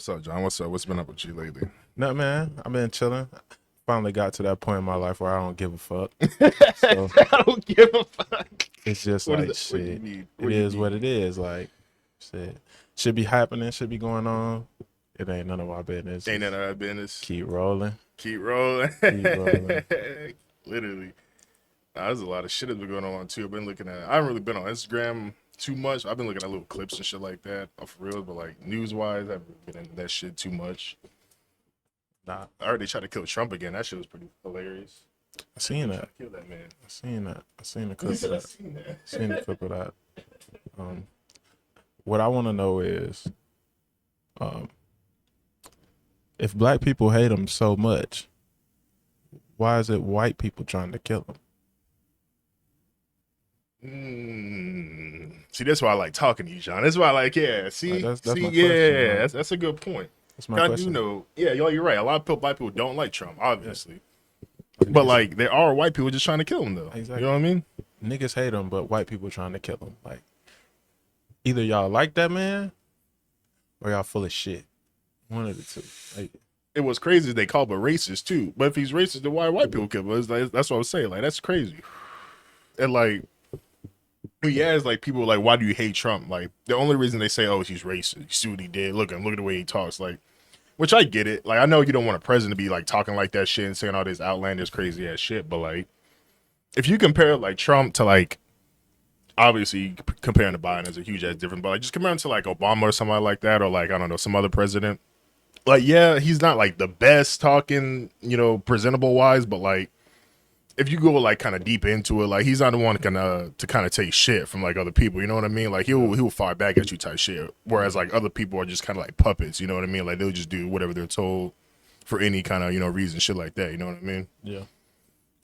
What's up, Jon? What's up? What's been up with you lately? No, man. I've been chilling. Finally got to that point in my life where I don't give a fuck. So I don't give a fuck. it's just What like is it? What do you shit. need? It is what it is. Like shit. Should be happening, should be going on. It ain't none of our business. Ain't none of our business. Keep rolling. Keep rolling. Keep rolling. Literally. There's a lot of shit that's been going on too. I've been looking at I haven't really been on Instagram too much. I've been looking at little clips and shit like that off real, but like news wise, I haven't been into that shit too much. Nah. I heard they tried to kill Trump again. That shit was pretty hilarious. I seen that. Kill that man. I seen that. I seen the clip of that. Seen the clip of that. What I want to know is, if black people hate him so much, why is it white people trying to kill him? See, that's why I like talking to you, Jon. That's why I like, yeah. See, that's see, my yeah, question, that's a good point. That's my I question. do know, yeah, you're right. A lot of black people don't like Trump, obviously, but like there are white people just trying to kill him, though. Exactly. You know what I mean? Niggas hate him, but white people trying to kill him. Like, either y'all like that man, or y'all full of shit. One of the two. Like, it was crazy they called him a racist too. But if he's racist, then why white people kill him? Like, that's what I was saying. Like, that's crazy. And like, yeah, it's like people are like, why do you hate Trump? Like, the only reason they say, oh, he's racist. You see what he did. Look at the way he talks. Like, which I get it. Like, I know you don't want a president to be like talking like that shit and saying all this outlandish, crazy ass shit. But like, if you compare like Trump to like, obviously comparing to Biden is a huge ass difference. But like, just comparing to like Obama or somebody like that, or like I don't know some other president. Like, yeah, he's not like the best talking, you know, presentable wise, but like if you go like kind of deep into it, like he's not the one to kind of take shit from like other people, you know what I mean? Like he'll fire back at you type shit. Whereas like other people are just kind of like puppets, you know what I mean? Like they'll just do whatever they're told for any kind of, you know, reason, shit like that, you know what I mean? yeah.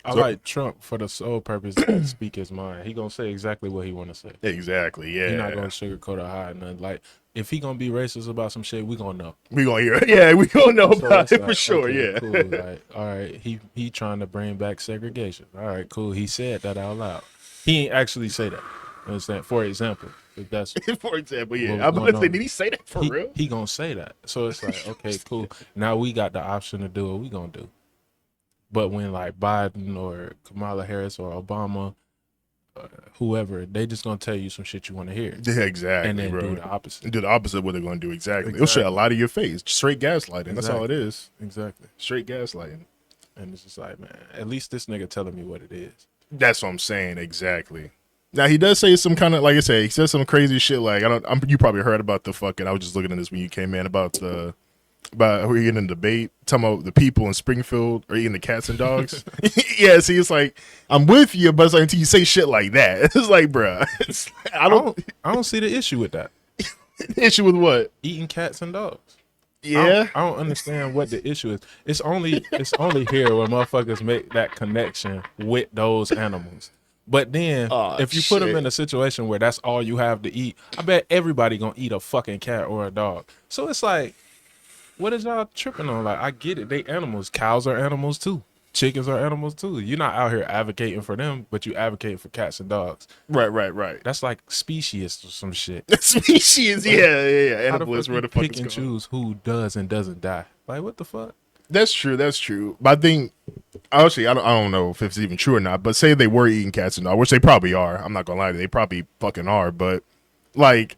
I like Trump for the sole purpose to speak his mind. He gonna say exactly what he want to say. Exactly, yeah. He not gonna sugarcoat or hide nothing. Like, if he gonna be racist about some shit, we gonna know. We gonna hear it. Yeah, we gonna know So about it's it like, for sure, okay, yeah. cool. Like, all right, he trying to bring back segregation. All right, cool. He said that out loud. He ain't actually say that. You understand? For example, if that's For example, yeah. what I'm was about to going say, on. did he say that for real? He gonna say that. So it's like, okay, cool. Now we got the option to do what we gonna do. But when like Biden or Kamala Harris or Obama, whoever, they just gonna tell you some shit you want to hear. Yeah, exactly, And then bro. do the opposite. Do the opposite of what they're gonna do, exactly. It'll shit a lot of your face. Straight gaslighting. That's all it is. Exactly. Straight gaslighting. And it's just like, man, at least this nigga telling me what it is. That's what I'm saying, exactly. Now he does say some kind of, like I say, he says some crazy shit. Like you probably heard about the fucking. I was just looking at this when you came in about who you in a debate talking about the people in Springfield are eating the cats and dogs. Yeah, see, it's like I'm with you, but it's like until you say shit like that, it's like, bruh, I don't see the issue with that. Issue with what? Eating cats and dogs. Yeah, I don't understand what the issue is. It's only here where motherfuckers make that connection with those animals. But then, if you put them in a situation where that's all you have to eat, I bet everybody gonna eat a fucking cat or a dog. So it's like, what is y'all tripping on? Like, I get it. They animals. Cows are animals too. Chickens are animals too. You're not out here advocating for them, but you advocate for cats and dogs. Right. That's like species or some shit. Species, yeah. How the Animals, fuck where you the fuck pick and choose who does and doesn't die? Like, what the fuck? That's true. But I think, actually, I don't know if it's even true or not, but say they were eating cats and dogs, which they probably are. I'm not going to lie. They probably fucking are. But, like,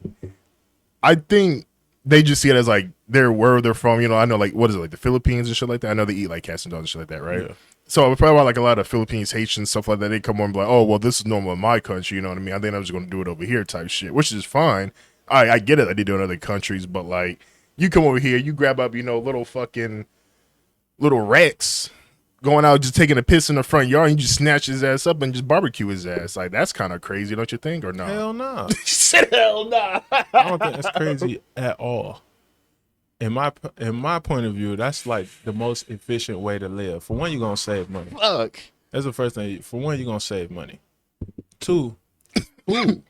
I think they just see it as, like, where they're from. You know, I know, like, what is it, like, the Philippines and shit like that? I know they eat, like, cats and dogs and shit like that, right? Yeah. So, probably like, a lot of Philippines, Haitians, stuff like that, they come on and be like, oh, well, this is normal in my country, you know what I mean? I think I'm just going to do it over here type shit, which is fine. I get it that they do it in other countries, but, like, you come over here, you grab up, you know, little Rex going out just taking a piss in the front yard, and you just snatch his ass up and just barbecue his ass. Like, that's kind of crazy, don't you think? Or no? Hell no. He said hell no. I don't think that's crazy at all. In my point of view, that's like the most efficient way to live. For one, you're gonna save money. Fuck. That's the first thing. For one, you're gonna save money. Two, food.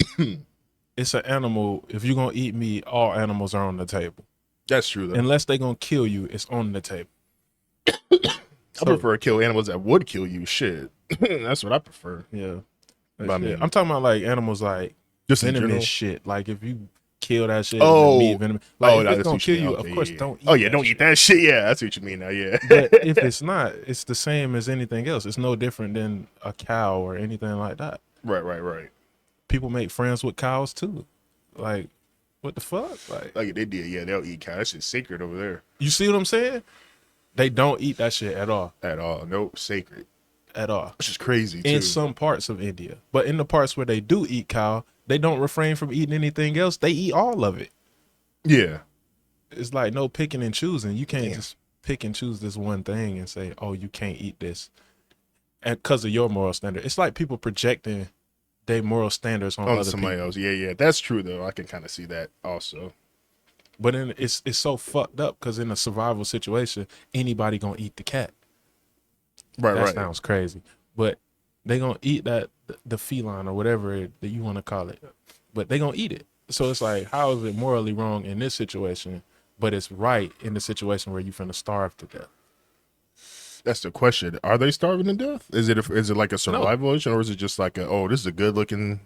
It's an animal. If you're gonna eat meat, all animals are on the table. That's true, though. Unless they gonna kill you, it's on the table. I prefer to kill animals that would kill you. Shit. That's what I prefer. Yeah. But I mean, I'm talking about like animals like just in venomous general. shit. Like if you kill that shit. Oh, and the meat venom. Like, if it's that's gonna what you kill you, mean. of Okay, course, yeah. don't eat. Oh yeah, that don't shit. eat that shit. Yeah, that's what you mean now. Yeah. But if it's not, it's the same as anything else. It's no different than a cow or anything like that. Right. People make friends with cows too. Like, what the fuck? Like They did. Yeah, they'll eat cow. That shit's sacred over there. you see what I'm saying? They don't eat that shit at all. At all. Nope, sacred. At all. Which is crazy too. In some parts of India. But in the parts where they do eat cow, they don't refrain from eating anything else. They eat all of it. Yeah. It's like no picking and choosing. You can't just pick and choose this one thing and say, oh, you can't eat this. And because of your moral standard. It's like people projecting their moral standards on other somebody people. else. Yeah. That's true though. I can kind of see that also. But then it's so fucked up because in a survival situation, anybody gonna eat the cat. That sounds crazy. But they gonna eat the feline or whatever that you want to call it. But they gonna eat it. So it's like, how is it morally wrong in this situation, but it's right in the situation where you finna starve to death? That's the question. Are they starving to death? Is it like a survival issue, or is it just like this is a good looking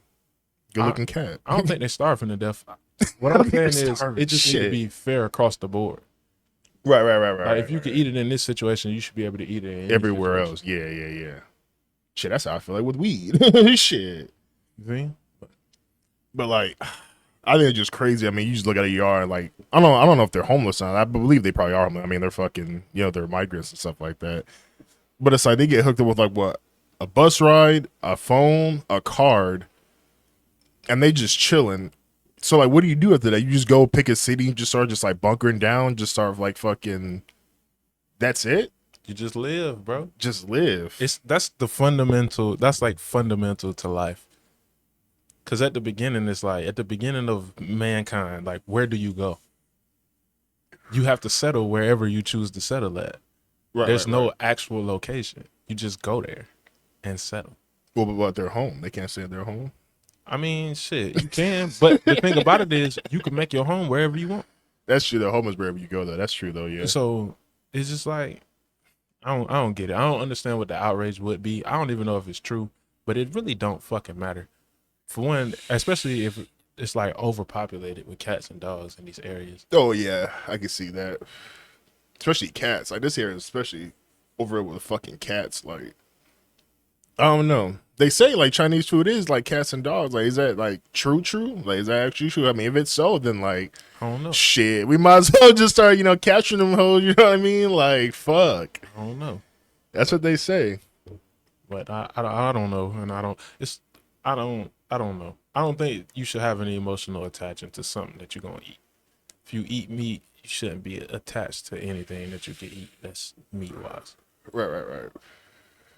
cat? I don't think they're starving to death. What I'm saying is, it just needs to be fair across the board. Right. Like, if you can eat it in this situation, you should be able to eat it in everywhere else. Yeah. Shit, that's how I feel like with weed. Shit. See? But like, I think it's just crazy. I mean, you just look at a yard, like, I don't know if they're homeless or not. I believe they probably are homeless. I mean, they're fucking, they're migrants and stuff like that. But it's like they get hooked up with like what? A bus ride, a phone, a card, and they just chilling. So like, what do you do after that? You just go pick a city, just start just like bunkering down, just start like fucking. That's it. You just live, bro. Just live. That's fundamental to life. Because at the beginning, it's like, at the beginning of mankind, like, where do you go? You have to settle wherever you choose to settle at. There's no actual location. You just go there and settle. Well, but what, they're home. They can't say they're home. I mean, shit, you can. But the thing about it is, you can make your home wherever you want. That's true. The home is wherever you go, though. That's true, though. Yeah. So it's just like, I don't get it. I don't understand what the outrage would be. I don't even know if it's true, but it really don't fucking matter. For one, especially if it's like overpopulated with cats and dogs in these areas. Oh yeah, I can see that. Especially cats. Like this area, especially over with fucking cats. Like, I don't know. They say like Chinese food is like cats and dogs. Like, is that like true? Like, is that actually true? I mean, if it's so, then like, I don't know. Shit, we might as well just start, capturing them hoes. You know what I mean? Like, fuck. I don't know. That's what they say. But I don't know, and I don't know. I don't think you should have any emotional attachment to something that you're gonna eat. If you eat meat, you shouldn't be attached to anything that you can eat that's meat wise. Right.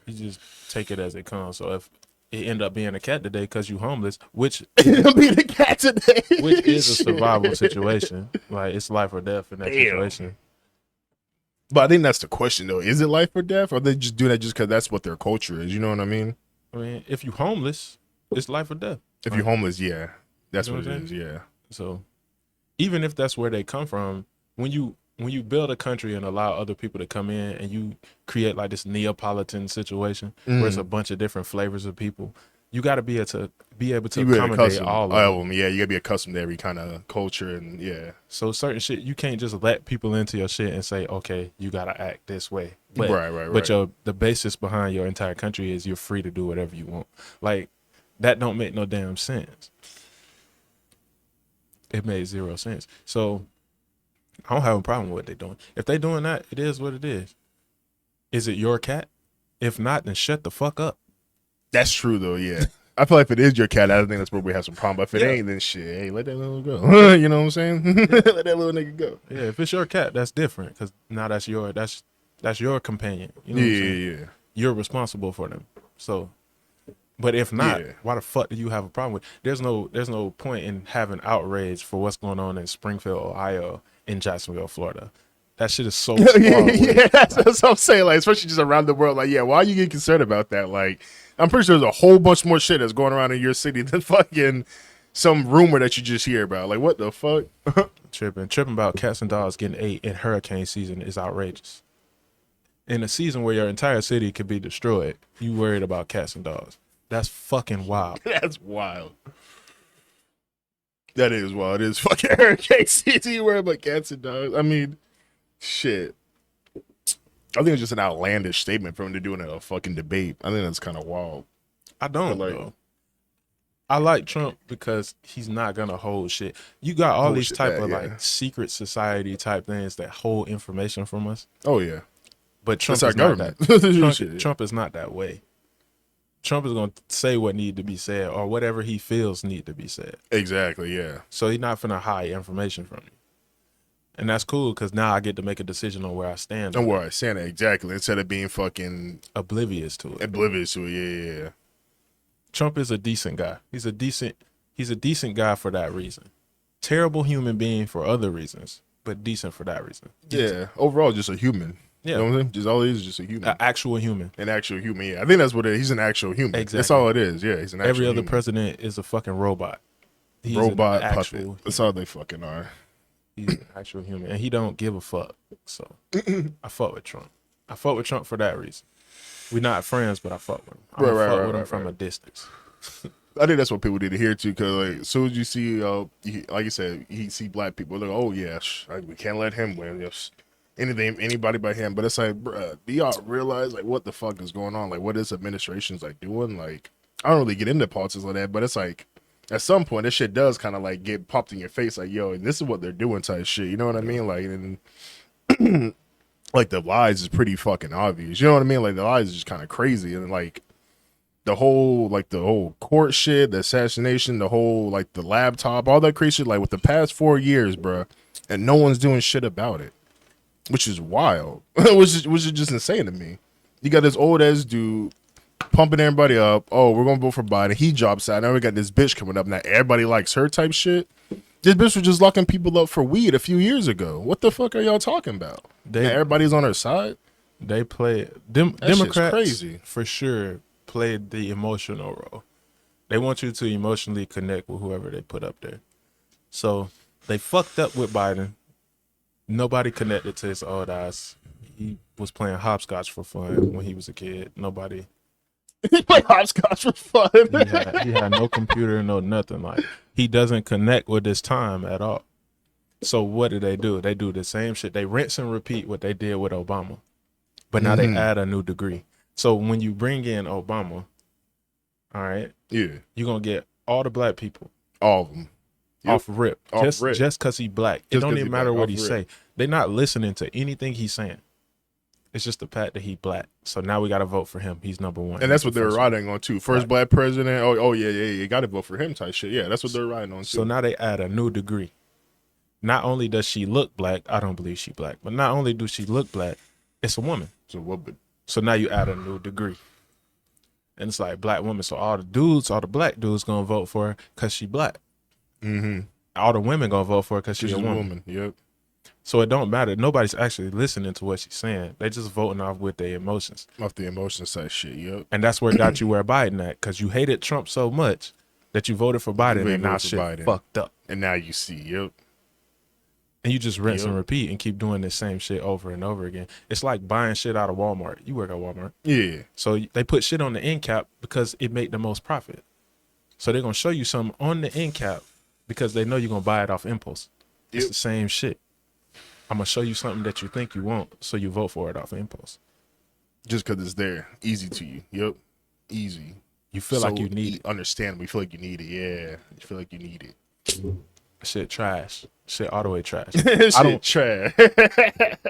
You just take it as it comes. So if it end up being a cat today because you homeless, which it'll be the cat today, which is a survival situation, like it's life or death in that situation. But I think that's the question though: is it life or death, or are they just doing that just because that's what their culture is? You know what I mean? I mean, if you homeless, it's life or death. If you're homeless, yeah, that's You know what it is. Yeah. So even if that's where they come from, when you build a country and allow other people to come in and you create like this Neapolitan situation where it's a bunch of different flavors of people, you got to be able to accommodate all of them. Yeah, you got to be accustomed to every kind of culture and yeah. So certain shit, you can't just let people into your shit and say, okay, you got to act this way. But, right. But the basis behind your entire country is you're free to do whatever you want. Like, that don't make no damn sense. It made zero sense. So I don't have a problem with what they're doing. If they're doing that, it is what it is. Is it your cat? If not, then shut the fuck up. That's true though, yeah. I feel like if it is your cat, I think that's where we have some problem. But if it ain't, then shit, hey, let that little go. You know what I'm saying? Let that little nigga go. Yeah, if it's your cat, that's different because now that's your companion. You know what I'm saying? Yeah. You're responsible for them. So, but if not, why the fuck do you have a problem with? There's no point in having outrage for what's going on in Springfield, Ohio, in Jacksonville, Florida. That shit is so far away. Yeah, that's what I'm saying. Like, especially just around the world. Like, yeah, why are you getting concerned about that? Like, I'm pretty sure there's a whole bunch more shit that's going around in your city than fucking some rumor that you just hear about. Like, what the fuck? Tripping about cats and dogs getting ate in hurricane season is outrageous. In a season where your entire city could be destroyed, you worried about cats and dogs. That's fucking wild. That's wild. That is wild. It is fucking Eric KCT worried about cats and dogs. I mean, shit. I think it's just an outlandish statement for him to do in a fucking debate. I think that's kind of wild. I don't though. I like Trump because he's not gonna hold shit. You got all these type of like secret society type things that hold information from us. Oh yeah, but Trump is not that. Trump is not that way. Trump is gonna say what need to be said or whatever he feels need to be said. Exactly. Yeah. So he's not finna hide information from you, and that's cool because now I get to make a decision on where I stand. And where I stand, exactly. Instead of being fucking oblivious to it. Oblivious to it. Yeah. Trump is a decent guy. He's a decent guy for that reason. Terrible human being for other reasons, but decent for that reason. Yeah. Overall, just a human. Yeah. You know what I'm saying? Just all he is just a human. An actual human. An actual human, yeah. I think that's what it is. He's an actual human. Exactly. That's all it is. Yeah, he's an actual Every other human. president is a fucking robot. He's robot puppet. That's all they fucking are. He's an actual human. And he don't give a fuck. So I fuck with Trump. I fuck with Trump for that reason. We're not friends, but I fuck with him. I fuck with him from a distance. I think that's what people need to hear too, because like, as soon as you see, like you said, you see black people, they're like, oh yeah, we can't let him win. Yes, anybody but him. But it's like, bruh, do y'all realize like what the fuck is going on? Like, what this administration's like doing? Like, I don't really get into politics like that, but it's like, at some point, this shit does kind of like get popped in your face, like, yo, and this is what they're doing type shit. You know what I mean? Like, and like the lies is pretty fucking obvious. You know what I mean? Like the lies is just kind of crazy, and like the whole court shit, the assassination, the whole like the laptop, all that crazy shit. Like with the past 4 years, bro, and no one's doing shit about it, which is wild. which is just insane to me. You got this old ass dude pumping everybody up. Oh, we're gonna vote for Biden. He drops out. Now we got this bitch coming up. Now everybody likes her type shit. This bitch was just locking people up for weed a few years ago. What the fuck are y'all talking about? Everybody's on her side. They play Democrats crazy for sure. Played the emotional role. They want you to emotionally connect with whoever they put up there. So they fucked up with Biden. Nobody connected to his old ass. He was playing hopscotch for fun when he was a kid. Nobody. He played hopscotch for fun. He had no computer, no nothing. Like he doesn't connect with his time at all. So what do? They do the same shit. They rinse and repeat what they did with Obama, but now they add a new degree. So when you bring in Obama, all right, yeah, you're gonna get all the black people, all of them, off rip, just because he black. It don't even matter what he say. They're not listening to anything he's saying. It's just the fact that he black. So now we got to vote for him. He's number one. And that's what they're riding on too. First black president. Oh yeah. You got to vote for him type shit. Yeah, that's what they're riding on too. So now they add a new degree. Not only does she look black, I don't believe she black, but not only does she look black, it's a woman. It's a woman. So now you add a new degree. And it's like black woman. So all the black dudes going to vote for her because she black. Mm-hmm. All the women going to vote for her because she's a woman. Yep. So it don't matter. Nobody's actually listening to what she's saying. They just voting off with their emotions. Off the emotion side shit, yep. And that's where it got you where Biden at, because you hated Trump so much that you voted for Biden, and now shit fucked up. And now you see, yep. And you just rinse and repeat and keep doing the same shit over and over again. It's like buying shit out of Walmart. You work at Walmart. Yeah. So they put shit on the end cap because it made the most profit. So they're going to show you something on the end cap because they know you're going to buy it off impulse. It's the same shit. I'm going to show you something that you think you want, so you vote for it off impulse. Just because it's there. Easy to you. Yep. Easy. You feel like you need it. Understandable. You feel like you need it. Yeah. You feel like you need it. Shit trash. Shit all the way trash. Trash.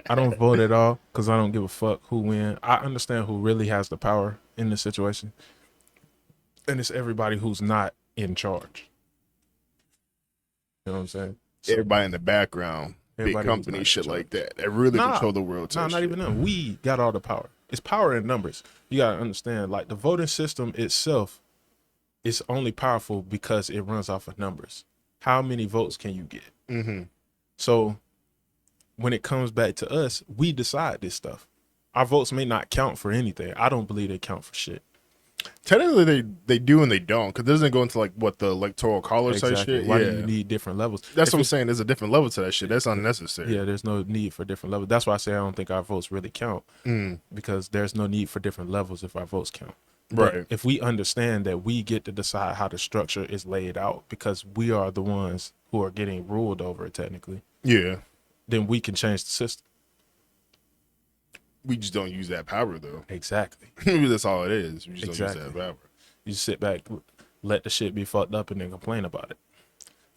I don't vote at all because I don't give a fuck who win. I understand who really has the power in this situation. And it's everybody who's not in charge. You know what I'm saying? So, everybody in the background. Big company, shit like that. That really control the world. Nah, not even them. We got all the power. It's power in numbers. You got to understand, like, the voting system itself is only powerful because it runs off of numbers. How many votes can you get? Mm-hmm. So when it comes back to us, we decide this stuff. Our votes may not count for anything. I don't believe they count for shit. Technically, they do and they don't, because it doesn't go into like what the electoral college type shit. Why do you need different levels? That's what I'm saying. There's a different level to that shit. That's unnecessary. Yeah, there's no need for different levels. That's why I say I don't think our votes really count, because there's no need for different levels if our votes count. But Right. if we understand that we get to decide how the structure is laid out, because we are the ones who are getting ruled over technically, Yeah. then we can change the system. We just don't use that power though. Exactly. That's all it is. We just don't use that power. You sit back, let the shit be fucked up, and then complain about it.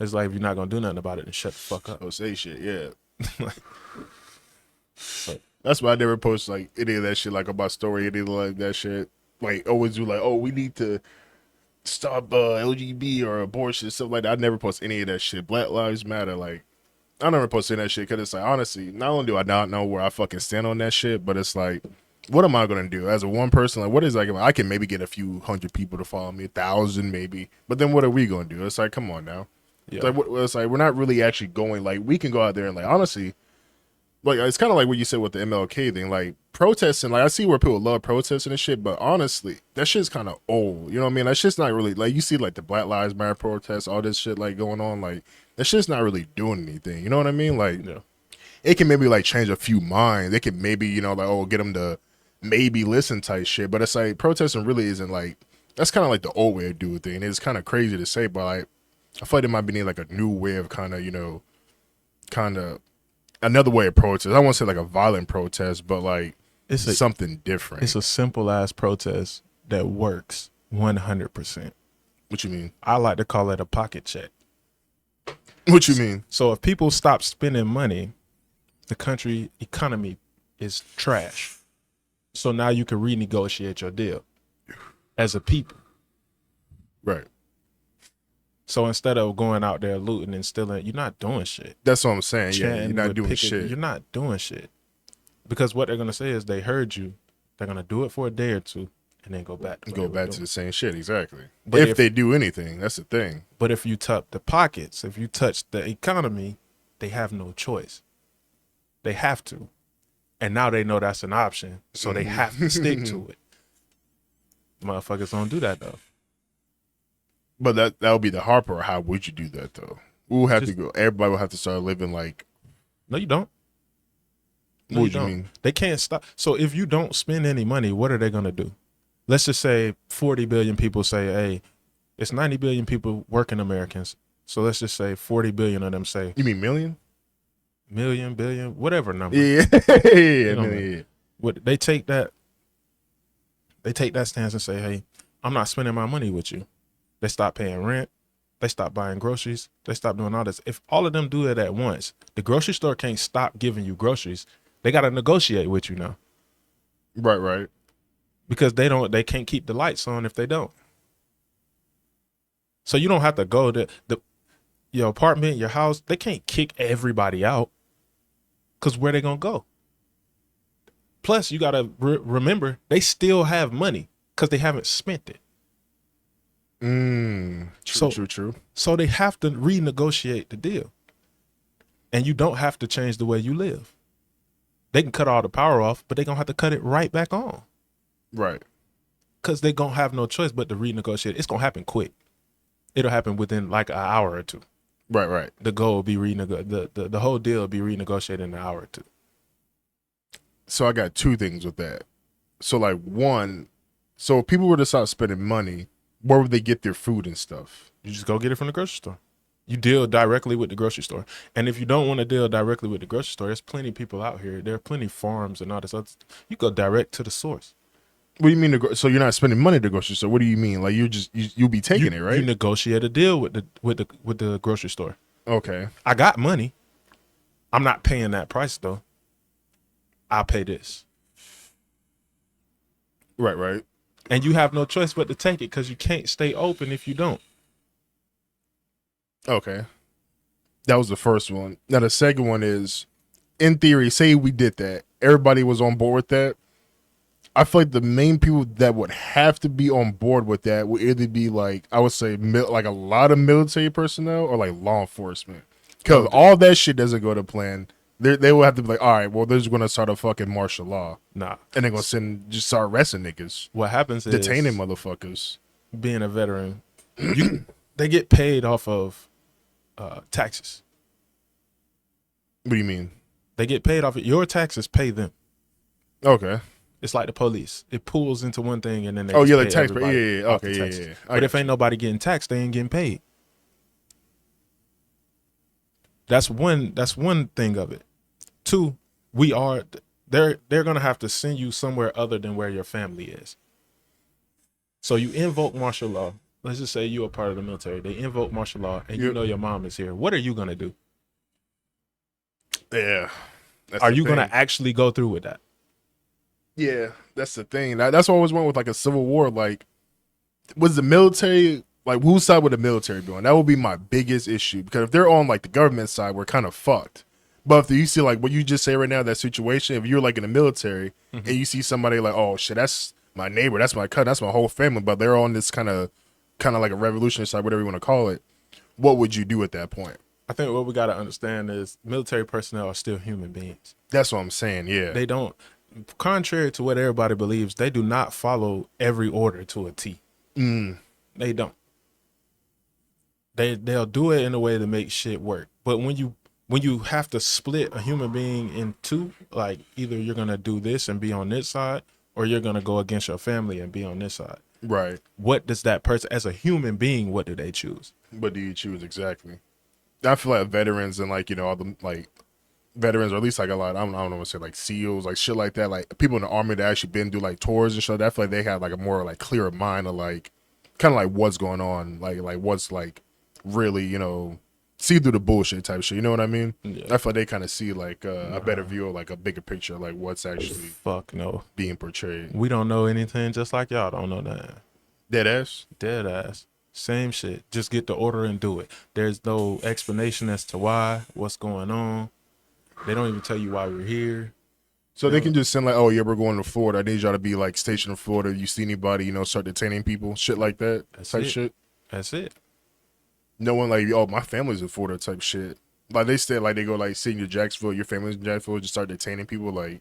It's like, if you're not gonna do nothing about it, then shut the fuck up. Oh, say shit, yeah. That's why I never post like any of that shit, like about story, anything like that shit. Like always do like, oh, we need to stop LGBT or abortion, stuff like that. I never post any of that shit. Black Lives Matter, like I never post any of that shit because it's like, honestly, not only do I not know where I fucking stand on that shit, but it's like, what am I gonna do as a one person? Like, what is like, I can maybe get a few hundred people to follow me, 1,000 maybe, but then what are we gonna do? It's like, come on now. Yeah. It's like we're not really actually going. Like, we can go out there and like, honestly, like it's kind of like what you said with the MLK thing, like protesting. Like I see where people love protesting and shit, but honestly, that shit's kind of old. You know what I mean? That shit's not really like, you see like the Black Lives Matter protests, all this shit like going on. Like that shit's not really doing anything. You know what I mean? Like it can maybe like change a few minds. They can maybe, you know, like, oh, get them to maybe listen type shit. But it's like protesting really isn't like, that's kind of like the old way of doing things. It's kind of crazy to say, but like I feel like there might be like a new way of kind of, you know, kind of another way of protest. I won't say like a violent protest, but like it's something different. It's a simple ass protest that works 100%. What you mean? I like to call it a pocket check. What you mean? So if people stop spending money, the country economy is trash. So now you can renegotiate your deal as a people. Right. So instead of going out there looting and stealing, you're not doing shit. That's what I'm saying. Yeah, you're not doing shit. You're not doing shit. Because what they're going to say is they heard you. They're going to do it for a day or two and then go back. Go back to the same shit, exactly. But if they do anything, that's the thing. But if you touch the pockets, if you touch the economy, they have no choice. They have to. And now they know that's an option, so they have to stick to it. Motherfuckers don't do that, though. But that would be the hard part. How would you do that though? We will have to go. Everybody will have to start living like. No, you don't. No, what do you mean? They can't stop. So if you don't spend any money, what are they gonna do? Let's just say 40 billion people say, "Hey, it's 90 billion people working Americans." So let's just say 40 billion of them say. You mean million? Million, billion, whatever number. Yeah, yeah. What they take that. They take that stance and say, "Hey, I'm not spending my money with you." They stop paying rent. They stop buying groceries. They stop doing all this. If all of them do it at once, the grocery store can't stop giving you groceries. They got to negotiate with you now. Right. Because they can't keep the lights on if they don't. So you don't have to go to your apartment, your house. They can't kick everybody out. Because where they going to go? Plus, you got to remember, they still have money because they haven't spent it. True. So they have to renegotiate the deal. And you don't have to change the way you live. They can cut all the power off, but they're going to have to cut it right back on. Right. Because they're going to have no choice but to renegotiate. It's going to happen quick. It'll happen within like an hour or two. Right. The goal will be the whole deal will be renegotiated in an hour or two. So I got two things with that. So like one, so if people were to start spending money, where would they get their food and stuff? You just go get it from the grocery store. You deal directly with the grocery store. And if you don't want to deal directly with the grocery store, there's plenty of people out here. There are plenty of farms and all this other stuff. You go direct to the source. What do you mean? So you're not spending money at the grocery store? What do you mean? Like you'll be taking it, right? You negotiate a deal with the grocery store. Okay. I got money. I'm not paying that price though. I'll pay this. Right. And you have no choice but to take it because you can't stay open if you don't. Okay. That was the first one. Now the second one is, in theory, say we did that. Everybody was on board with that. I feel like the main people that would have to be on board with that would either be like, I would say like a lot of military personnel or like law enforcement. Because all that shit doesn't go to plan. They will have to be like, all right, well, they're just going to start a fucking martial law. Nah. And they're going to just start arresting niggas. What happens is detaining motherfuckers. Being a veteran, they get paid off of taxes. What do you mean? They get paid off of your taxes. Pay them. Okay. It's like the police. It pools into one thing and then they like tax. Yeah. Okay. Yeah. But if ain't nobody getting taxed, they ain't getting paid. That's one thing of it. Two, they're gonna have to send you somewhere other than where your family is. So you invoke martial law. Let's just say you're a part of the military. They invoke martial law and you know your mom is here. What are you gonna do? Yeah. Are you gonna actually go through with that? Yeah, that's the thing. That's what I always went with like a civil war. Like, was the military, like, whose side would the military be on? That would be my biggest issue, because if they're on like the government side, we're kind of fucked. But if you see like what you just say right now, that situation, if you're like in the military and you see somebody like, oh shit, that's my neighbor, that's my cousin, that's my whole family, but they're on this kind of like a revolutionary side, whatever you want to call it, what would you do at that point? I think what we got to understand is military personnel are still human beings. That's what I'm saying. Yeah, they don't. Contrary to what everybody believes, they do not follow every order to a T. They don't. They'll do it in a way to make shit work. But when you have to split a human being in two, like either you're gonna do this and be on this side, or you're gonna go against your family and be on this side. Right. What does that person, as a human being, what do they choose? What do you choose exactly? I feel like veterans and like, you know, all the like veterans, or at least like a lot, I don't know what to say, like SEALs, like shit like that, like people in the army that actually been through like tours and shit. I feel like they have like a more like clearer mind of like kind of like what's going on, like what's like really, you know, see through the bullshit type of shit. You know what I mean? Yeah. I feel like they kind of see like a better view of like a bigger picture, like what's actually being portrayed. We don't know anything, just like y'all don't know that. Dead ass. Same shit. Just get the order and do it. There's no explanation as to why, what's going on. They don't even tell you why we're here. So they can just send like, oh yeah, we're going to Florida. I need y'all to be like stationed in Florida. You see anybody, you know, start detaining people, shit like that. Shit. That's it. No one like, oh, my family's in Florida type shit. Like they said, like they go like sitting in Jacksonville, your family's in Jacksonville, just start detaining people. Like,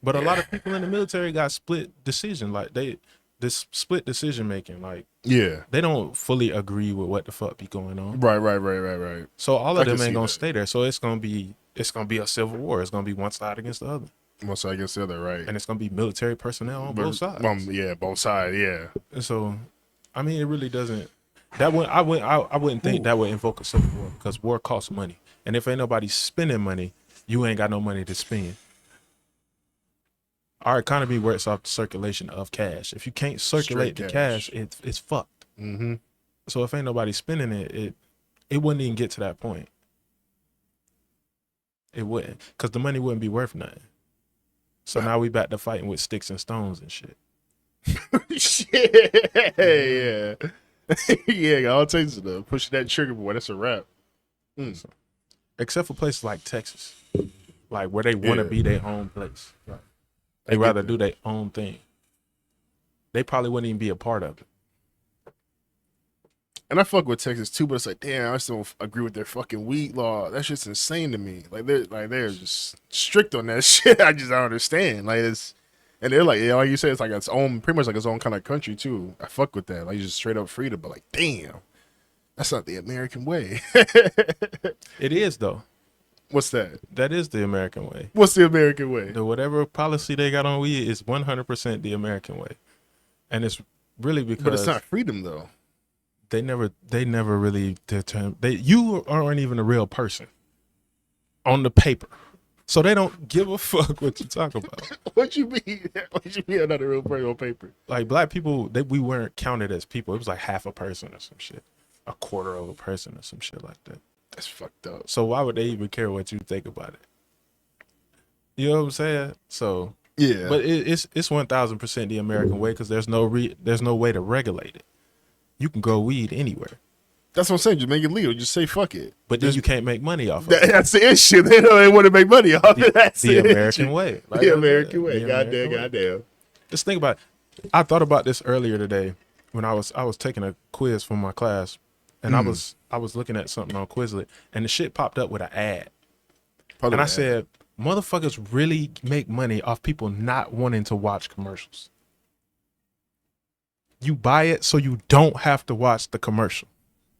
but a lot of people in the military got split decision. Like this split decision making. Like, yeah, they don't fully agree with what the fuck be going on. Right. So all of them ain't gonna stay there. So it's gonna be a civil war. It's gonna be one side against the other. One side against the other, right? And it's gonna be military personnel on both sides. Both sides, yeah. And so, I mean, it really doesn't. I wouldn't think that would invoke a civil war, because war costs money, and if ain't nobody spending money, you ain't got no money to spend. Our economy works off the circulation of cash. If you can't circulate the cash, it's fucked. Mm-hmm. So if ain't nobody spending it wouldn't even get to that point. It wouldn't, because the money wouldn't be worth nothing. So now we back to fighting with sticks and stones and shit. Shit, yeah. Yeah, all it takes is pushing that trigger, boy. That's a wrap. So, except for places like Texas, like where they want to be their own place. Right. They rather do their own thing. They probably wouldn't even be a part of it. And I fuck with Texas too, but it's like, damn, I still don't agree with their fucking weed law. That shit's insane to me. Like they're just strict on that shit. I don't understand. Like and they're like, yeah, like you said, it's like its own, pretty much like its own kind of country too. I fuck with that. Like just straight up freedom, but like, damn, that's not the American way. It is though. What's that? That is the American way. What's the American way? Whatever policy they got on weed is 100% the American way, and it's really because. But it's not freedom though. They never really determine. You aren't even a real person on the paper, so they don't give a fuck what you talk about. What you mean? What you mean? I'm not a real person on paper. Like black people, we weren't counted as people. It was like half a person or some shit, a quarter of a person or some shit like that. That's fucked up. So why would they even care what you think about it? You know what I'm saying? So yeah, but it's 1000% the American way, because there's no way to regulate it. You can grow weed anywhere. That's what I'm saying. Just make it legal. Just say fuck it. But then you can't make money off of it. That's the issue. They don't want to make money off it. That's the American way. Like the American way. Goddamn. Just think about it. I thought about this earlier today when I was taking a quiz for my class, and I was looking at something on Quizlet, and the shit popped up with an ad. Probably and I said, motherfuckers really make money off people not wanting to watch commercials. You buy it so you don't have to watch the commercial.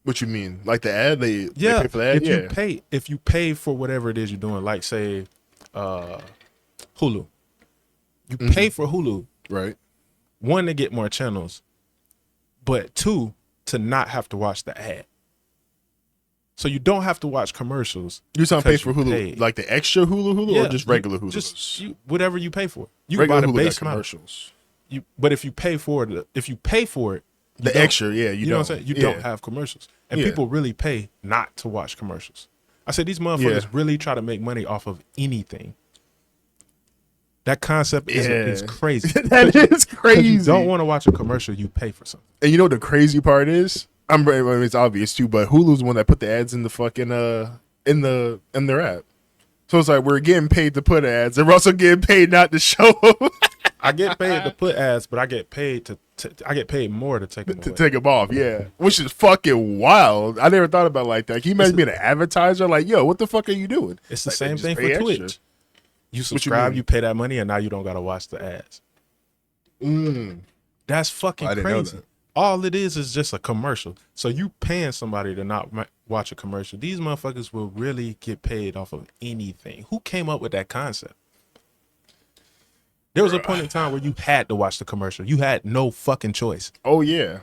What you mean? Like the ad? They pay for that? If you pay for whatever it is you're doing, like say Hulu. You pay for Hulu. Right. One, to get more channels, but two, to not have to watch the ad. So you don't have to watch commercials. You're talking pay for Hulu, like the extra Hulu or just regular Hulu? Just whatever you pay for. You regular buy the Hulu base commercials. But if you pay for it, the extra, you know what I'm saying? You don't have commercials. And people really pay not to watch commercials. I said these motherfuckers really try to make money off of anything. That concept is crazy. That is crazy. You don't want to watch a commercial, you pay for something. And you know what the crazy part is? I mean, it's obvious too, but Hulu's the one that put the ads in the fucking in their app. So it's like we're getting paid to put ads, and we're also getting paid not to show them. I get paid to put ads, but I get paid I get paid more to take them away. Take them off, which is fucking wild. I never thought about it like that. Can you imagine being an advertiser? Like, yo, what the fuck are you doing? It's the like, same thing for Twitch. Extra. You subscribe, you pay that money, and now you don't gotta watch the ads. That's fucking crazy. All it is just a commercial. So you paying somebody to not watch a commercial. These motherfuckers will really get paid off of anything. Who came up with that concept? There was a point in time where you had to watch the commercial. You had no fucking choice. Oh yeah.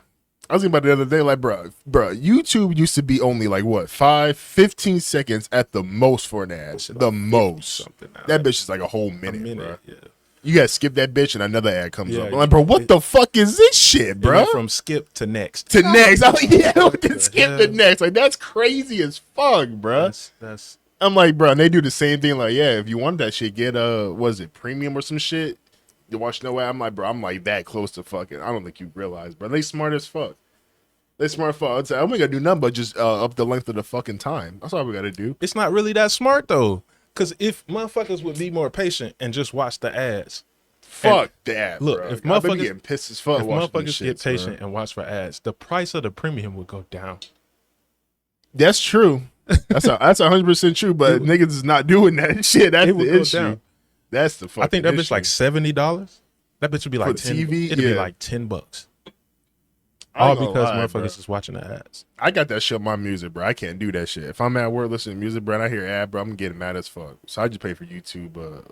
I was thinking about it the other day, like, bro, YouTube used to be only like what, 15 seconds at the most for an ad. The most. That bitch is like a whole minute, bro. Yeah. You gotta skip that bitch and another ad comes up. I'm like, bro, what the fuck is this shit, bro? From skip to next. To next. I'm like, skip to next. Like, that's crazy as fuck, bro. I'm like, bro, and they do the same thing. Like, if you want that shit, get was it premium or some shit? You watch no ad. I'm like, bro, I'm like that close to fucking. I don't think you realize, bro. They smart as fuck. They smart as fuck. I'd say, I'm gonna do nothing but just up the length of the fucking time. That's all we gotta do. It's not really that smart though. Because if motherfuckers would be more patient and just watch the ads. Fuck that, look, bro. If motherfuckers getting pissed as fuck, if motherfuckers get patient and watch for ads, the price of the premium would go down. That's true. That's 100% true. But niggas is not doing that shit. That's the issue. Down. That's the fucking. I think that issue. Bitch like $70. That bitch would be like $10. TV. It'd be like $10. All because motherfuckers is watching the ads. I got that shit on my music, bro. I can't do that shit. If I'm at work listening to music, bro, and I hear ad, bro, I'm getting mad as fuck. So I just pay for YouTube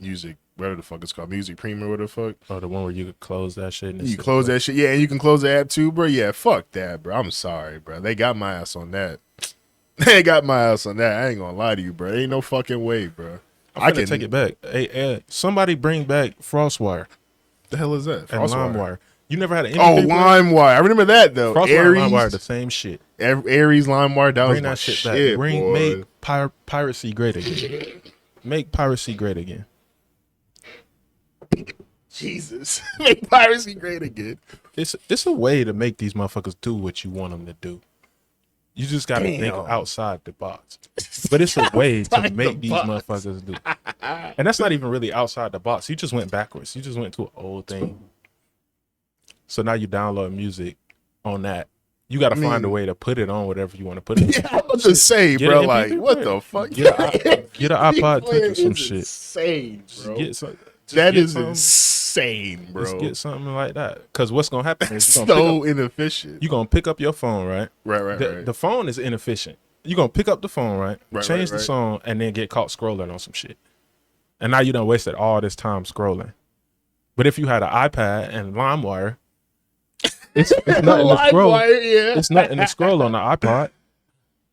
music, whatever the fuck it's called, music premium, whatever the fuck. Oh, the one where you could close that shit. You close that shit, and you can close the app too, bro. Yeah, fuck that, bro. I'm sorry, bro. They got my ass on that. They got my ass on that. I ain't gonna lie to you, bro. Ain't no fucking way, bro. I can take it back. Hey, somebody bring back FrostWire. The hell is that? And LimeWire. You never had an LimeWire. I remember that though. FrostWire and LimeWire, the same shit. Aries, LimeWire, that was my shit shit. Make piracy great again. Make piracy great again. Jesus, make piracy great again. It's a way to make these motherfuckers do what you want them to do. You just gotta think outside the box. But it's a way to make these motherfuckers do. And that's not even really outside the box. You just went backwards. You just went to an old thing. So now you download music on that. You got to find a way to put it on whatever you want to put it. Yeah, I was just saying, bro. Like, what the fuck? Get an iPod Touch or some shit. Insane, bro. That is insane, bro. Just get something like that. Because what's gonna happen is so inefficient. You're gonna pick up your phone, right? Right. The phone is inefficient. You're gonna pick up the phone, right? Change the song, and then get caught scrolling on some shit. And now you done wasted all this time scrolling. But if you had an iPad and LimeWire, it's nothing to scroll. It's nothing to scroll on the iPod.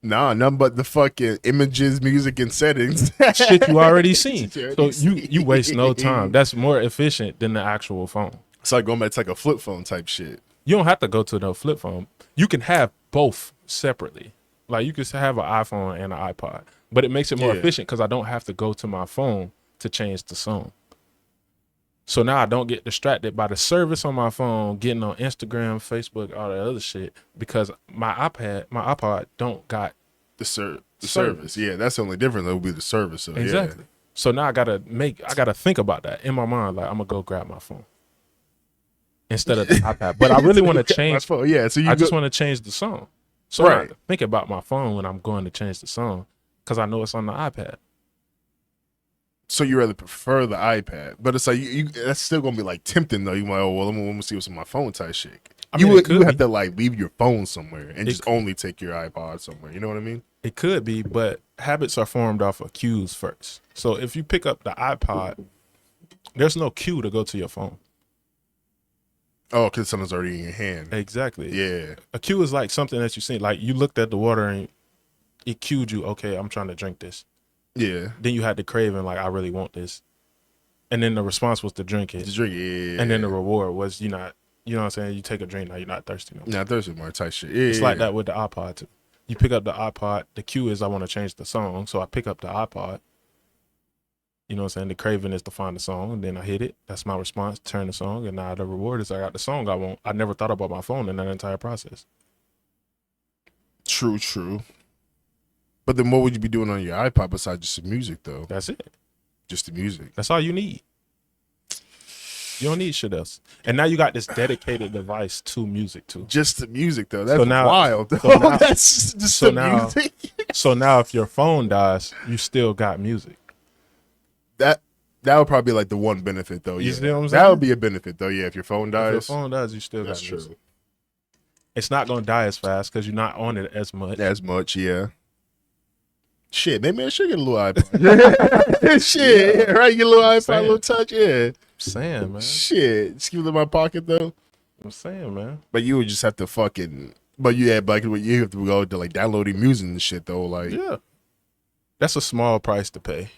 Nah, nothing but the fucking images, music, and settings. Shit you already seen. So you waste no time. That's more efficient than the actual phone. It's like going back to like a flip phone type shit. You don't have to go to no flip phone. You can have both separately. Like you can have an iPhone and an iPod. But it makes it more efficient because I don't have to go to my phone to change the song. So now I don't get distracted by the service on my phone, getting on Instagram, Facebook, all that other shit, because my iPod don't got the service. Yeah, that's the only difference. That would be the service. So, exactly. Yeah. So now I gotta think about that in my mind. Like I'm gonna go grab my phone instead of the iPad. But I really want to change. Yeah. So I just want to change the song. So I think about my phone when I'm going to change the song because I know it's on the iPad. So you rather prefer the iPad, but it's like you that's still gonna be like tempting though. You might, let me see what's on my phone type shit. You would have to like leave your phone somewhere and just only take your iPod somewhere. You know what I mean? It could be, but habits are formed off of cues first. So if you pick up the iPod, there's no cue to go to your phone. Oh, because something's already in your hand. Exactly. Yeah. A cue is like something that you seen. Like you looked at the water and it cued you, okay, I'm trying to drink this. Yeah. Then you had the craving, like, I really want this. And then the response was to drink it. Yeah. And then the reward was you know what I'm saying? You take a drink, now you're not thirsty no more. Not thirsty more type shit. Yeah. It's like that with the iPod too. You pick up the iPod, the cue is I want to change the song. So I pick up the iPod. You know what I'm saying? The craving is to find the song, and then I hit it. That's my response, turn the song, and now the reward is I got the song I want. I never thought about my phone in that entire process. True. But then what would you be doing on your iPod besides just the music, though? That's it. Just the music. That's all you need. You don't need shit else. And now you got this dedicated device to music, too. Just the music, though. That's wild, though. So now, that's just the music. So now if your phone dies, you still got music. That would probably be like the one benefit, though. You yeah. see what I'm saying? That would be a benefit, though, yeah, if your phone dies. If your phone dies, you still got music. True. It's not going to die as fast because you're not on it as much. Yeah. Shit, maybe I should get a little iPod. Shit, yeah, right? Get a little iPod, a little touch, yeah. I'm saying, man. Shit, just keep it in my pocket, though. I'm saying, man. But you would just have to fucking, but you have to go to like downloading music and shit, though. Like, yeah. That's a small price to pay.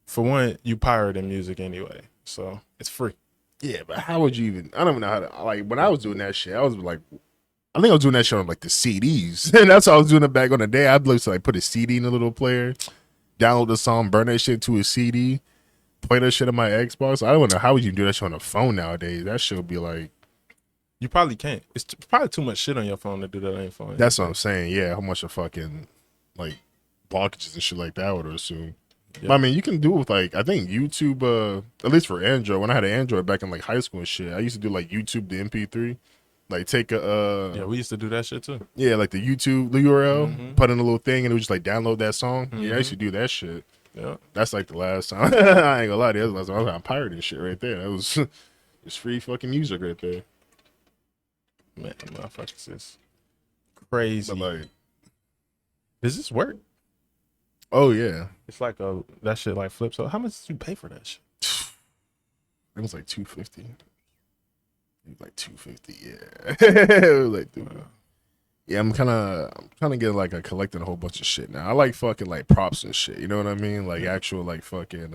For one, you pirating music anyway, so it's free. Yeah, but how would you even? I don't even know how to. Like when I was doing that shit, I was like, I think I was doing that shit on like the CDs, and that's how I was doing it back on the day. I'd like to like put a CD in a little player, download the song, burn that shit to a CD, play that shit on my Xbox. I don't know how would you do that shit on a phone nowadays. That shit would be like, you probably can't. It's probably too much shit on your phone to do that on your phone. That's what I'm saying. Yeah, how much of fucking like blockages and shit like that I would assume. Yeah. I mean, you can do it with like I think YouTube. At least for Android, when I had an Android back in like high school and shit, I used to do like YouTube the MP3, like take a. Yeah, we used to do that shit too. Yeah, like the YouTube the URL, put in a little thing, and it would just like download that song. Yeah, I used to do that shit. Yeah, that's like the last time. I ain't gonna lie, that was the last time I was pirating shit right there. That was it's free fucking music right there. Man, motherfuckers is crazy. But like, does this work? Oh yeah, it's like that shit like flips. So how much did you pay for that shit? It was like $250. Like $250, yeah. It was like, dude. Yeah, I'm kind of getting like collecting a whole bunch of shit now. I like fucking like props and shit. You know what I mean? Like actual like fucking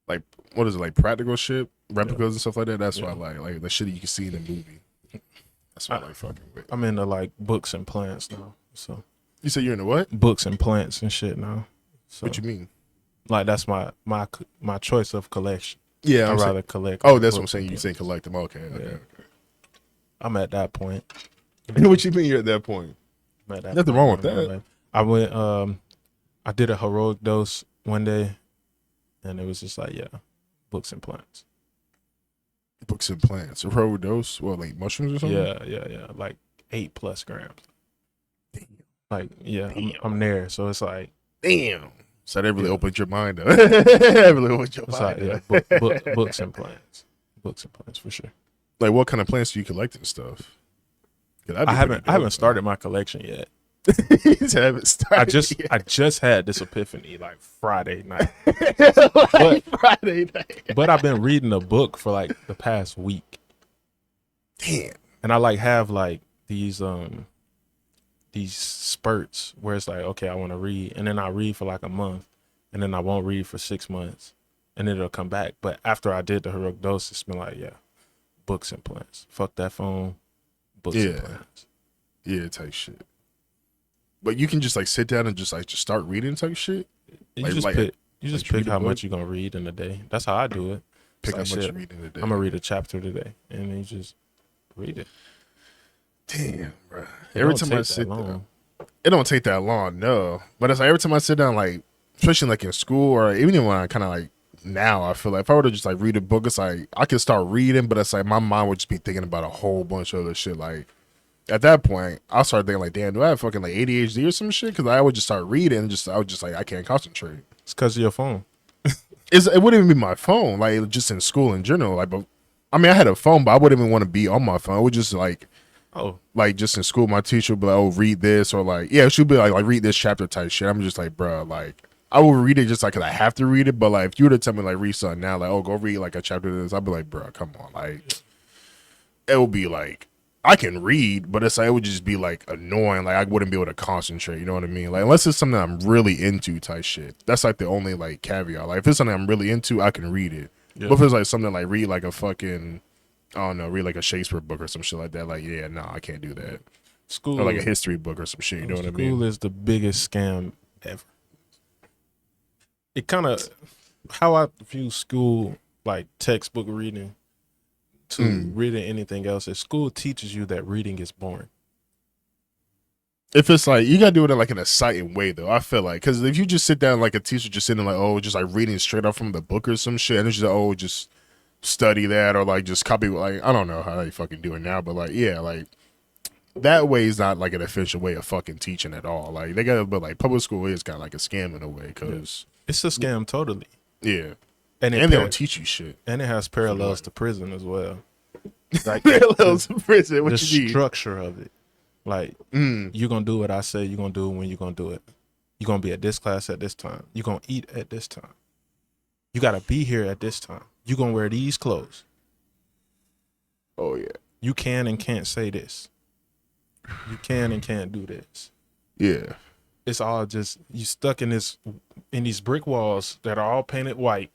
like what is it, like practical shit, replicas and stuff like that. That's what I like the shit you can see in the movie. That's what I like fucking with. I'm into like books and plants now. So you said you're into what? Books and plants and shit now. So, what you mean? Like that's my choice of collection. Yeah, I'd rather collect. Oh, that's what I'm saying. You say collect them. Okay. I'm at that point. What you mean you're at that point? Nothing wrong with that. I went. I did a heroic dose one day, and it was just like, yeah, books and plants. Books and plants. A heroic dose? What, like mushrooms or something? Yeah. Like 8+ grams. Damn. Like, yeah, I'm there. So it's like, damn. So that really opened your mind up. That really opened your mind up. Yeah, books and plants. Books and plants for sure. Like what kind of plants do you collect and stuff? I haven't started my collection yet. Haven't started I just had this epiphany like Friday night. But I've been reading a book for like the past week. Damn. And I like have like these spurts where it's like, okay, I want to read, and then I read for like a month, and then I won't read for 6 months, and then it'll come back. But after I did the heroic dose, it's been like, yeah, books and plants. Fuck that phone. Books and plants. Yeah, type shit. But you can just like sit down and just start reading type shit. You just pick how much you're gonna read in a day. That's how I do it. Pick how much you read in a day. I'm gonna read a chapter today, and then you just read it. Damn, bro. Every time I sit down, it don't take that long, no. But it's like every time I sit down, like especially like in school or even when I kind of like now, I feel like if I were to just like read a book, it's like I could start reading, but it's like my mind would just be thinking about a whole bunch of other shit, like at that point, I started thinking like, damn, do I have fucking like ADHD or some shit? Because I would just start reading, and I was just like, I can't concentrate. It's because of your phone. It wouldn't even be my phone, like just in school in general. Like, but I mean, I had a phone, but I wouldn't even want to be on my phone. It would just like, like just in school, my teacher would be like, oh, read this, or like, yeah, she'd be like read this chapter type shit. I'm just like, bro, like, I will read it just like because I have to read it. But like, if you were to tell me like read something now, like, oh, go read like a chapter of this, I'd be like, bro, come on, like, it would be like. I can read, but it's like it would just be like annoying. Like I wouldn't be able to concentrate. You know what I mean? Like unless it's something I'm really into, type shit. That's like the only like caveat. Like if it's something I'm really into, I can read it. Yeah. But if it's like something like read like a fucking, I don't know, read like a Shakespeare book or some shit like that. Like yeah, no, I can't do that. School or like a history book or some shit. You know what I mean? School is the biggest scam ever. It kind of how I view school, like textbook reading. To reading anything else, if school teaches you that reading is boring. If it's like you gotta do it in like an exciting way though, I feel like because if you just sit down like a teacher just sitting like just like reading straight up from the book or some shit, and it's just like, just study that or like just copy like I don't know how they fucking do it now, but like yeah, like that way is not like an official way of fucking teaching at all. Like they gotta, but like public school is kind of like a scam in a way because it's a scam totally. Yeah. And they don't teach you shit. And it has parallels to prison as well. Like parallels to prison. What the you mean? Structure of it. Like, you're going to do what I say. You're going to do it when you're going to do it. You're going to be at this class at this time. You're going to eat at this time. You got to be here at this time. You're going to wear these clothes. Oh, yeah. You can and can't say this. You can and can't do this. Yeah. It's all just, you stuck in these brick walls that are all painted white.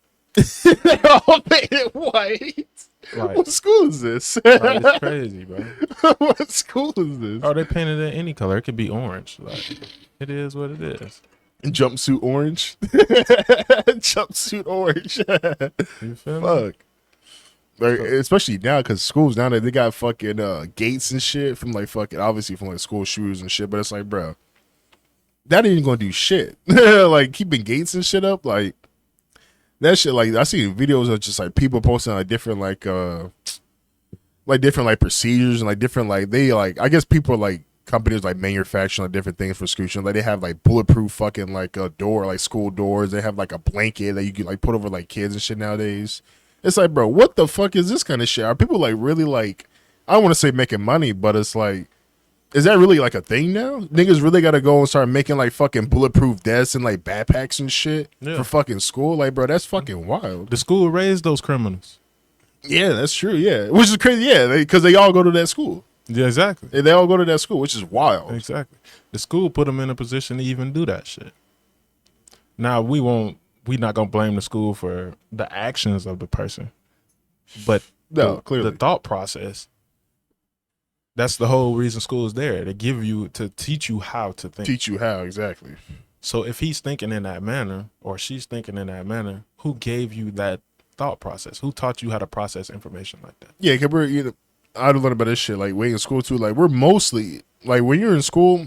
They're all painted white. Like, what school is this? Like, it's crazy, bro. What school is this? Oh, they painted it any color. It could be orange. Like, it is what it is. Jumpsuit orange. Jumpsuit orange. You feel Fuck. me? Like, especially now, because schools now they got fucking gates and shit from like fucking obviously from like school shooters and shit. But it's like, bro, that ain't gonna do shit. Like keeping gates and shit up, like. That shit, like I see videos of just like people posting like different different like procedures and like different like they like I guess people like companies like manufacturing like different things for school. Like they have like bulletproof fucking like a door, like school doors. They have like a blanket that you can like put over like kids and shit nowadays. It's like, bro, what the fuck is this kind of shit? Are people like really like I don't want to say making money, but it's like. Is that really like a thing now? Niggas really gotta go and start making like fucking bulletproof desks and like backpacks and shit for fucking school? Like, bro, that's fucking wild. The school raised those criminals. Yeah, that's true. Yeah, which is crazy. Yeah, because they all go to that school. Yeah, exactly. They all go to that school, which is wild. Exactly. The school put them in a position to even do that shit. Now we not gonna blame the school for the actions of the person, but clearly the thought process. That's the whole reason school is there, to teach you how to think. Teach you how, exactly. So if he's thinking in that manner or she's thinking in that manner, who gave you that thought process? Who taught you how to process information like that? Yeah, because I learned about this shit, like way in school too. Like we're mostly, like when you're in school,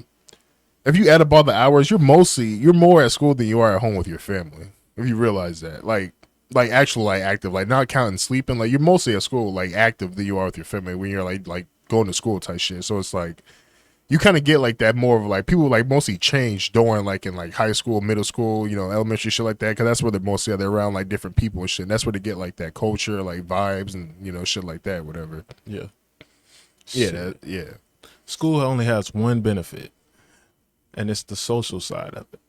if you add up all the hours, you're more at school than you are at home with your family. If you realize that. Like actual, like active, like not counting sleeping, like you're mostly at school, like active than you are with your family when you're like going to school type shit. So it's like you kind of get like that more of like people like mostly change during like in like high school, middle school, elementary shit like that, because that's where they're mostly they're around like different people and shit. And that's where they get like that culture, like vibes and shit like that, whatever. Yeah. Yeah. School only has one benefit, and it's the social side of it.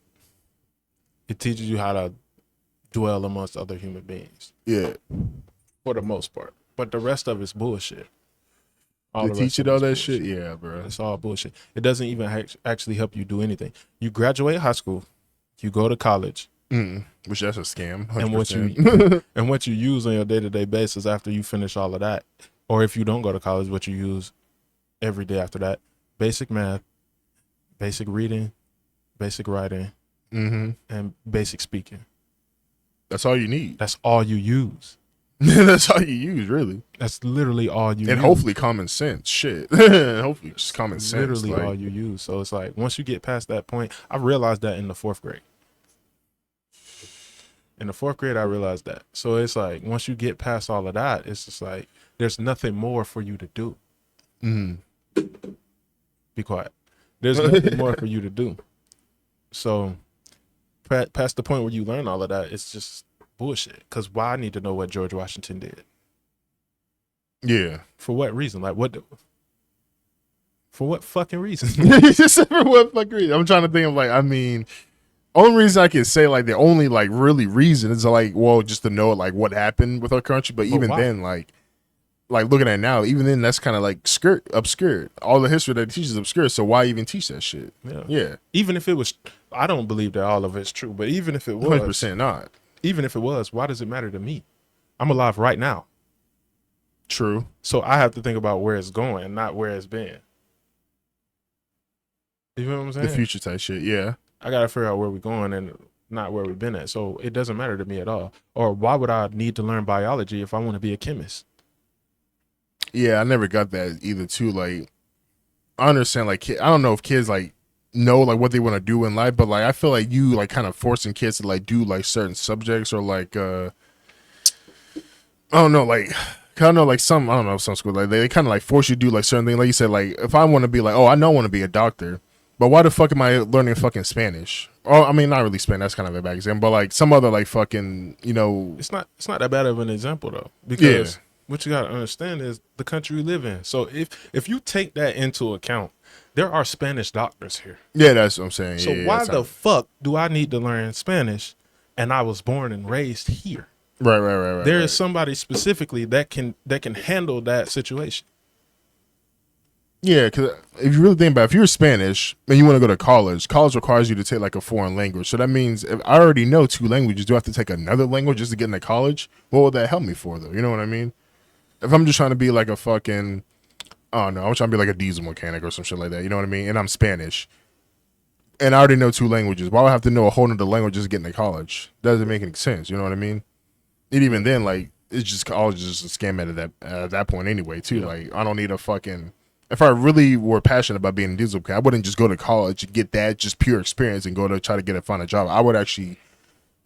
It teaches you how to dwell amongst other human beings. Yeah. For the most part. But the rest of it's bullshit. They teach you all that shit? Yeah, bro. It's all bullshit. It doesn't even actually help you do anything. You graduate high school, you go to college. Which that's a scam. 100%. And what you use on your day-to-day basis after you finish all of that, or if you don't go to college, what you use every day after that, basic math, basic reading, basic writing, and basic speaking. That's all you need. That's all you use. That's all you use, really. That's literally all you use. And hopefully common sense. Shit. Hopefully just common sense. Literally all you use. So it's like once you get past that point, I realized that in the 4th grade. In the 4th grade, I realized that. So it's like once you get past all of that, it's just like there's nothing more for you to do. Be quiet. There's nothing more for you to do. So past the point where you learn all of that, it's just bullshit. Because why I need to know what George Washington did? Yeah. For what reason? Like what? For what fucking reason? For what fucking reason? I'm trying to think of like, I mean, only reason I can say like the only like really reason is like, well, just to know like what happened with our country. But even then, like looking at it now, even then that's kind of like obscured. All the history that it teaches is obscure. So why even teach that shit? Yeah. Even if it was, I don't believe that all of it's true. But even if it was, 100% not. Even if it was, why does it matter to me? I'm alive right now. True. So I have to think about where it's going, not where it's been. You know what I'm saying? The future type shit, yeah. I got to figure out where we're going and not where we've been at. So it doesn't matter to me at all. Or why would I need to learn biology if I want to be a chemist? Yeah, I never got that either too. Like, I understand, like, I don't know if kids, like, know, like, what they want to do in life, but, like, I feel like you, like, kind of forcing kids to, like, do, like, certain subjects or, like, I don't know, like... I don't know, like some school, like they kind of like force you to do like certain things. Like you said, like if I want to be like, oh, I know I want to be a doctor, but why the fuck am I learning fucking Spanish? Or I mean, not really Spanish. That's kind of a bad example, but like some other like fucking, you know, it's not that bad of an example though, because what you gotta understand is the country we live in. So if you take that into account, there are Spanish doctors here. Yeah, that's what I'm saying. So why the fuck do I need to learn Spanish? And I was born and raised here. Right. There is somebody specifically that can handle that situation. Yeah, because if you really think about it, if you're Spanish and you want to go to college requires you to take like a foreign language. So that means if I already know 2 languages, do I have to take another language just to get into college? What would that help me for though? You know what I mean? If I'm just trying to be like a fucking, I don't know, I'm trying to be like a diesel mechanic or some shit like that. You know what I mean? And I'm Spanish. And I already know 2 languages. Why would I have to know a whole nother language just to get into college? Doesn't make any sense. You know what I mean? And even then, like, it's just college is just a scam at that point anyway, too. Yeah. Like, I don't need a fucking... If I really were passionate about being a diesel mechanic, I wouldn't just go to college and get that just pure experience and go to try to find a job. I would actually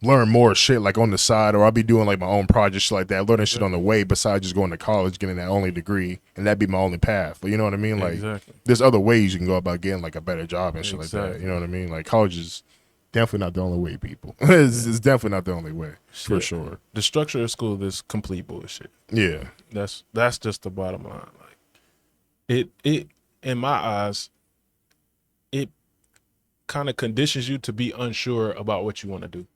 learn more shit, like, on the side, or I'll be doing, like, my own projects like that, learning shit on the way besides just going to college, getting that only degree, and that'd be my only path. But you know what I mean? Like, there's other ways you can go about getting, like, a better job and shit like that. You know what I mean? Like, college is... definitely not the only way, people. It's definitely not the only way, for sure. The structure of school is complete bullshit. Yeah, that's just the bottom line. Like, it in my eyes, it kind of conditions you to be unsure about what you want to do.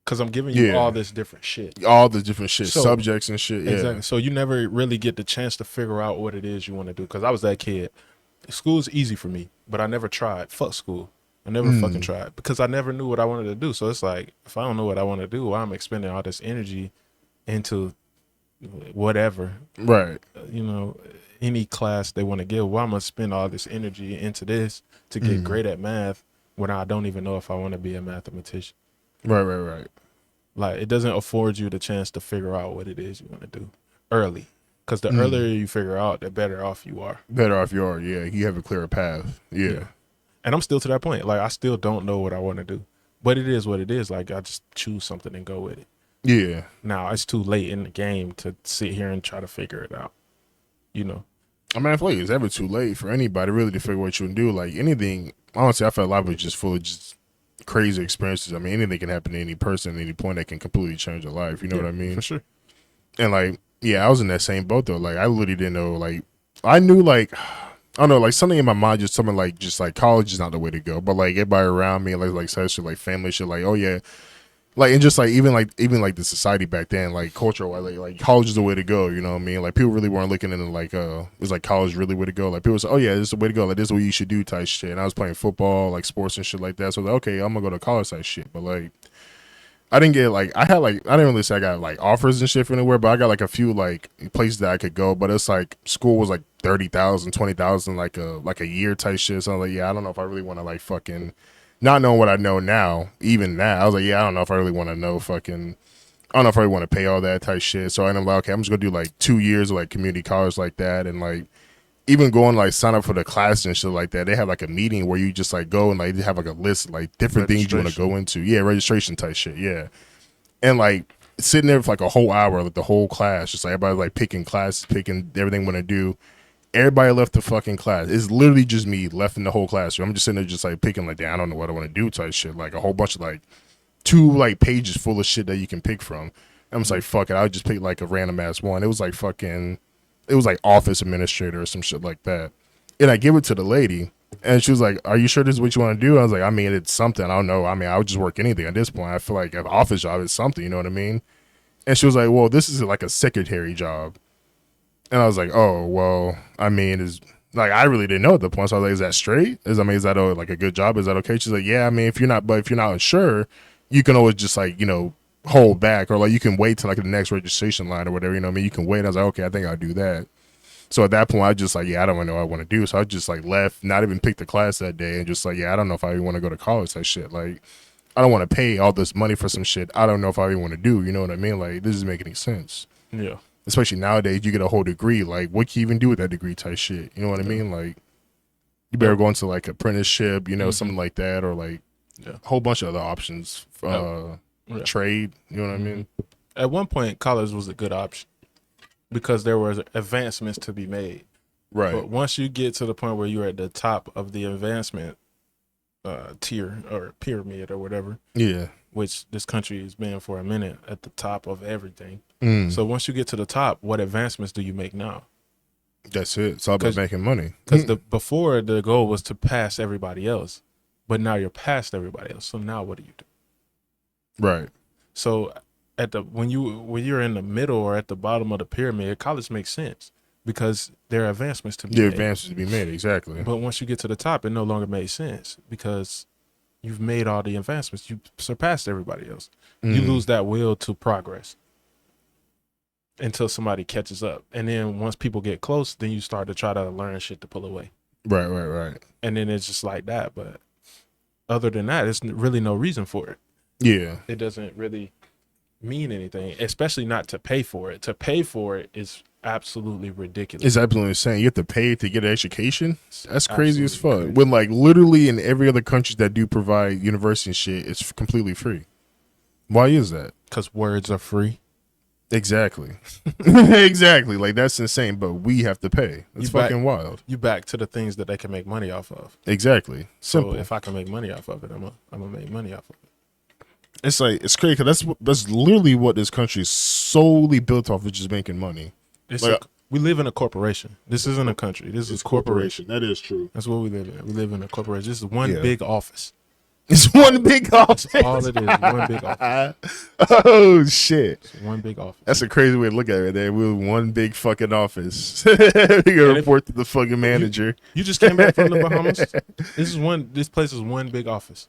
Because I'm giving you all this different shit, subjects and shit. Yeah. Exactly. So you never really get the chance to figure out what it is you want to do. Because I was that kid. School's easy for me, but I never tried. Fuck school. I never fucking tried because I never knew what I wanted to do. So it's like, if I don't know what I want to do, why am I expending all this energy into whatever? Right. You know, any class they want to give, why am I spend all this energy into this to get great at math when I don't even know if I want to be a mathematician? Right. Like, it doesn't afford you the chance to figure out what it is you want to do early. Because the earlier you figure out, the better off you are. Yeah. You have a clearer path. Yeah. And I'm still to that point. Like, I still don't know what I want to do. But it is what it is. Like, I just choose something and go with it. Yeah. Now, it's too late in the game to sit here and try to figure it out. You know? I mean, I feel like it's ever too late for anybody really to figure what you want to do. Like, anything, honestly, I feel like life is just full of just crazy experiences. I mean, anything can happen to any person at any point that can completely change your life. You know what I mean? For sure. And, like, yeah, I was in that same boat, though. Like, I literally didn't know, like, I knew, like... I don't know, like something in my mind, just something like, just like college is not the way to go. But like everybody around me, like says shit, like family shit, like, oh yeah, like, and just like even like the society back then, like cultural, like college is the way to go. You know what I mean? Like people really weren't looking into like was like college really the way to go. Like people say, oh yeah, this is the way to go. Like this is what you should do type shit. And I was playing football, like sports and shit like that. So I was like, okay, I'm gonna go to college type shit. But like I didn't get like I didn't really say I got like offers and shit from anywhere, but I got like a few like places that I could go. But it's like school was like 30,000, 20,000 like a year type shit. So I was like, yeah, I don't know if I really want to like fucking not knowing what I know now. Even now, I was like, yeah, I don't know if I really want to know fucking. I don't know if I really want to pay all that type shit. So I ended up like, okay, I'm just gonna do like 2 years of like community college like that, and like even going like sign up for the class and shit like that. They have like a meeting where you just like go and like they have like a list of, like different things you want to go into. Yeah, registration type shit. Yeah, and like sitting there for like a whole hour, like the whole class, just like everybody like picking classes, picking everything want to do. Everybody left the fucking class. It's literally just me left in the whole classroom. I'm just sitting there just like picking like, I don't know what I want to do type shit. Like a whole bunch of like 2 like pages full of shit that you can pick from. I'm just like, fuck it. I'll just pick like a random ass one. It was like office administrator or some shit like that. And I give it to the lady and she was like, are you sure this is what you want to do? I was like, I mean, it's something. I don't know. I mean, I would just work anything at this point. I feel like an office job is something, you know what I mean? And she was like, well, this is like a secretary job. And I was like, oh, well, I mean, is like, I really didn't know at the point. So I was like, is that straight? Is that like a good job? Is that okay? She's like, yeah, I mean, if you're not sure, you can always just like, you know, hold back, or like you can wait till like the next registration line or whatever, you know what I mean? You can wait. I was like, okay, I think I'll do that. So at that point, I just like, yeah, I don't know what I want to do. So I just like left, not even picked the class that day, and just like, yeah, I don't know if I even want to go to college, that shit. Like, I don't want to pay all this money for some shit I don't know if I even want to do, you know what I mean? Like, this doesn't make any sense. Yeah. Especially nowadays, you get a whole degree. Like, what can you even do with that degree type shit? You know what I mean? Like, you better go into like apprenticeship, you know, something like that, or like a whole bunch of other options. Trade, you know what I mean? At one point, college was a good option because there were advancements to be made. Right. But once you get to the point where you're at the top of the advancement tier or pyramid or whatever, yeah, which this country has been for a minute, at the top of everything. So once you get to the top, what advancements do you make now? That's it. It's all about making money. Because before the goal was to pass everybody else, but now you're past everybody else. So now what do you do? Right. So when you're in the middle or at the bottom of the pyramid, college makes sense because there are advancements to be made. Advancements to be made, exactly. But once you get to the top, it no longer makes sense because you've made all the advancements. You surpassed everybody else. You lose that will to progress until somebody catches up. And then once people get close, then you start to try to learn shit to pull away. Right. And then it's just like that. But other than that, there's really no reason for it. Yeah. It doesn't really mean anything, especially not to pay for it. To pay for it is absolutely ridiculous. It's absolutely insane. You have to pay to get an education? That's crazy as fuck. Crazy. When like literally in every other country that do provide university and shit, it's completely free. Why is that? Because words are free. Exactly. Exactly. Like, that's insane, but we have to pay. It's fucking wild. You back to the things that they can make money off of. Exactly. Simple. So if I can make money off of it, I'm gonna make money off of it. It's like, it's crazy because that's literally what this country is solely built off of, just making money. We live in a corporation. This isn't a country. This is a corporation. That is true. That's what we live in. We live in a corporation. This is one big office. It's one big office. That's all it is. One big office. Oh shit! It's one big office. That's a crazy way to look at it. There, we're one big fucking office. You gotta report to the fucking manager. You just came back from the Bahamas. This place is one big office.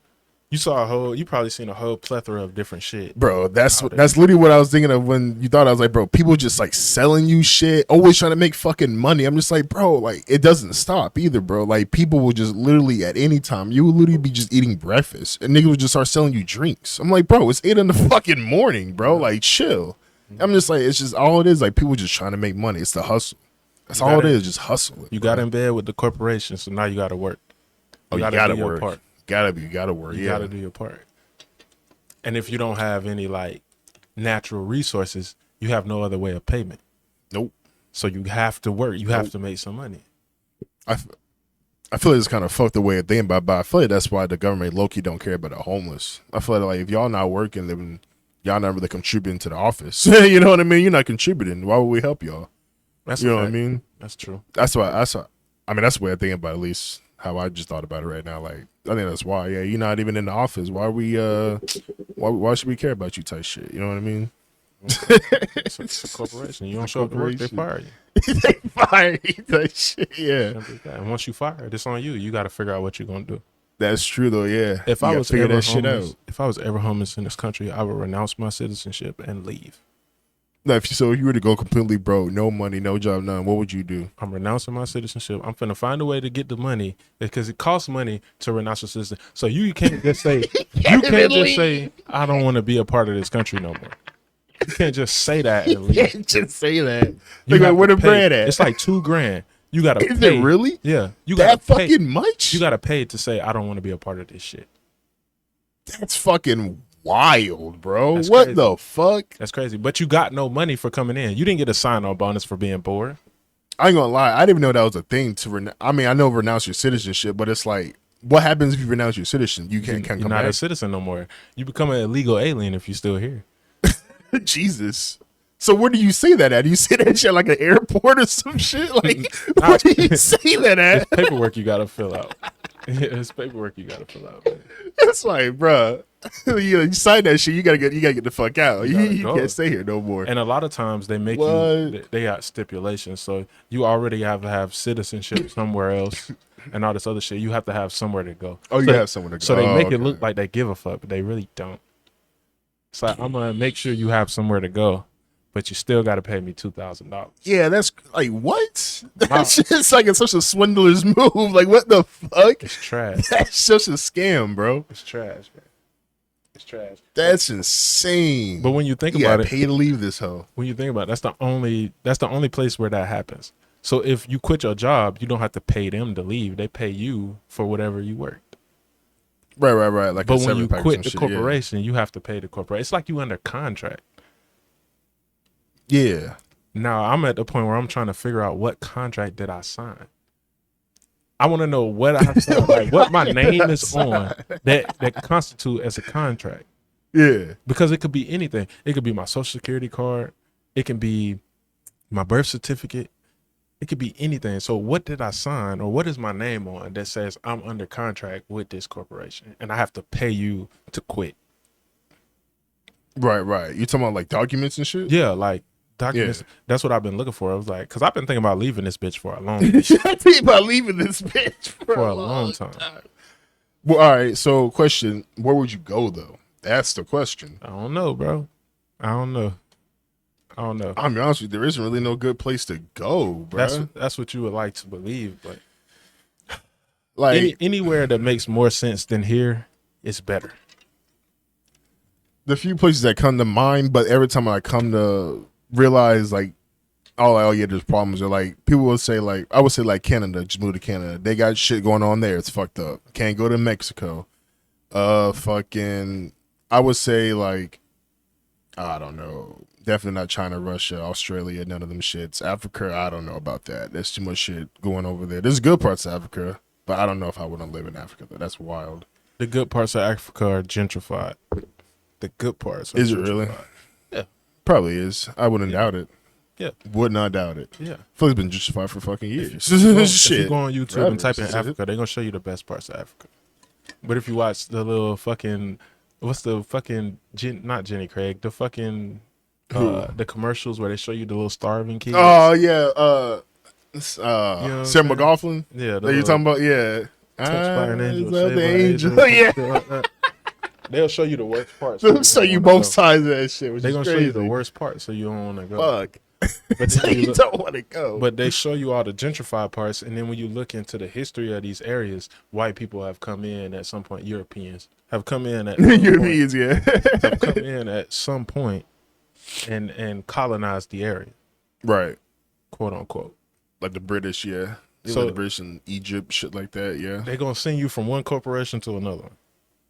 You probably seen a whole plethora of different shit. Bro, that's literally what I was thinking of when you thought. I was like, bro, people just like selling you shit, always trying to make fucking money. I'm just like, bro, like it doesn't stop either, bro. Like people will just literally at any time, you will literally be just eating breakfast and niggas will just start selling you drinks. I'm like, bro, it's 8 in the fucking morning, bro. Like chill. I'm just like, it's just all it is. Like people just trying to make money. It's the hustle. That's all it is, just hustle. You got in bed with the corporation, so now you got to work. You gotta work. Part. You gotta work. You gotta do your part. And if you don't have any like natural resources, you have no other way of payment. Nope. So you have to work. You have to make some money. I feel like it's kind of fucked the way of thinking about it, but I feel like that's why the government low-key don't care about the homeless. I feel like if y'all not working, then y'all not really contributing to the office. You know what I mean? You're not contributing. Why would we help y'all? That's you know what I mean? That's true. That's why. I mean, that's the way I think about it, at least how I just thought about it right now. Like, I think that's why. Yeah, you're not even in the office. Why why should we care about you type shit? You know what I mean? It's a corporation. You don't show up to work, they fire you. They fire you type shit. Yeah. And once you fired, it's on you. You got to figure out what you're gonna do. That's true though. Yeah. If I was ever homeless in this country, I would renounce my citizenship and leave. Now, if you were to go completely broke, no money, no job, none, what would you do? I'm renouncing my citizenship. I'm finna find a way to get the money because it costs money to renounce your citizenship. So you can't just say I don't want to be a part of this country no more. You can't just say that and leave. You can't just say that. Like, where the bread at? It's like $2,000. You gotta pay. Is it really? Yeah. You that fucking much? You gotta pay to say I don't want to be a part of this shit. That's fucking wild, bro. What crazy. The fuck? That's crazy. But you got no money for coming in. You didn't get a sign-on bonus for being poor. I ain't gonna lie. I didn't even know that was a thing to I mean, I know renounce your citizenship, but it's like, what happens if you renounce your citizenship? You can't come You're back. not a citizen no more. You become an illegal alien if you're still here. Jesus. So where do you say that at? Do you say that shit like an airport or some shit? Like, where do you say that at? It's paperwork you gotta fill out. It's paperwork you gotta fill out, man. It's like, bruh, you sign that shit. You gotta get the fuck out. You can't stay here no more. And a lot of times they make you. They got stipulations, so you already have to have citizenship somewhere else, and all this other shit. You have to have somewhere to go. Oh, you have somewhere to go. So they make it look like they give a fuck, but they really don't. It's like, I'm gonna make sure you have somewhere to go, but you still got to pay me $2,000. Yeah, that's like, what? That's just like, it's such a swindler's move. Like, what the fuck? It's trash. That's such a scam, bro. It's trash, man. It's trash. That's insane. But when you think about it, pay to leave this hoe. when you think about it, that's the only place where that happens. So if you quit your job, you don't have to pay them to leave. They pay you for whatever you worked. Right. Like, but when you quit the corporation, you have to pay the corporation. It's like you under contract. Yeah. Now I'm at the point where I'm trying to figure out what contract did I sign. I want to know what I signed, like what my name is on that constitute as a contract. Yeah. Because it could be anything. It could be my social security card. It can be my birth certificate. It could be anything. So what did I sign, or what is my name on that says I'm under contract with this corporation and I have to pay you to quit? Right. You talking about like documents and shit? Yeah, like documents. Yeah. That's what I've been looking for. I was like, because I've been thinking about leaving this bitch for a long time. Thinking about leaving this bitch for a long time. Well, all right. So question, where would you go though? That's the question. I don't know, bro. I don't know. I'm be honest with you, there isn't really no good place to go, bro. That's what you would like to believe, but like anywhere that makes more sense than here is better. The few places that come to mind, but every time I come to realize like, oh yeah, there's problems. Or like people will say like, I would say like Canada, just move to Canada. They got shit going on there. It's fucked up. Can't go to Mexico. Fucking, I would say like, I don't know. Definitely not China, Russia, Australia, none of them shits. Africa, I don't know about that. There's too much shit going over there. There's good parts of Africa, but I don't know if I want to live in Africa. That's wild. The good parts of Africa are gentrified. The good parts are Is gentrified. It really? Yeah. Probably is. I wouldn't doubt it. Yeah. Would not doubt it. Yeah. I feel it's been gentrified for fucking years. If you go on YouTube and type in Africa, they're going to show you the best parts of Africa. But if you watch the little fucking, what's the fucking, not Jenny Craig, the fucking... the commercials where they show you the little starving kids. Oh yeah, Sarah McLachlan. Yeah, that you talking about? Yeah, touched by an angel, the angel. Yeah, they'll show you the worst parts. They'll show you both sides of that shit. They're gonna show you the worst parts, so you don't want to go. Fuck. But so you don't want to go. But they show you all the gentrified parts, and then when you look into the history of these areas, white people have come in at some point. Europeans have come in at Europeans, yeah, have come in at some point. And colonize the area, right? Quote unquote, like the British, yeah. So like the British in Egypt, shit like that, yeah. They're gonna send you from one corporation to another one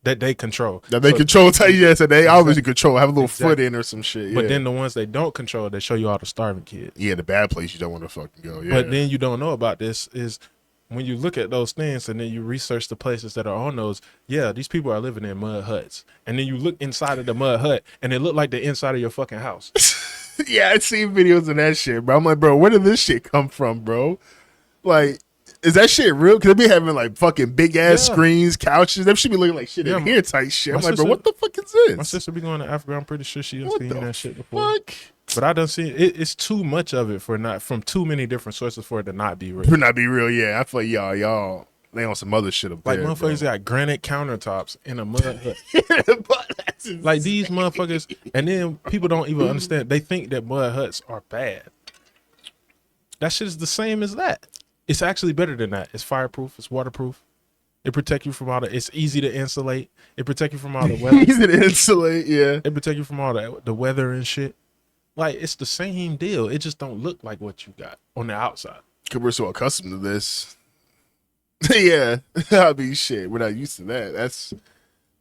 that they control. So they obviously control. Have a little foot in or some shit. Yeah. But then the ones they don't control, they show you all the starving kids. Yeah, the bad place you don't want to fucking go. Yeah. But then you don't know about this is when you look at those things and then you research the places that are on those, yeah, these people are living in mud huts. And then you look inside of the mud hut and it looked like the inside of your fucking house. Yeah, I've seen videos of that shit, bro. I'm like, bro, where did this shit come from, bro? Like, is that shit real? Because they be having like fucking big ass screens, couches. They should be looking like shit in here type shit. I'm like, bro, what the fuck is this? My sister be going to Africa. I'm pretty sure she done seen that shit before. Fuck? But I done seen it. It's too much of it from too many different sources for it to not be real. For not be real, yeah. I feel like y'all they on some other shit up there. Like motherfuckers got granite countertops in a mud hut. Like these motherfuckers, and then people don't even understand. They think that mud huts are bad. That shit is the same as that. It's actually better than that. It's fireproof. It's waterproof. It protect you from all the. It's easy to insulate. It protect you from all the weather. Easy to insulate, yeah. It protect you from all the weather and shit. Like it's the same deal. It just don't look like what you got on the outside. Cause we're so accustomed to this. Yeah, I mean, shit. We're not used to that.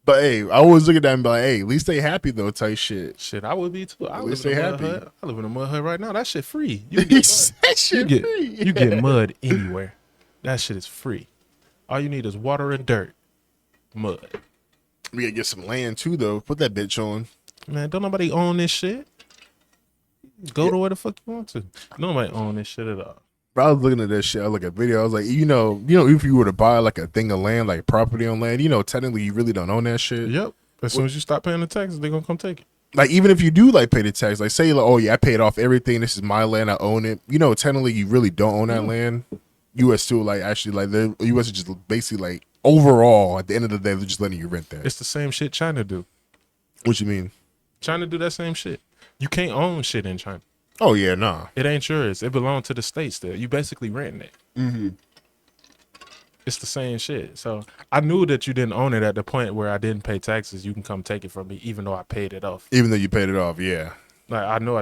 But hey, I always look at that and be like, hey, at least they happy though, type shit. Shit, I would be too. At least they happy. I live in a mud hut right now. That shit free. You can get mud. That shit free. You get mud anywhere. That shit is free. All you need is water and dirt. Mud. We gotta get some land too though. Put that bitch on. Man, don't nobody own this shit. Go to where the fuck you want to. Nobody own this shit at all. Bro, I was looking at that shit. I look at video. I was like, you know, if you were to buy like a thing of land, like property on land, technically you really don't own that shit. Yep. As soon as you stop paying the taxes, they're gonna come take it. Like even if you do like pay the tax, like say like, oh yeah, I paid off everything. This is my land. I own it. Technically you really don't own that land. U.S. still like actually like the U.S. is just basically like overall at the end of the day they're just letting you rent that. It's the same shit China do. What you mean? China do that same shit. You can't own shit in China. Oh yeah, nah. It ain't yours. It belongs to the states. There, you basically renting it. Mm-hmm. It's the same shit. So I knew that you didn't own it at the point where I didn't pay taxes. You can come take it from me, even though I paid it off. Even though you paid it off, yeah. Like I know.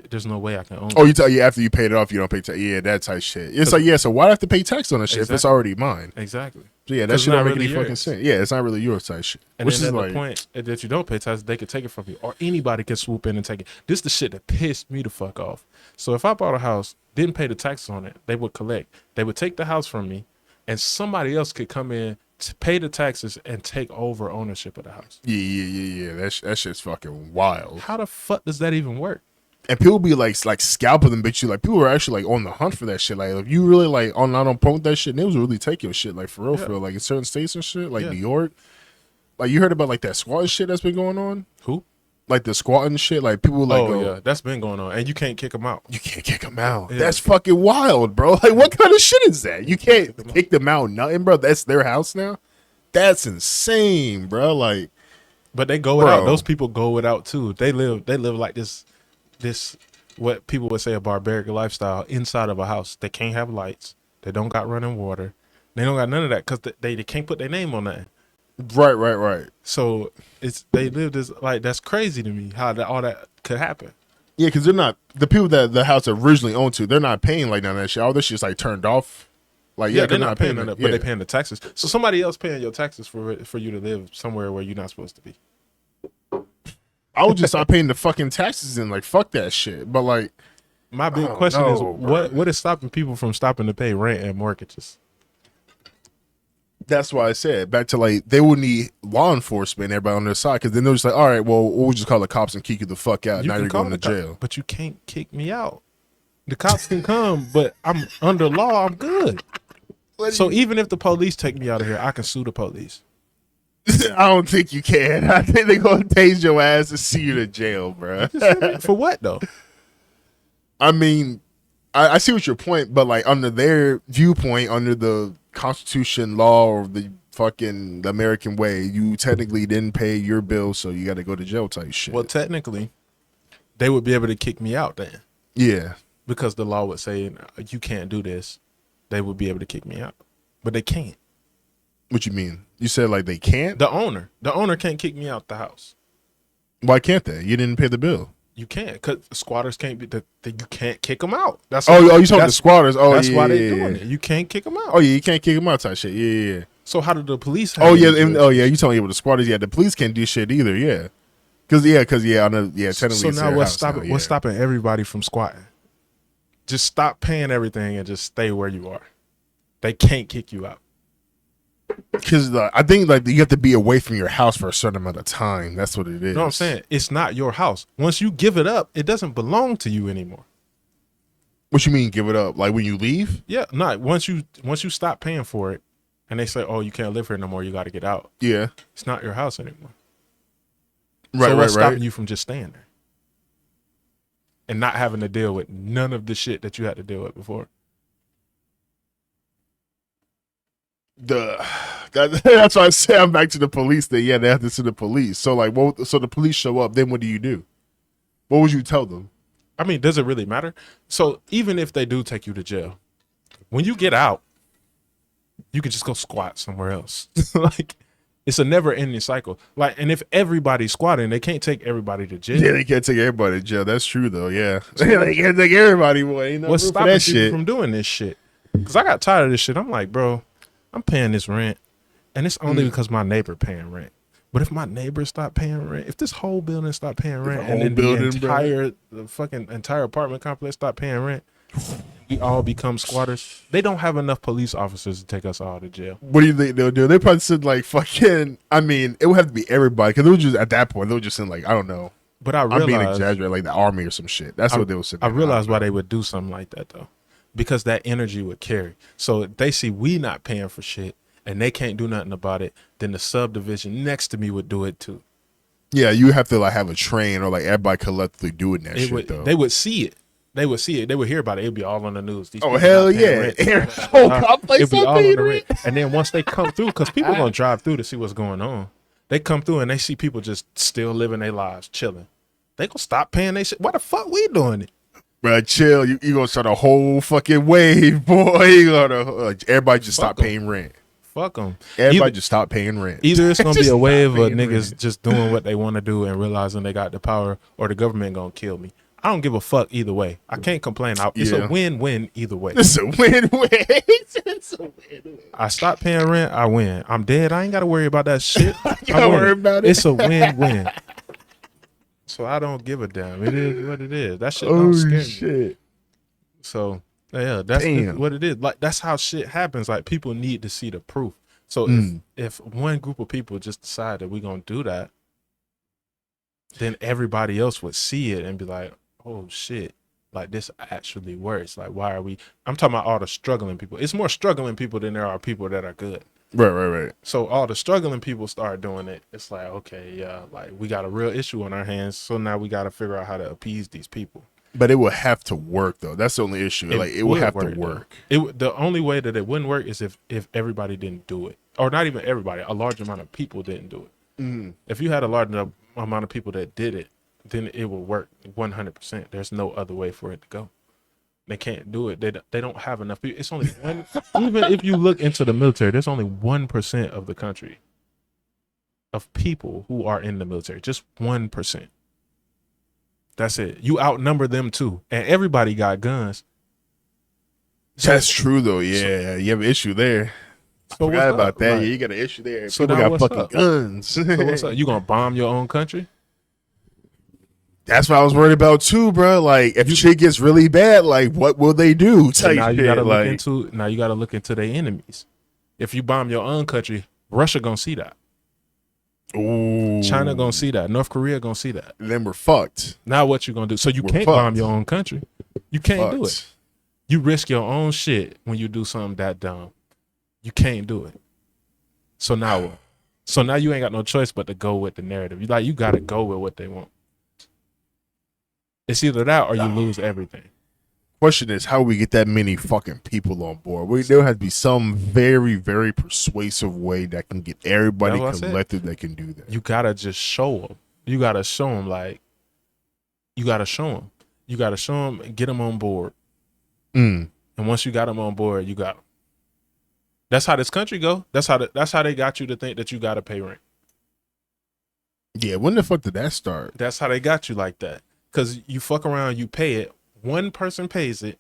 There's no way I can own it. Oh, you tell you after you paid it off, you don't pay tax. Yeah, that type shit. It's like, yeah, so why do I have to pay tax on that shit if it's already mine? Exactly. So yeah, that shit don't make any fucking sense. Yeah, it's not really yours type shit. And Which then is at like, the point that you don't pay taxes, they could take it from you, or anybody can swoop in and take it. This is the shit that pissed me the fuck off. So if I bought a house, didn't pay the taxes on it, they would collect. They would take the house from me, and somebody else could come in to pay the taxes and take over ownership of the house. Yeah. That shit's fucking wild. How the fuck does that even work? And people be like scalping them, bitch. Like people are actually like on the hunt for that shit. Like if you really like not on point with that shit, and they was really take your shit like for real, for real. Like in certain states and shit, like New York. Like you heard about like that squatting shit that's been going on. Who? Like the squatting shit. Like people like, yeah, that's been going on, and you can't kick them out. You can't kick them out. Yeah. That's fucking wild, bro. Like what kind of shit is that? You can't kick them out, nothing, bro. That's their house now. That's insane, bro. Like, but they go without. Those people go without too. They live like this what people would say a barbaric lifestyle inside of a house. They can't have lights. They don't got running water. They don't got none of that because they can't put their name on that. Right. So they live this like that's crazy to me how all that could happen. Yeah, because they're not the people that the house originally owned to. They're not paying like none of that shit. All this shit's like turned off. Like they're not paying none of that, but they're paying the taxes. So somebody else paying your taxes for you to live somewhere where you're not supposed to be. I would just stop paying the fucking taxes and like fuck that shit. But like, my big question is what is stopping people from stopping to pay rent and mortgages? That's why I said back to like they would need law enforcement and everybody on their side because then they're just like, all right, well, we'll just call the cops and kick you the fuck out. Now you're going to jail. But you can't kick me out. The cops can come, but I'm under law. I'm good. So even if the police take me out of here, I can sue the police. I don't think you can. I think they're gonna tase your ass and see you to jail, bro. For what though? I mean, I see what your point, but like under their viewpoint, under the Constitution, law, or the fucking American way, you technically didn't pay your bill, so you got to go to jail type shit. Well, technically, they would be able to kick me out then. Yeah, because the law would say you can't do this. They would be able to kick me out, but they can't. What you mean? You said like they can't? The owner can't kick me out the house. Why can't they? You didn't pay the bill. You can't, because squatters can't be. You can't kick them out. That's you talking the squatters? Oh, that's why they're doing it. You can't kick them out. Oh yeah, you can't kick them out type shit. Yeah. So how did the police? You telling me with the squatters? Yeah, the police can't do shit either. Yeah, because I know. Yeah, technically. So now what's stopping everybody from squatting? Just stop paying everything and just stay where you are. They can't kick you out. Because I think like you have to be away from your house for a certain amount of time. That's what it is. No, I'm saying it's not your house. Once you give it up, it doesn't belong to you anymore. What you mean give it up? Like when you leave? Yeah, no. Once you stop paying for it, and they say, "Oh, you can't live here no more. You got to get out." Yeah, it's not your house anymore. Right, so what's stopping you from just staying there and not having to deal with none of the shit that you had to deal with before? That's why I say I'm back to the police thing. Yeah, they have to sue the police. So like, so the police show up. Then what do you do? What would you tell them? I mean, does it really matter? So even if they do take you to jail, when you get out, you can just go squat somewhere else. Like it's a never-ending cycle. Like, and if everybody's squatting, they can't take everybody to jail. Yeah, they can't take everybody to jail. That's true though. Yeah, they can't take everybody. Boy, what's stopping people from doing this shit? Because I got tired of this shit. I'm like, bro, I'm paying this rent, and it's only because my neighbor paying rent. But if my neighbors stop paying rent, if this whole building stop paying rent, and then the fucking entire apartment complex stop paying rent, we all become squatters. They don't have enough police officers to take us all to jail. What do you think they'll do? They probably send like fucking. I mean, it would have to be everybody because they would just at that point they would just send like I don't know. But I'm being exaggerated, like the army or some shit. That's what they would send. I realize why they would do something like that though, because that energy would carry. So if they see we not paying for shit and they can't do nothing about it, then the subdivision next to me would do it too. Yeah, you have to like have a train or like everybody collectively doing that shit though. They would see it. They would see it. They would hear about it. It'd be all on the news. Oh hell yeah! It'd be all on the rent. And then once they come through, because people gonna drive through to see what's going on. They come through and they see people just still living their lives, chilling. They gonna stop paying their shit. Why the fuck we doing it? Bro, chill. You gonna start a whole fucking wave, boy. You gonna everybody just stop paying rent. Fuck them. Everybody just stop paying rent. Either it's gonna be a wave of niggas just doing what they want to do and realizing they got the power, or the government gonna kill me. I don't give a fuck either way. I can't complain. It's a win-win either way. It's a win-win. It's a win-win. I stop paying rent, I win. I'm dead. I ain't got to worry about that shit. Don't worry about it. It's a win-win. So I don't give a damn. It is what it is. That shit don't scare me. So yeah, that's what it is. Like that's how shit happens. Like people need to see the proof. So if one group of people just decide that we're gonna do that, then everybody else would see it and be like, oh shit, like this actually works. Like why are we? I'm talking about all the struggling people. It's more struggling people than there are people that are good. Right. So all the struggling people start doing it. It's like, okay, yeah, like we got a real issue on our hands. So now we got to figure out how to appease these people. But it would have to work though. That's the only issue. It would have to work. The only way that it wouldn't work is if everybody didn't do it, or not even everybody. A large amount of people didn't do it. Mm-hmm. If you had a large enough amount of people that did it, then it will work 100%. There's no other way for it to go. They can't do it. They don't have enough people. It's only one. Even if you look into the military, there's only 1% of the country of people who are in the military. Just 1%. That's it. You outnumber them too, and everybody got guns. That's true though. Yeah, you have an issue there. So forgot about that. Yeah, you got an issue there. So people got fucking guns. So what's up? You gonna bomb your own country? That's what I was worried about too, bro. Like, if shit gets really bad, like, what will they do? So now you gotta look into their enemies. If you bomb your own country, Russia gonna see that. Ooh. China gonna see that. North Korea gonna see that. Then we're fucked. Now what you gonna do? So you can't bomb your own country. You can't do it. You risk your own shit when you do something that dumb. You can't do it. So now what? So now you ain't got no choice but to go with the narrative. You gotta go with what they want. It's either that or you lose everything. Question is, how do we get that many fucking people on board? There has to be some very, very persuasive way that can get everybody collected that can do that. You gotta just show them. You gotta show them, like, you gotta show them. You gotta show them and get them on board. And once you got them on board, you got them. That's how this country go. That's how they got you to think that you gotta pay rent. Yeah, when the fuck did that start? That's how they got you like that. Because you fuck around, you pay it. One person pays it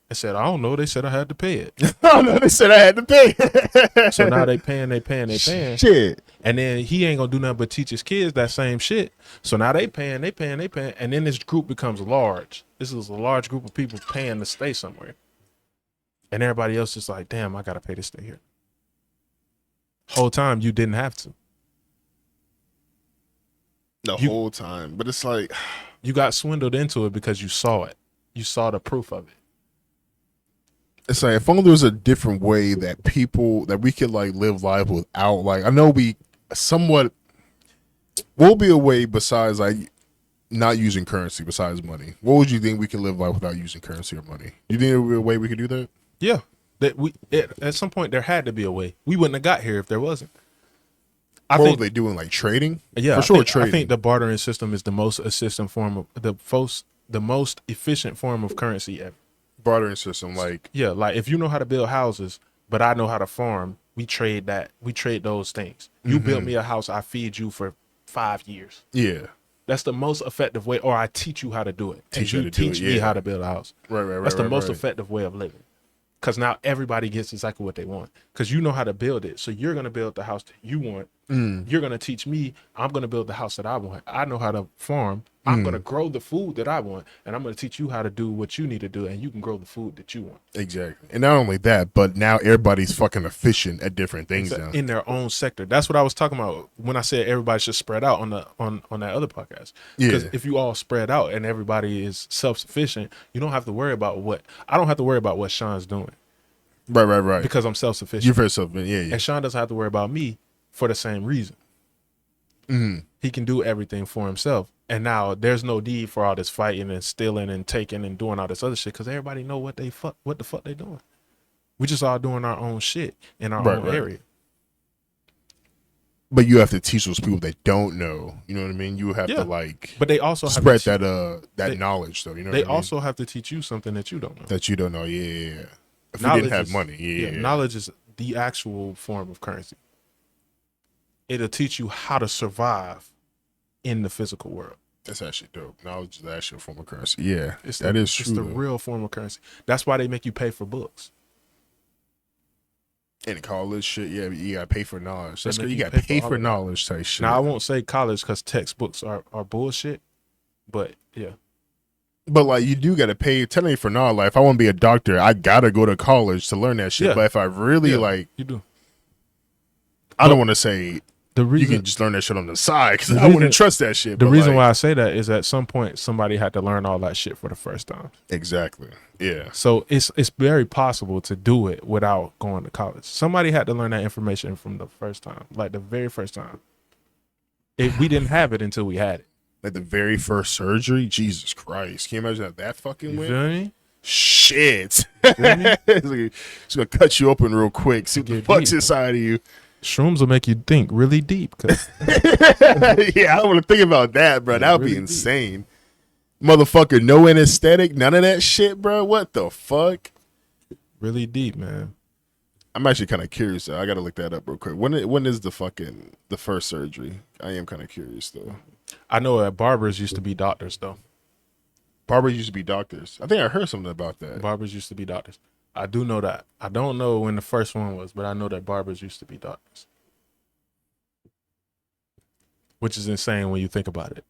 and said, I don't know. They said I had to pay it. Oh, no, they said I had to pay it. So now they paying. Shit. And then he ain't going to do nothing but teach his kids that same shit. So now they paying. And then this group becomes large. This is a large group of people paying to stay somewhere. And everybody else is like, damn, I got to pay to stay here. Whole time you didn't have to. Whole time. But it's like... You got swindled into it because you saw it. You saw the proof of it. It's like, if only there was a different way that we could like live life without, like, I know we somewhat will be a way besides like not using currency besides money. What would you think we could live life without using currency or money? You think there would be a way we could do that? Yeah. At some point there had to be a way. We wouldn't have got here if there wasn't. What were they doing, like trading? Yeah, for sure, trading. I think the bartering system is the most efficient form of currency ever. Bartering system, like like if you know how to build houses, but I know how to farm, we trade that. We trade those things. You build me a house, I feed you for 5 years. Yeah, that's the most effective way. Or I teach you how to do it. Teach me how to build a house. Right. That's the most effective way of living. Because now everybody gets exactly what they want. Because you know how to build it. So you're going to build the house that you want. You're going to teach me. I'm going to build the house that I want. I know how to farm. I'm going to grow the food that I want. And I'm going to teach you how to do what you need to do. And you can grow the food that you want. Exactly. And not only that, but now everybody's fucking efficient at different things now. In their own sector. That's what I was talking about when I said everybody should spread out on that other podcast. Because if you all spread out and everybody is self-sufficient, you don't have to worry about I don't have to worry about what Sean's doing. Right. Because I'm self-sufficient. You're very self-sufficient, yeah. And Sean doesn't have to worry about me for the same reason. He can do everything for himself. And now there's no need for all this fighting and stealing and taking and doing all this other shit because everybody know what the fuck they doing. We just all doing our own shit in our own area. But you have to teach those people that don't know. You know what I mean? You have to But they also spread that knowledge though. You know they what I mean? also have to teach you something that you don't know. That you don't know, yeah. If Knowledge we didn't have money, knowledge is the actual form of currency. It'll teach you how to survive in the physical world. That's actually dope. Knowledge is the actual form of currency. Yeah, that is true. It's the real form of currency. That's why they make you pay for books. In college shit, yeah, you gotta pay for knowledge. That's good. You gotta pay for knowledge type shit. Now I won't say college because textbooks are bullshit, but yeah. But like you do gotta pay technically for knowledge. Like if I want to be a doctor, I gotta go to college to learn that shit. Yeah. But if I really you do. I don't want to say the reason you can just learn that shit on the side because I wouldn't trust that shit. The reason why I say that is at some point somebody had to learn all that shit for the first time. Exactly. Yeah. So it's very possible to do it without going to college. Somebody had to learn that information from the first time, like the very first time. If we didn't have it until we had it. Like the very first surgery? Jesus Christ. Can you imagine how that fucking went? You feel me? Shit. It's gonna cut you open real quick. See what the fuck's inside of you. Shrooms will make you think really deep. Yeah, I don't want to think about that, bro. That would be insane. Motherfucker, no anesthetic, none of that shit, bro. What the fuck? Really deep, man. I'm actually kind of curious, though. I got to look that up real quick. When is the first surgery? I am kind of curious, though. I know that barbers used to be doctors, though. Barbers used to be doctors. I think I heard something about that. Barbers used to be doctors. I do know that. I don't know when the first one was, but I know that barbers used to be doctors. Which is insane when you think about it.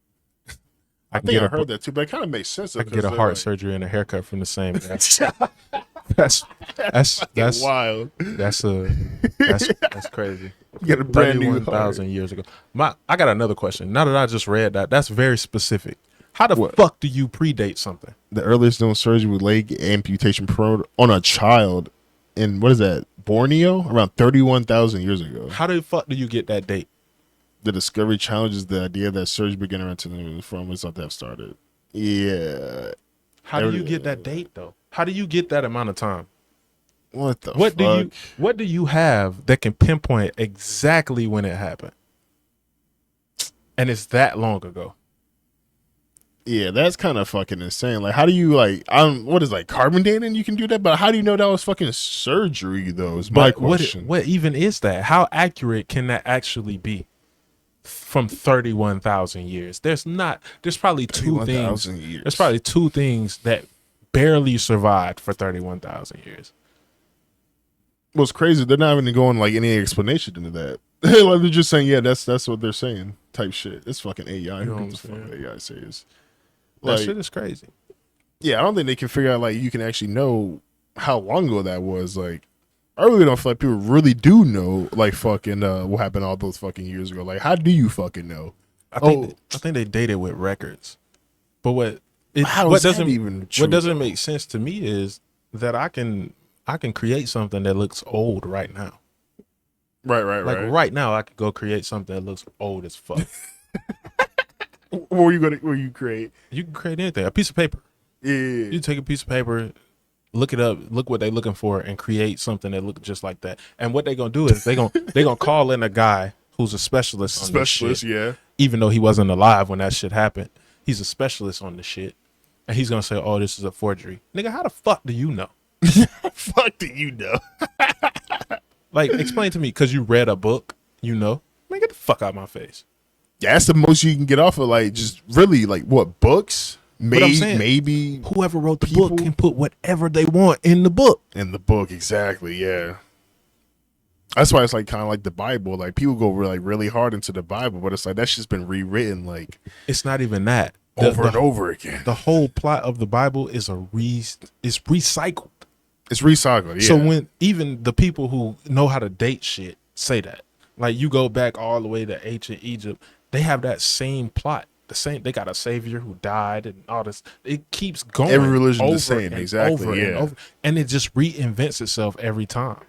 I think I heard that too, but it kind of makes sense. I can get a heart surgery and a haircut from the same guy. That's wild. That's crazy. You get a brand new 1,000 years ago. I got another question. Now that I just read that, that's very specific. How the fuck do you predate something? The earliest known surgery with leg amputation performed on a child in, what is that, Borneo? Around 31,000 years ago. How the fuck do you get that date? The discovery challenges the idea that surgery began around from was not that started. Yeah. How do you get that date, though? How do you get that amount of time? What the fuck? What do you have that can pinpoint exactly when it happened? And it's that long ago. Yeah, that's kind of fucking insane. Like, how do you what is carbon dating? You can do that, but how do you know that was fucking surgery though? Is my question. What even is that? How accurate can that actually be? From 31,000 years, there's probably two things. There's probably two things that barely survived for 31,000 years. What's crazy? They're not even going any explanation into that. Like they're just saying, yeah, that's what they're saying. Type shit. It's fucking AI. You know what the fuck AI says? That shit is crazy. Yeah, I don't think they can figure out you can actually know how long ago that was. I really don't feel like people really do know fucking what happened all those fucking years ago. How do you fucking know? I think they dated with records. But what doesn't make sense to me is that I can create something that looks old right now. Right. Right now I could go create something that looks old as fuck. What you create? You can create anything. A piece of paper. Yeah. You take a piece of paper, look it up, look what they're looking for, and create something that looks just like that. And what they're gonna do is they're gonna call in a guy who's a specialist on this shit. Yeah. Even though he wasn't alive when that shit happened, he's a specialist on the shit. And he's gonna say, "Oh, this is a forgery." Nigga, how the fuck do you know? Fuck do you know? Explain to me, because you read a book, you know. Man, get the fuck out of my face. Yeah, that's the most you can get off of just really what books? Maybe whoever wrote the book can put whatever they want in the book. In the book, exactly, yeah. That's why it's like kind of like the Bible. Like people go really hard into the Bible, but it's like that's just been rewritten like It's not even that. over and over again. The whole plot of the Bible is is recycled. It's recycled. Yeah. So when even the people who know how to date shit say that, like you go back all the way to ancient Egypt, they have that same plot. They got a savior who died and all this. It keeps going. Every religion the same, exactly. And it just reinvents itself every time.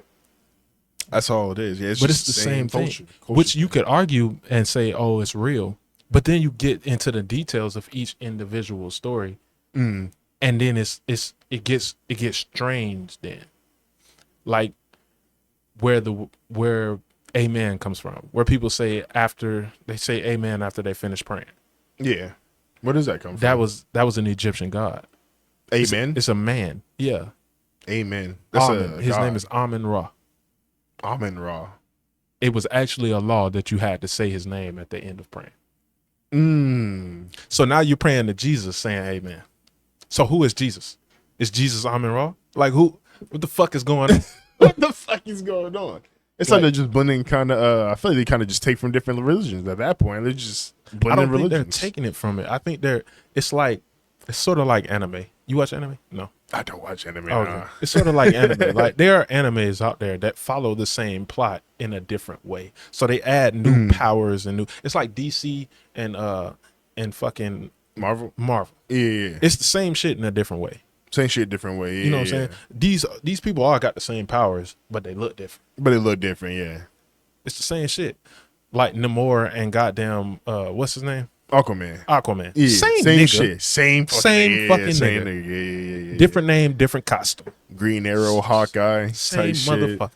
That's all it is. Yeah, but it's the same thing, which you could argue and say, "Oh, it's real." But then you get into the details of each individual story, and then it gets strange. Then, like where amen comes from, where people say after they say amen after they finish praying. Yeah, where does that come from? That was an Egyptian god. Amen. It's a man. Yeah. Amen. His name is Amen Ra. Amen Ra. It was actually a law that you had to say his name at the end of praying. So now you're praying to Jesus saying amen. So who is Jesus? Is Jesus Amen Ra? Like who? What the fuck is going on? What the fuck is going on? It's like they're just blending kind of. I feel like they kind of just take from different religions at that point. They're just blending religions. They're taking it from it. I think it's sort of like anime. You watch anime? No. I don't watch anime. Okay. It's sort of like anime. Like there are animes out there that follow the same plot in a different way. So they add new powers and new. It's like DC and fucking Marvel. Yeah. It's the same shit in a different way. Same shit, different way. Yeah, you know what I'm saying? These people all got the same powers, but they look different. Yeah. It's the same shit. Like Namor and goddamn what's his name? Aquaman. Yeah, same shit. Same fucking nigga. Yeah. Different name, different costume. Green Arrow, Hawkeye. Same motherfucker.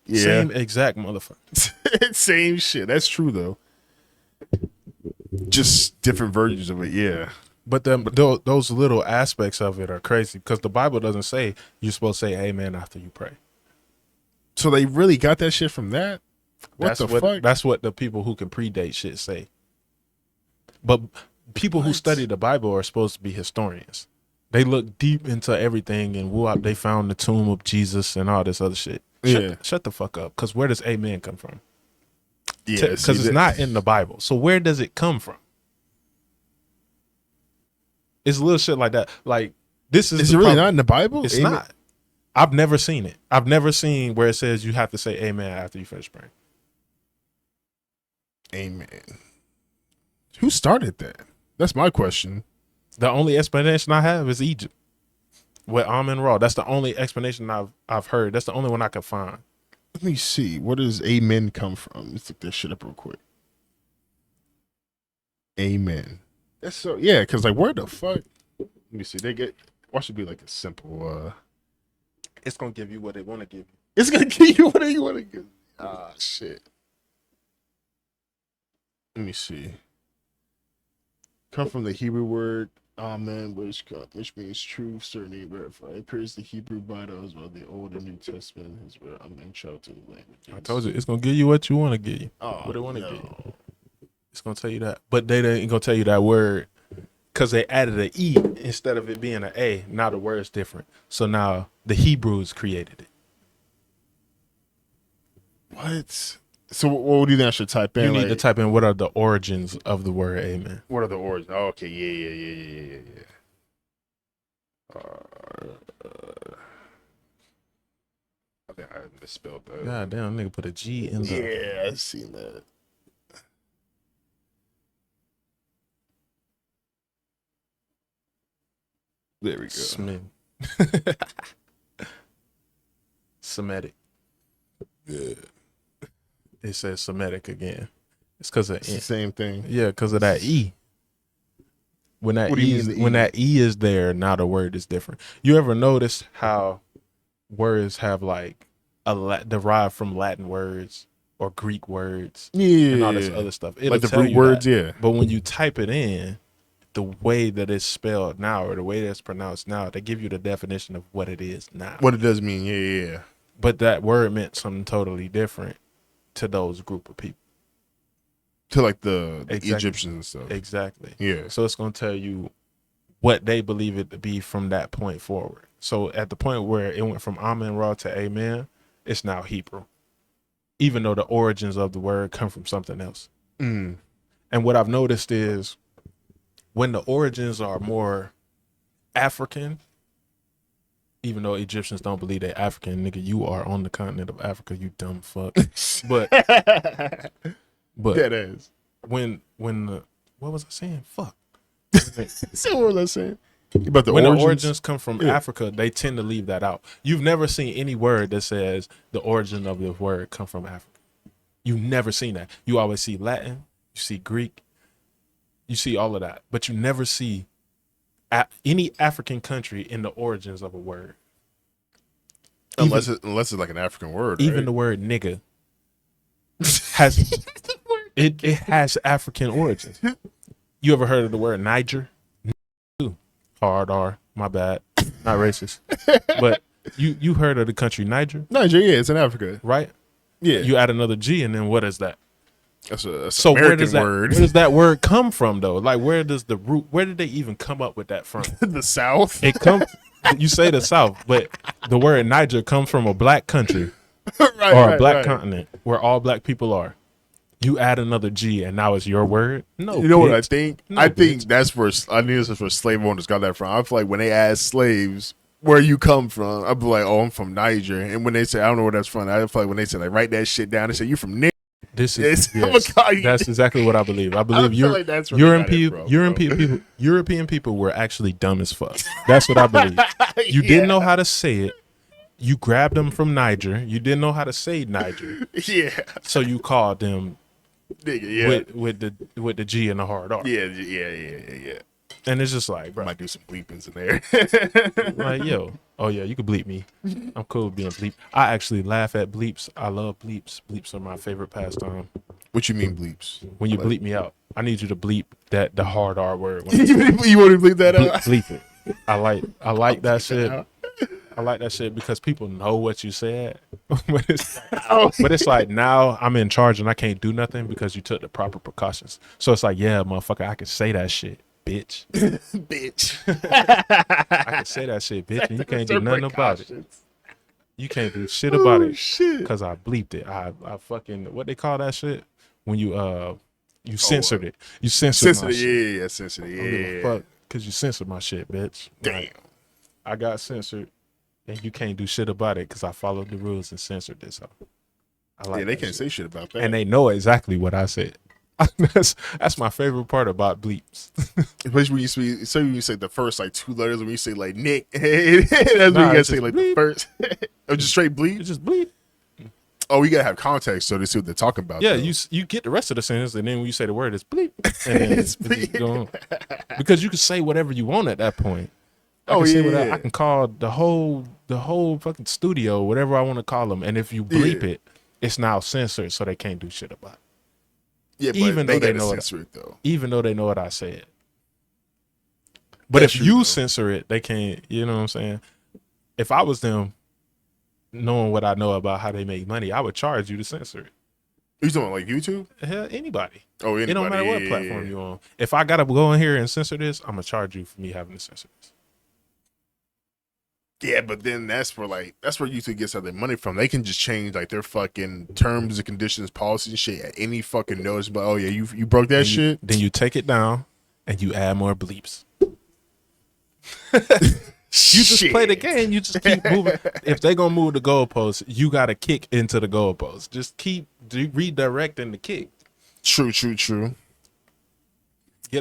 Yeah. Same exact motherfucker. Same shit. That's true though. Just different versions of it. Yeah. But those little aspects of it are crazy because the Bible doesn't say you're supposed to say amen after you pray. So they really got that shit from that? What the fuck? That's what the people who can predate shit say. But people who study the Bible are supposed to be historians. They look deep into everything and they found the tomb of Jesus and all this other shit. Shut the fuck up. Because where does amen come from? Yeah, because it's not in the Bible. So where does it come from? It's little shit like that. Like this is. Is it really not in the Bible? It's not. I've never seen it. I've never seen where it says you have to say amen after you finish praying. Amen. Who started that? That's my question. The only explanation I have is Egypt with Amen Ra. That's the only explanation I've heard. That's the only one I could find. Let me see. Where does amen come from? Let's look this shit up real quick. Amen. That's so because like where the fuck? Let me see. Why should be like a simple it's gonna give you what they want to give you. It's gonna give you what they want to give. Ah shit. Let me see. Come from the Hebrew word amen, which means truth, certainty, verified. It appears the Hebrew Bible as well the Old and New Testament is where amen traveled to the language. I told you it's gonna give you what you want to give you. Oh, what they want to give you. It's gonna tell you that, but they ain't gonna tell you that word because they added an E instead of it being an A. Now the word's different, so now the Hebrews created it. What? So what do you think I should type in? You need to type in what are the origins of the word amen. What are the origins? Oh, okay, yeah. I think I misspelled that. God damn, nigga put a G in the. Yeah, I've seen that. There we go. Semitic. Yeah. It says Semitic again. It's because of it's the same thing. Yeah, because of that E. When that E is there, now the word is different. You ever notice how words have like derived from Latin words or Greek words? Yeah. And all this other stuff. It'll like the root words, yeah. But when you type it in, the way that it's spelled now or the way that it's pronounced now, they give you the definition of what it is now. What it does mean, yeah. But that word meant something totally different to those group of people. To like the Egyptians and stuff. Exactly. Yeah. So it's going to tell you what they believe it to be from that point forward. So at the point where it went from Amen Ra to Amen, it's now Hebrew. even though the origins of the word come from something else. Mm. And what I've noticed is when the origins are more African, even though Egyptians don't believe they're African, nigga, you are on the continent of Africa, you dumb fuck. But that is when the what was I saying? Fuck. So what was I saying? About the when origins? the origins come from Africa, they tend to leave that out. You've never seen any word that says the origin of the word come from Africa. You've never seen that. You always see Latin, you see Greek, you see all of that, but you never see any African country in the origins of a word. Unless it's like an African word. Even right? the word nigga has it has African origins. You ever heard of the word Niger? Hard R, my bad, not racist. But you heard of the country Niger? Niger, yeah, it's in Africa, right? Yeah. You add another G, and then what is that? That's an so American word. Where does that word come from, though? Like, where does the root? Where did they even come up with that from? The South. It comes. You say the South, but the word Niger comes from a black country or a black continent where all black people are. You add another G, and now it's your word. No, you know what I think? No, I think that's where I knew this is where slave owners got that from. I feel like when they ask slaves where you come from, I'd be like, oh, I'm from Niger. And when they say I don't know where that's from, I feel like when they say like write that shit down, they say you from Niger. This is that's exactly what I believe. I believe European people were actually dumb as fuck. That's what I believe. You didn't know how to say it. You grabbed them from Niger. You didn't know how to say Niger. Yeah. So you called them nigga, with the G and the hard R. Yeah. And it's just like, bro, might do some bleepings in there. like, yo, oh yeah, you can bleep me. I'm cool with being bleeped. I actually laugh at bleeps. I love bleeps. Bleeps are my favorite pastime. What you mean bleeps? When you bleep me out, I need you to bleep the hard R word. You want to bleep that out? Bleep it. I like that shit. I like that shit because people know what you said. But it's like now I'm in charge and I can't do nothing because you took the proper precautions. So it's like, yeah, motherfucker, I can say that shit, bitch. Bitch. I can say that shit, bitch, and you can't do nothing about it. You can't do shit about it because I bleeped it. I fucking, what they call that shit? When you censored it. You censored my shit. Yeah, censored it. I don't give a fuck because you censored my shit, bitch. Damn. Like, I got censored. And you can't do shit about it because I followed the rules and censored this. So they can't say shit about that. And they know exactly what I said. That's my favorite part about bleeps. Especially when you say the first like two letters, when you say like Nick, that's when you gotta say like bleep. The first. Or just straight bleep? It's just bleep. Oh, you gotta have context so they see what they're talking about. Yeah, though. You get the rest of the sentence, and then when you say the word, it's bleep. And it's bleep. Because you can say whatever you want at that point. I can call the whole fucking studio whatever I want to call them, and if you bleep it, it's now censored, so they can't do shit about it. Yeah, even though they know censor it though. Even though they know what I said. But if you censor it, they can't. You know what I'm saying? If I was them, knowing what I know about how they make money, I would charge you to censor it. You talking like YouTube? Hell, anybody. Oh, anybody. It don't matter what platform you're on. If I gotta go in here and censor this, I'm gonna charge you for me having to censor this. Yeah, but then that's where YouTube gets all their money from. They can just change like their fucking terms and conditions, policies and shit at any fucking notice. But oh yeah, you broke that shit. Then you take it down and you add more bleeps. You just play the game. You just keep moving. If they gonna move the goalposts, you gotta kick into the goalposts. Just keep redirecting the kick. True.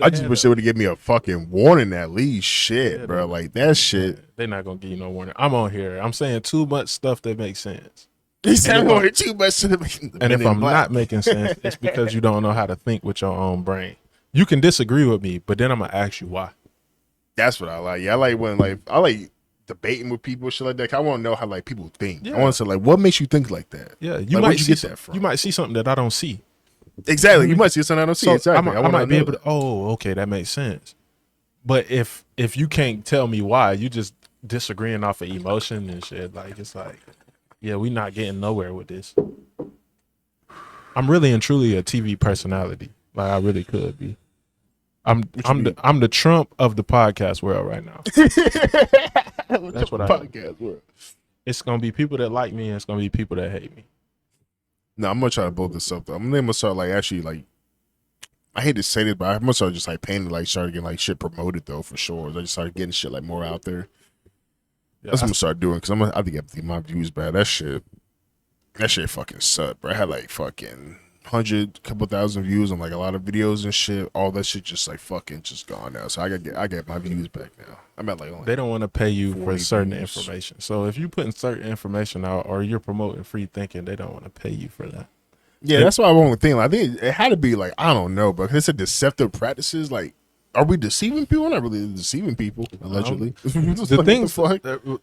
I just wish they would have given me a fucking warning at least. Shit, bro. Like that shit. They're not gonna give you no warning. I'm on here. I'm saying too much stuff that makes sense. He said too much. And if I'm not making sense, it's because you don't know how to think with your own brain. You can disagree with me, but then I'm gonna ask you why. That's what I like. Yeah, I like debating with people, shit like that. I want to know how like people think. Yeah. I want to say like, what makes you think like that? Yeah, where'd you get that from? You might see something that I don't see. Exactly. You might see something I don't see. So exactly. I might be able to. Oh, okay, that makes sense. But if you can't tell me why, you just disagreeing off of emotion and shit. Like it's like, yeah, we not getting nowhere with this. I'm really and truly a TV personality. Like I really could be. I'm the Trump of the podcast world right now. That's what I podcast world. It's gonna be people that like me and it's gonna be people that hate me. No, I'm gonna try to build this up though. I'm gonna start like actually like. I hate to say this, but I'm gonna start just like painting, like start getting like shit promoted though for sure. I just started getting shit like more out there. Yeah, That's what I'm gonna start doing because I think my views bad. That shit fucking sucked, bro. I had like fucking 100,000 views on like a lot of videos and shit. All that shit just like fucking just gone now. So I get my views back now. I'm at like only they don't want to pay you for certain views. information. So if you putting certain information out or you're promoting free thinking, they don't want to pay you for that. Yeah, that's why I want to think. Like, I think it had to be like I don't know, but it's a deceptive practices. Like, are we deceiving people? We're not really deceiving people, allegedly. The thing,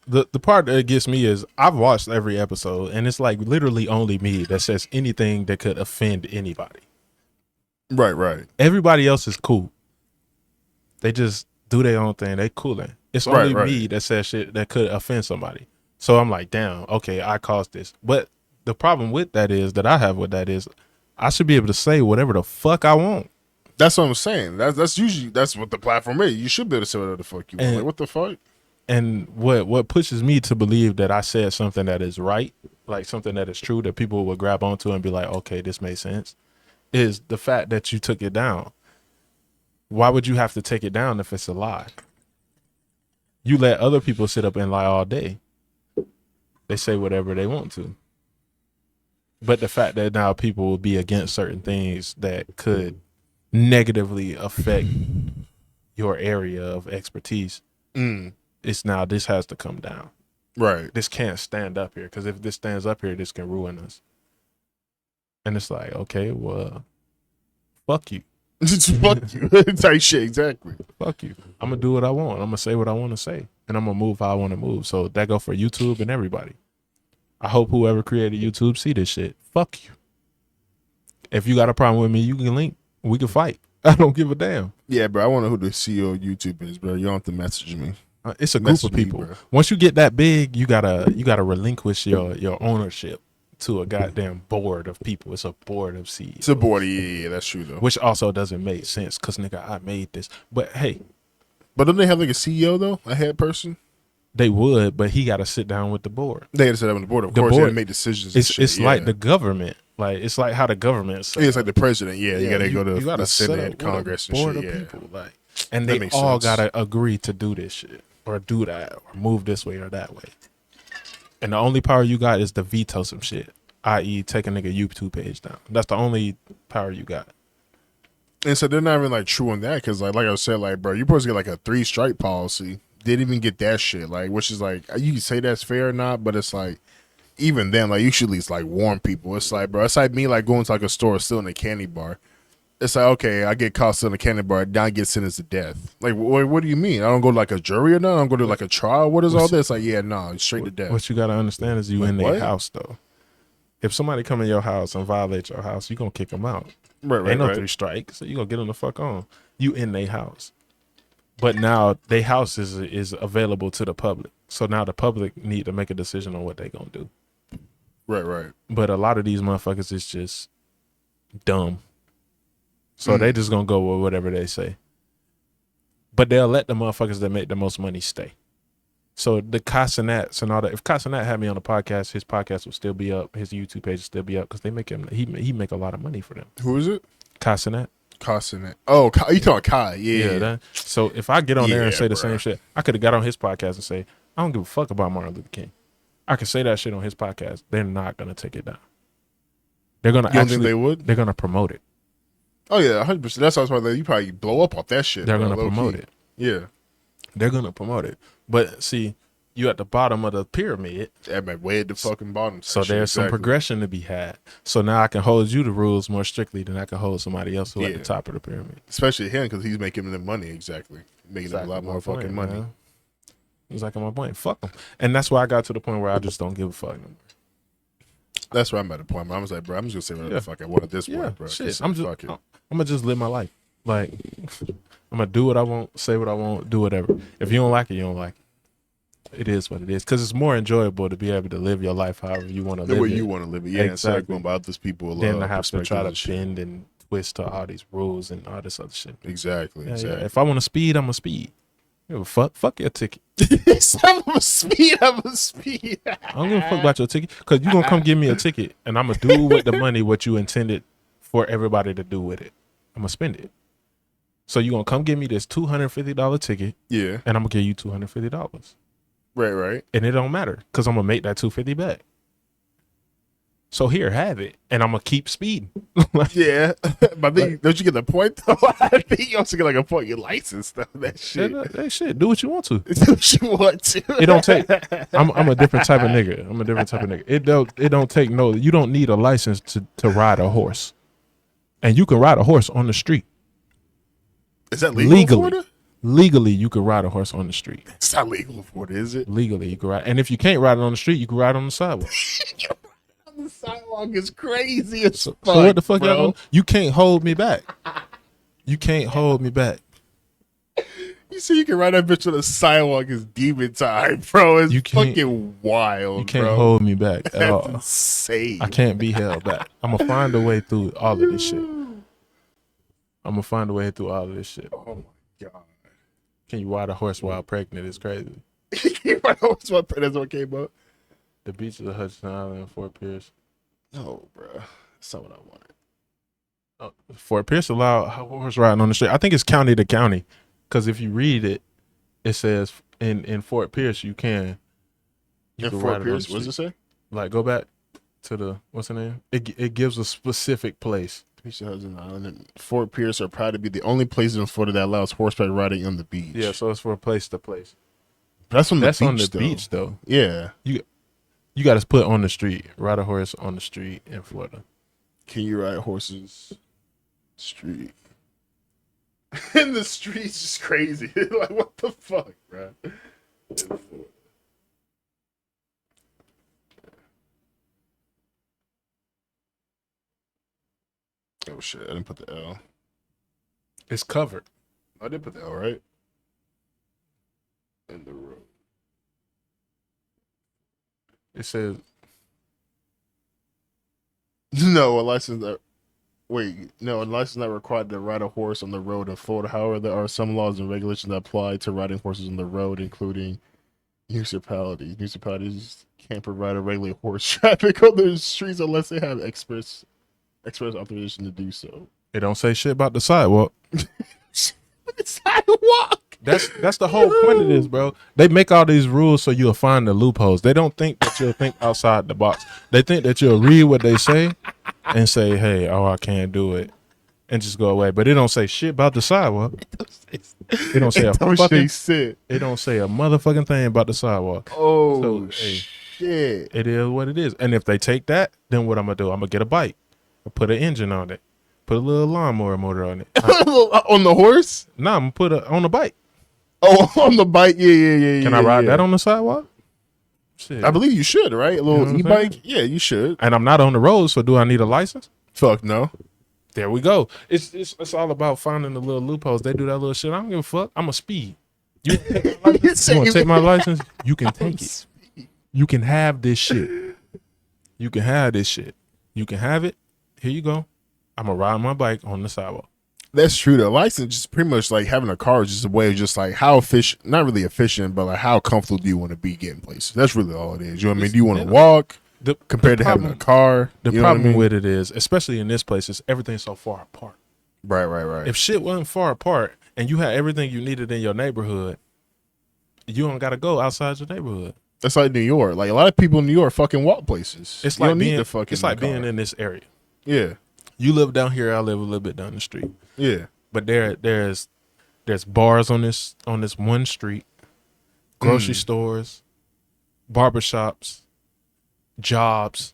the part that gets me is I've watched every episode, and it's like literally only me that says anything that could offend anybody. Right. Everybody else is cool. They just do their own thing. They cooling. It's only me that says shit that could offend somebody. So I'm like, damn, okay, I caused this. But the problem with that is I should be able to say whatever the fuck I want. That's what I'm saying. That's usually what the platform is. You should be able to say whatever the fuck you want. Like, what the fuck? And what pushes me to believe that I said something that is right, like something that is true that people will grab onto and be like, okay, this makes sense, is the fact that you took it down. Why would you have to take it down if it's a lie? You let other people sit up and lie all day. They say whatever they want to. But the fact that now people will be against certain things that could negatively affect your area of expertise, it's now this has to come down. Right. This can't stand up here because if this stands up here, this can ruin us. And it's like, okay, well, fuck you. Fuck you. Type shit, exactly. Fuck you. I'm going to do what I want. I'm going to say what I want to say. And I'm going to move how I want to move. So that go for YouTube and everybody. I hope whoever created YouTube see this shit. Fuck you. If you got a problem with me, you can link. We can fight. I don't give a damn. Yeah, bro. I want to know who the CEO of YouTube is, bro. You don't have to message me. It's a group of people. Once you get that big, you gotta relinquish your ownership to a goddamn board of people. It's a board of CEOs. It's a board. Yeah, that's true though. Which also doesn't make sense because nigga, I made this. But hey, but don't they have like a CEO though, a head person? They would, but he got to sit down with the board. They got to sit down with the board. Of course, they got to make decisions. It's like the government. Like it's like how the government. It's like the president. Yeah, you got to go to the Senate, Congress, and board shit. Of people, like, and they all got to agree to do this shit or do that or move this way or that way. And the only power you got is to veto some shit, i.e., take a nigga YouTube page down. That's the only power you got. And so they're not even like true on that because like I said, like bro, you're supposed to get like a 3-strike policy. Didn't even get that shit, like, which is like you can say that's fair or not, but it's like even then, like you should at least like warn people. It's like, bro, it's like me like going to like a store stealing a candy bar. It's like, okay, I get caught stealing a candy bar, now I get sentenced to death. Like, what do you mean? I don't go to like a jury or nothing. I don't go to like a trial. What is all this? Like, yeah, no, straight to death. What you gotta understand is you like, in their house though. If somebody come in your house and violate your house, you gonna kick them out. Right. Ain't no 3 strikes, so you gonna get them the fuck on. You in their house. But now their house is available to the public. So now the public need to make a decision on what they gonna do. Right. But a lot of these motherfuckers is just dumb. So they just gonna go with whatever they say. But they'll let the motherfuckers that make the most money stay. So the Casanats and all that. If Casanat had me on the podcast, his podcast would still be up. His YouTube page would still be up because they make him. He make a lot of money for them. Who is it? Casanat. Oh, you talking Kai? Yeah. So if I get on there and say the same shit, I could have got on his podcast and say, I don't give a fuck about Martin Luther King. I could say that shit on his podcast. They're not gonna take it down. They're gonna think they would? They're gonna promote it. Oh yeah, 100%. That's why you probably blow up off that shit. They're gonna promote it. Yeah. They're gonna promote it. But see, you at the bottom of the pyramid. Way at the fucking bottom. So there's some progression to be had. So now I can hold you to rules more strictly than I can hold somebody else who at the top of the pyramid. Especially him because he's making the money making a lot more fucking money. Man. Exactly my point. Fuck them. And that's why I got to the point where I just don't give a fuck no more. That's where I'm at the point. I was like, bro, I'm just gonna say whatever the fuck I want at this point, bro. Shit. I'm gonna just live my life. Like I'm gonna do what I want, say what I want, do whatever. If you don't like it, you don't like it. It is what it is, because it's more enjoyable to be able to live your life however you want to live it. The way you want to live it, yeah. Exactly. About others people, then I have to try to bend and twist to all these rules and all this other shit. Exactly. Yeah. If I want to speed, I'm gonna speed. Fuck your ticket. I'm a speed. I'm a speed. I don't give a fuck about your ticket, because you gonna come give me a ticket and I'm gonna do with the money what you intended for everybody to do with it. I'm gonna spend it. So you gonna come give me this $250 ticket, Yeah, and I'm gonna give you $250. right. And it don't matter, because I'm gonna make that $250 back. So here, have it, and I'm gonna keep speeding. Yeah, but then don't you get the point though? I think you also get like a point your license though. That shit. That shit. Do what you want to. Do what you want to. It don't take. I'm a different type of nigga. I'm a different type of nigga. It don't take no. You don't need a license to ride a horse, and you can ride a horse on the street. Is that legal in Florida? Legally, you can ride a horse on the street. It's not legal in Florida, is it? Legally, you can ride, and if you can't ride it on the street, you can ride on the sidewalk. The sidewalk is crazy as fuck. So what the fuck, bro? y'all? You can't hold me back. You can't hold me back. You see, you can ride that bitch on the sidewalk is demon time, bro. It's You can't- fucking wild. You can't bro. hold me back at That's all. insane. I can't be held back. I'm gonna find a way through all of this shit. I'm gonna find a way through all of this shit. Oh my god. Can you ride a horse while pregnant? It's crazy. That's what came up. The beaches of Hudson Island and Fort Pierce. No, bro. That's not what I wanted. Fort Pierce allow horse riding on the street. I think it's county to county, because if you read it, it says in Fort Pierce you can. In can Fort ride it on Pierce, the what does it street. say? Like, go back to the, what's the name? It gives a specific place. Beach of Hudson Island and Fort Pierce are proud to be the only places in Florida that allows horseback riding on the beach. Yeah, so it's for place to place. But that's on the That's beach, on the though. beach though. Yeah. You got to put on the street. Ride a horse on the street in Florida. Can you ride horses? Street. In the streets, just crazy. Like, what the fuck, bro? Oh shit! I didn't put the L. It's covered. I did put the L, right? In the road. It says No, a license that. Wait, no, a license not required to ride a horse on the road in Florida. However, there are some laws and regulations that apply to riding horses on the road, including municipalities. Municipalities can't provide a regular horse traffic on the streets unless they have express authorization to do so. it don't say shit about the sidewalk. Sidewalk. That's the whole point of this, bro. They make all these rules so you'll find the loopholes. They don't think that you'll think outside the box. They think that you'll read what they say and say, hey, oh, I can't do it, and just go away. But it don't say shit about the sidewalk. It don't say a fucking shit. It don't say a motherfucking thing about the sidewalk. Oh So, hey, shit. it is what it is. And if they take that, then what I'm gonna do? I'm gonna get a bike. I put an engine on it. Put a little lawnmower motor on it. On the horse? Nah, I'm gonna put it on the bike. Oh, on the bike. Yeah. Can I ride that on the sidewalk? Shit. I believe you should, right? A little You know what I'm e-bike. saying? Yeah, you should. And I'm not on the road, so do I need a license? Fuck no. There we go. It's all about finding the little loopholes. They do that little shit. I don't give a fuck. I'm a speed. You want to take my license? You can take it. You can have this shit. You can have this shit. You can have it. Here you go. I'm gonna ride my bike on the sidewalk. That's true. The license is pretty much like having a car is just a way of just like how efficient, not really efficient, but like how comfortable do you want to be getting places? That's really all it is. You know what I mean? Do you want to walk compared to having a car? The You know what I problem mean? with it is, especially in this place, is everything's so far apart. Right. If shit wasn't far apart and you had everything you needed in your neighborhood, you don't gotta go outside your neighborhood. That's like New York. Like a lot of people in New York fucking walk places. It's You like don't need being the fucking it's like car. being in this area. Yeah. You live down here, I live a little bit down the street. Yeah. But there's bars on this one street, grocery stores, barbershops, jobs.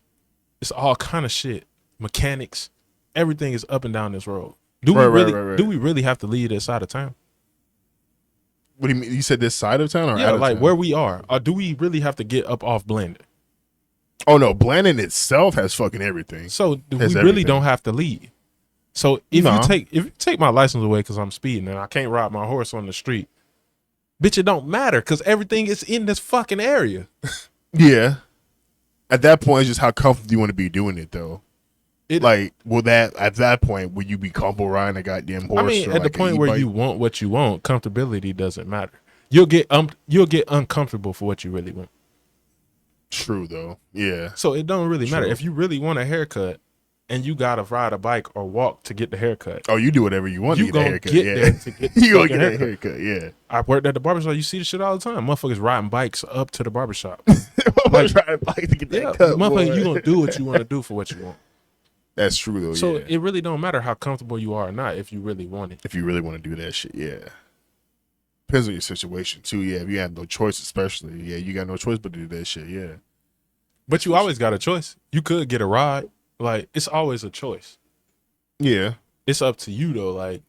It's all kind of shit. Mechanics. Everything is up and down this road. Do we really have to leave this side of town? What do you mean? You said this side of town or Yeah, out of like town? where we are. Or do we really have to get up off Blendon? Oh no, Blandon itself has fucking everything. So we Has really everything. don't have to leave. So if No. you take my license away because I'm speeding and I can't ride my horse on the street, bitch, it don't matter because everything is in this fucking area. Yeah. At that point, it's just how comfortable you want to be doing it, though. Like, at that point, would you be comfortable riding a goddamn horse? I mean, or at the like an point where e-bike? you want what you want, comfortability doesn't matter. you'll get uncomfortable for what you really want. True though. Yeah. So it don't really matter if you really want a haircut and you gotta ride a bike or walk to get the haircut. Oh, you do whatever you want to get a haircut. There to get you gonna get a haircut. Yeah. I worked at the barbershop. You see the shit all the time. Motherfuckers riding bikes up to the barbershop. Riding a bike to get that cut. Motherfucker, you gonna do what you want to do for what you want. That's true though. So it really don't matter how comfortable you are or not if you really want it. If you really want to do that shit, yeah. Depends on your situation too. Yeah. If you have no choice, especially, yeah, you got no choice but to do that shit. Yeah. But you always got a choice. You could get a ride. Like, it's always a choice. Yeah. It's up to you though. Like,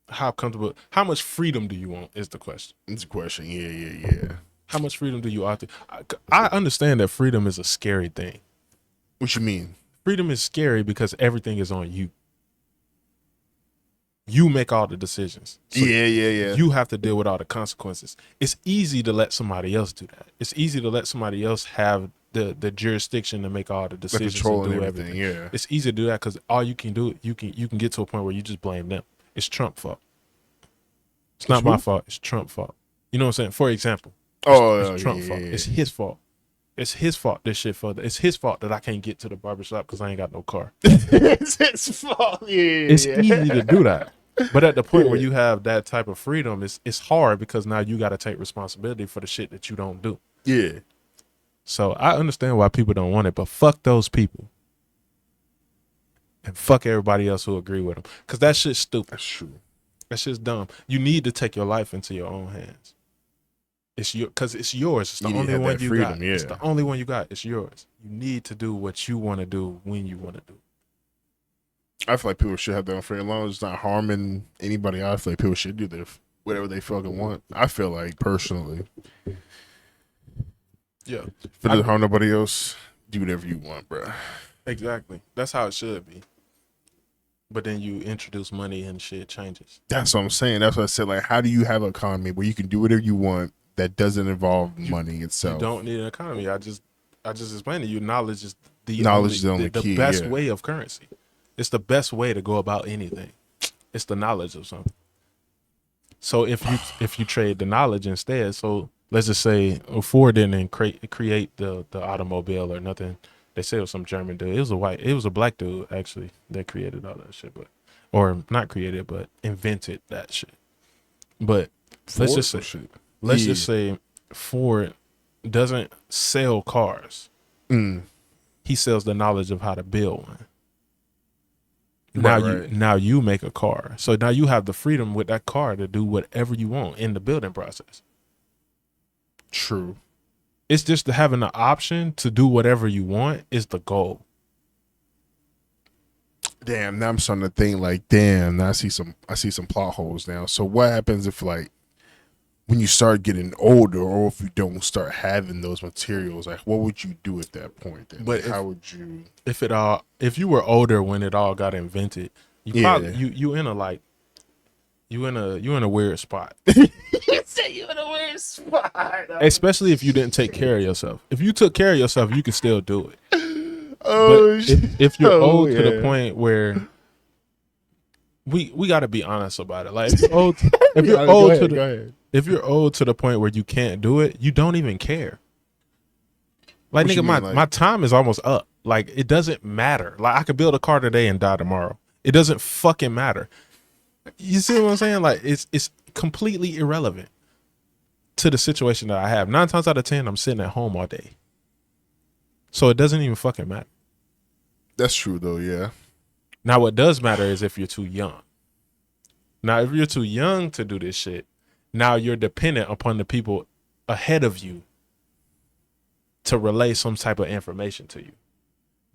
how comfortable, how much freedom do you want is the question. It's a question. Yeah. How much freedom do you want? I understand that freedom is a scary thing. What you mean? Freedom is scary because everything is on you. You make all the decisions. So yeah. You have to deal with all the consequences. It's easy to let somebody else do that. It's easy to let somebody else have the jurisdiction to make all the decisions and do everything. Yeah. It's easy to do that because all you can do, you can get to a point where you just blame them. It's Trump's fault. It's not my fault. It's Trump's fault. You know what I'm saying? For example, it's Trump's fault. It's his fault. It's his fault. This shit for it's his fault that I can't get to the barbershop because I ain't got no car. It's his fault. It's easy to do that. But at the point where you have that type of freedom, it's hard because now you got to take responsibility for the shit that you don't do. Yeah. So I understand why people don't want it, but fuck those people. And fuck everybody else who agree with them. Because that shit's stupid. That's true. That shit's dumb. You need to take your life into your own hands. Because it's yours. It's the only one you got. Yeah. It's the only one you got. It's yours. You need to do what you want to do when you want to do. I feel like people should have their own freedom. As long as it's not harming anybody, I feel like people should do whatever they fucking want. I feel like, personally. Yeah. If it doesn't harm nobody else, do whatever you want, bro. Exactly. That's how it should be. But then you introduce money and shit changes. That's what I'm saying. That's what I said. Like, how do you have an economy where you can do whatever you want that doesn't involve money itself? You don't need an economy. I just explained to you, knowledge is the key, best way of currency. It's the best way to go about anything. It's the knowledge of something. So if you trade the knowledge instead, so let's just say Ford didn't create the automobile or nothing. They said it was some German dude. It was a black dude actually that created all that shit, or not created, but invented that shit. But let's just say Ford doesn't sell cars. He sells the knowledge of how to build one. Now you make a car. So now you have the freedom with that car to do whatever you want in the building process. True. It's just having the option to do whatever you want is the goal. Damn, now I'm starting to think like, damn, now I see some plot holes now. So what happens if, like, when you start getting older, or if you don't start having those materials, like, what would you do at that point then? But how would you? If you were older when it all got invented, probably you in a weird spot. You say you in a weird spot. Especially if you didn't take care of yourself. If you took care of yourself, you can still do it. If you're old to the point where we got to be honest about it. Like, if you're old to the point where you can't do it, you don't even care. Like, nigga, my time is almost up. Like, it doesn't matter. Like, I could build a car today and die tomorrow. It doesn't fucking matter. You see what I'm saying? Like, it's completely irrelevant to the situation that I have. 9 times out of 10, I'm sitting at home all day. So it doesn't even fucking matter. That's true though, yeah. Now what does matter is if you're too young. Now, if you're too young to do this shit, now you're dependent upon the people ahead of you to relay some type of information to you.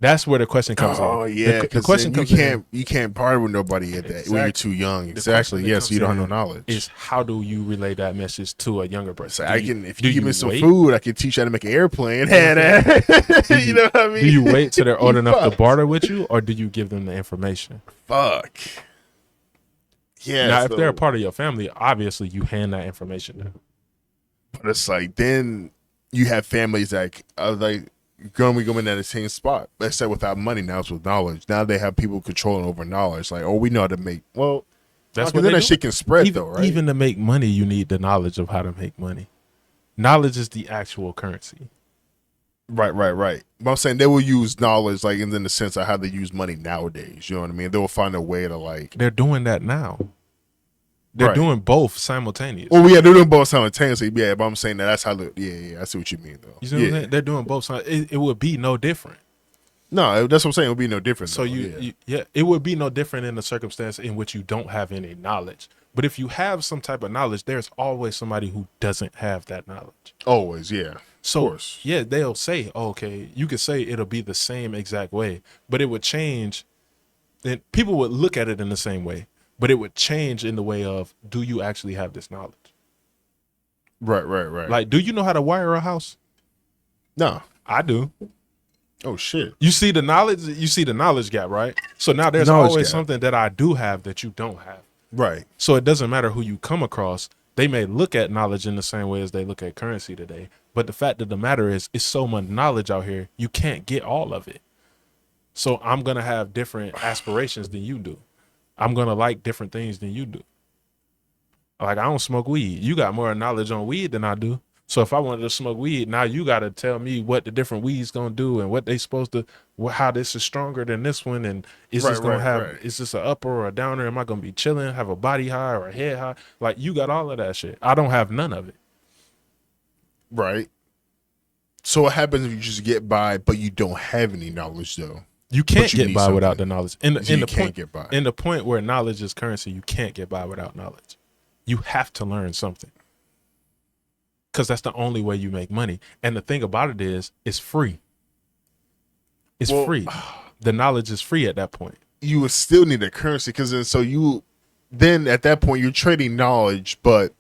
That's where the question comes in. Oh yeah, the question comes you can't partner with nobody at that when you're too young. Exactly. Yes, you don't have no knowledge. Is how do you relay that message to a younger person? So if you give me some food, I can teach you how to make an airplane. You know what I mean? Do you wait till they're old enough to barter with you, or do you give them the information? Fuck. Yeah. Now, if they're a part of your family, obviously you hand that information to them. But it's like, then you have families that are like going in at the same spot. Except without money, now it's with knowledge. Now they have people controlling over knowledge. Like, oh, we know how to make. Well, That's what then that shit can spread though, right? Even to make money, you need the knowledge of how to make money. Knowledge is the actual currency. Right. But I'm saying they will use knowledge, like in the sense of how they use money nowadays. You know what I mean? They will find a way to like. They're doing that now. They're doing both simultaneously. Oh yeah, they're doing both simultaneously. Yeah, but I'm saying that's how. Yeah. I see what you mean though. You see what I'm saying? They're doing both. It would be no different. No, that's what I'm saying. It would be no different. So it would be no different in the circumstance in which you don't have any knowledge. But if you have some type of knowledge, there's always somebody who doesn't have that knowledge. Always, yeah. So, of course. Yeah, they'll say, okay, you could say it'll be the same exact way, but it would change. Then people would look at it in the same way, but it would change in the way of, do you actually have this knowledge? Right. Like, do you know how to wire a house? No. I do. Oh, shit. You see the knowledge gap, right? So now there's always something that I do have that you don't have. Right. So it doesn't matter who you come across. They may look at knowledge in the same way as they look at currency today. But the fact of the matter is, it's so much knowledge out here, you can't get all of it. So I'm going to have different aspirations than you do. I'm going to like different things than you do. Like, I don't smoke weed. You got more knowledge on weed than I do. So if I wanted to smoke weed, now you got to tell me what the different weeds going to do and what they supposed to, how this is stronger than this one. And is this going to have, is this an upper or a downer? Am I going to be chilling, have a body high or a head high? Like, you got all of that shit. I don't have none of it. Right. So what happens if you just get by, but you don't have any knowledge though? You can't get by without the knowledge. In the point where knowledge is currency, you can't get by without knowledge. You have to learn something. Because that's the only way you make money. And the thing about it is, it's free. It's free. The knowledge is free at that point. You would still need a currency because then at that point you're trading knowledge, but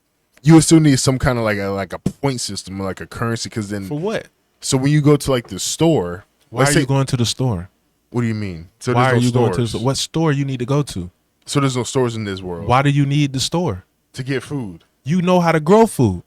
you would still need some kind of like a point system, like a currency. Because then for what? So when you go to like the store, why are you going to the store? What do you mean? So why are you going to the store? What store you need to go to? So there's no stores in this world. Why do you need the store? To get food. You know how to grow food.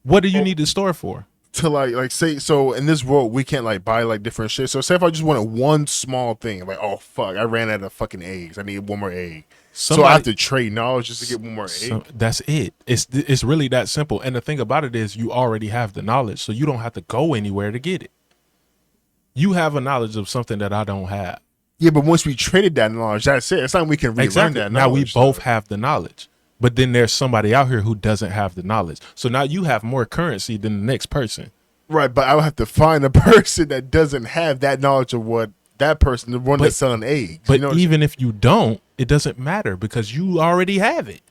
What do you need the store for? To like say, so in this world we can't like buy like different shit. So say if I just wanted one small thing, like, oh fuck, I ran out of fucking eggs. I need one more egg. So I have to trade knowledge just to get one more egg. That's it. It's really that simple. And the thing about it is, you already have the knowledge, so you don't have to go anywhere to get it. You have a knowledge of something that I don't have. Yeah, but once we traded that knowledge, that's it. It's not we can relearn that knowledge. Now we both have the knowledge. But then there's somebody out here who doesn't have the knowledge. So now you have more currency than the next person. Right, but I would have to find a person that doesn't have that knowledge of what that person, the one that's selling eggs. But even if you don't, it doesn't matter because you already have it.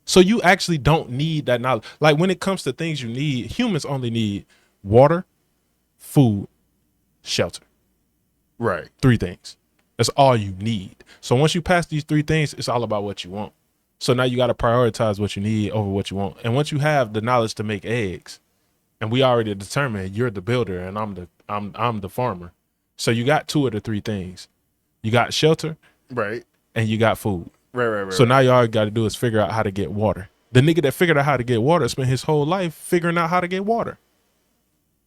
So you actually don't need that knowledge. Like when it comes to things you need, humans only need water, food, shelter. Right. 3 things. That's all you need. So once you pass these 3 things, it's all about what you want. So now you got to prioritize what you need over what you want. And once you have the knowledge to make eggs, and we already determined you're the builder and I'm the farmer. So you got 2 of the 3 things. You got shelter, right, and you got food. Right. So now you all got to do is figure out how to get water. The nigga that figured out how to get water spent his whole life figuring out how to get water.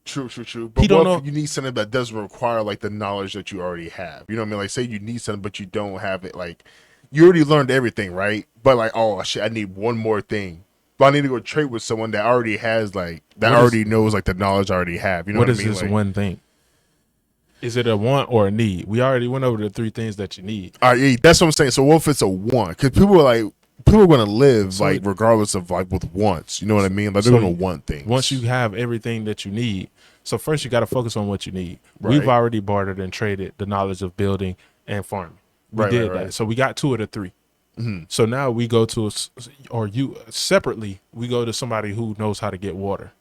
True. But what if you need something that doesn't require like the knowledge that you already have? You know what I mean? Like say you need something but you don't have it. Like you already learned everything, right? But like, oh shit, I need one more thing. But I need to go trade with someone that already has like knows like the knowledge I already have. You know what I mean? What is this one thing? Is it a want or a need? We already went over the 3 things that you need. All right, yeah, that's what I'm saying. So what if it's a want? Because people are going to live like regardless of like with wants. You know what I mean? Like they're going to want things. Once you have everything that you need, so first you got to focus on what you need. Right. We've already bartered and traded the knowledge of building and farming. We did that. So we got 2 of the 3. Mm-hmm. So now we go to separately, we go to somebody who knows how to get water.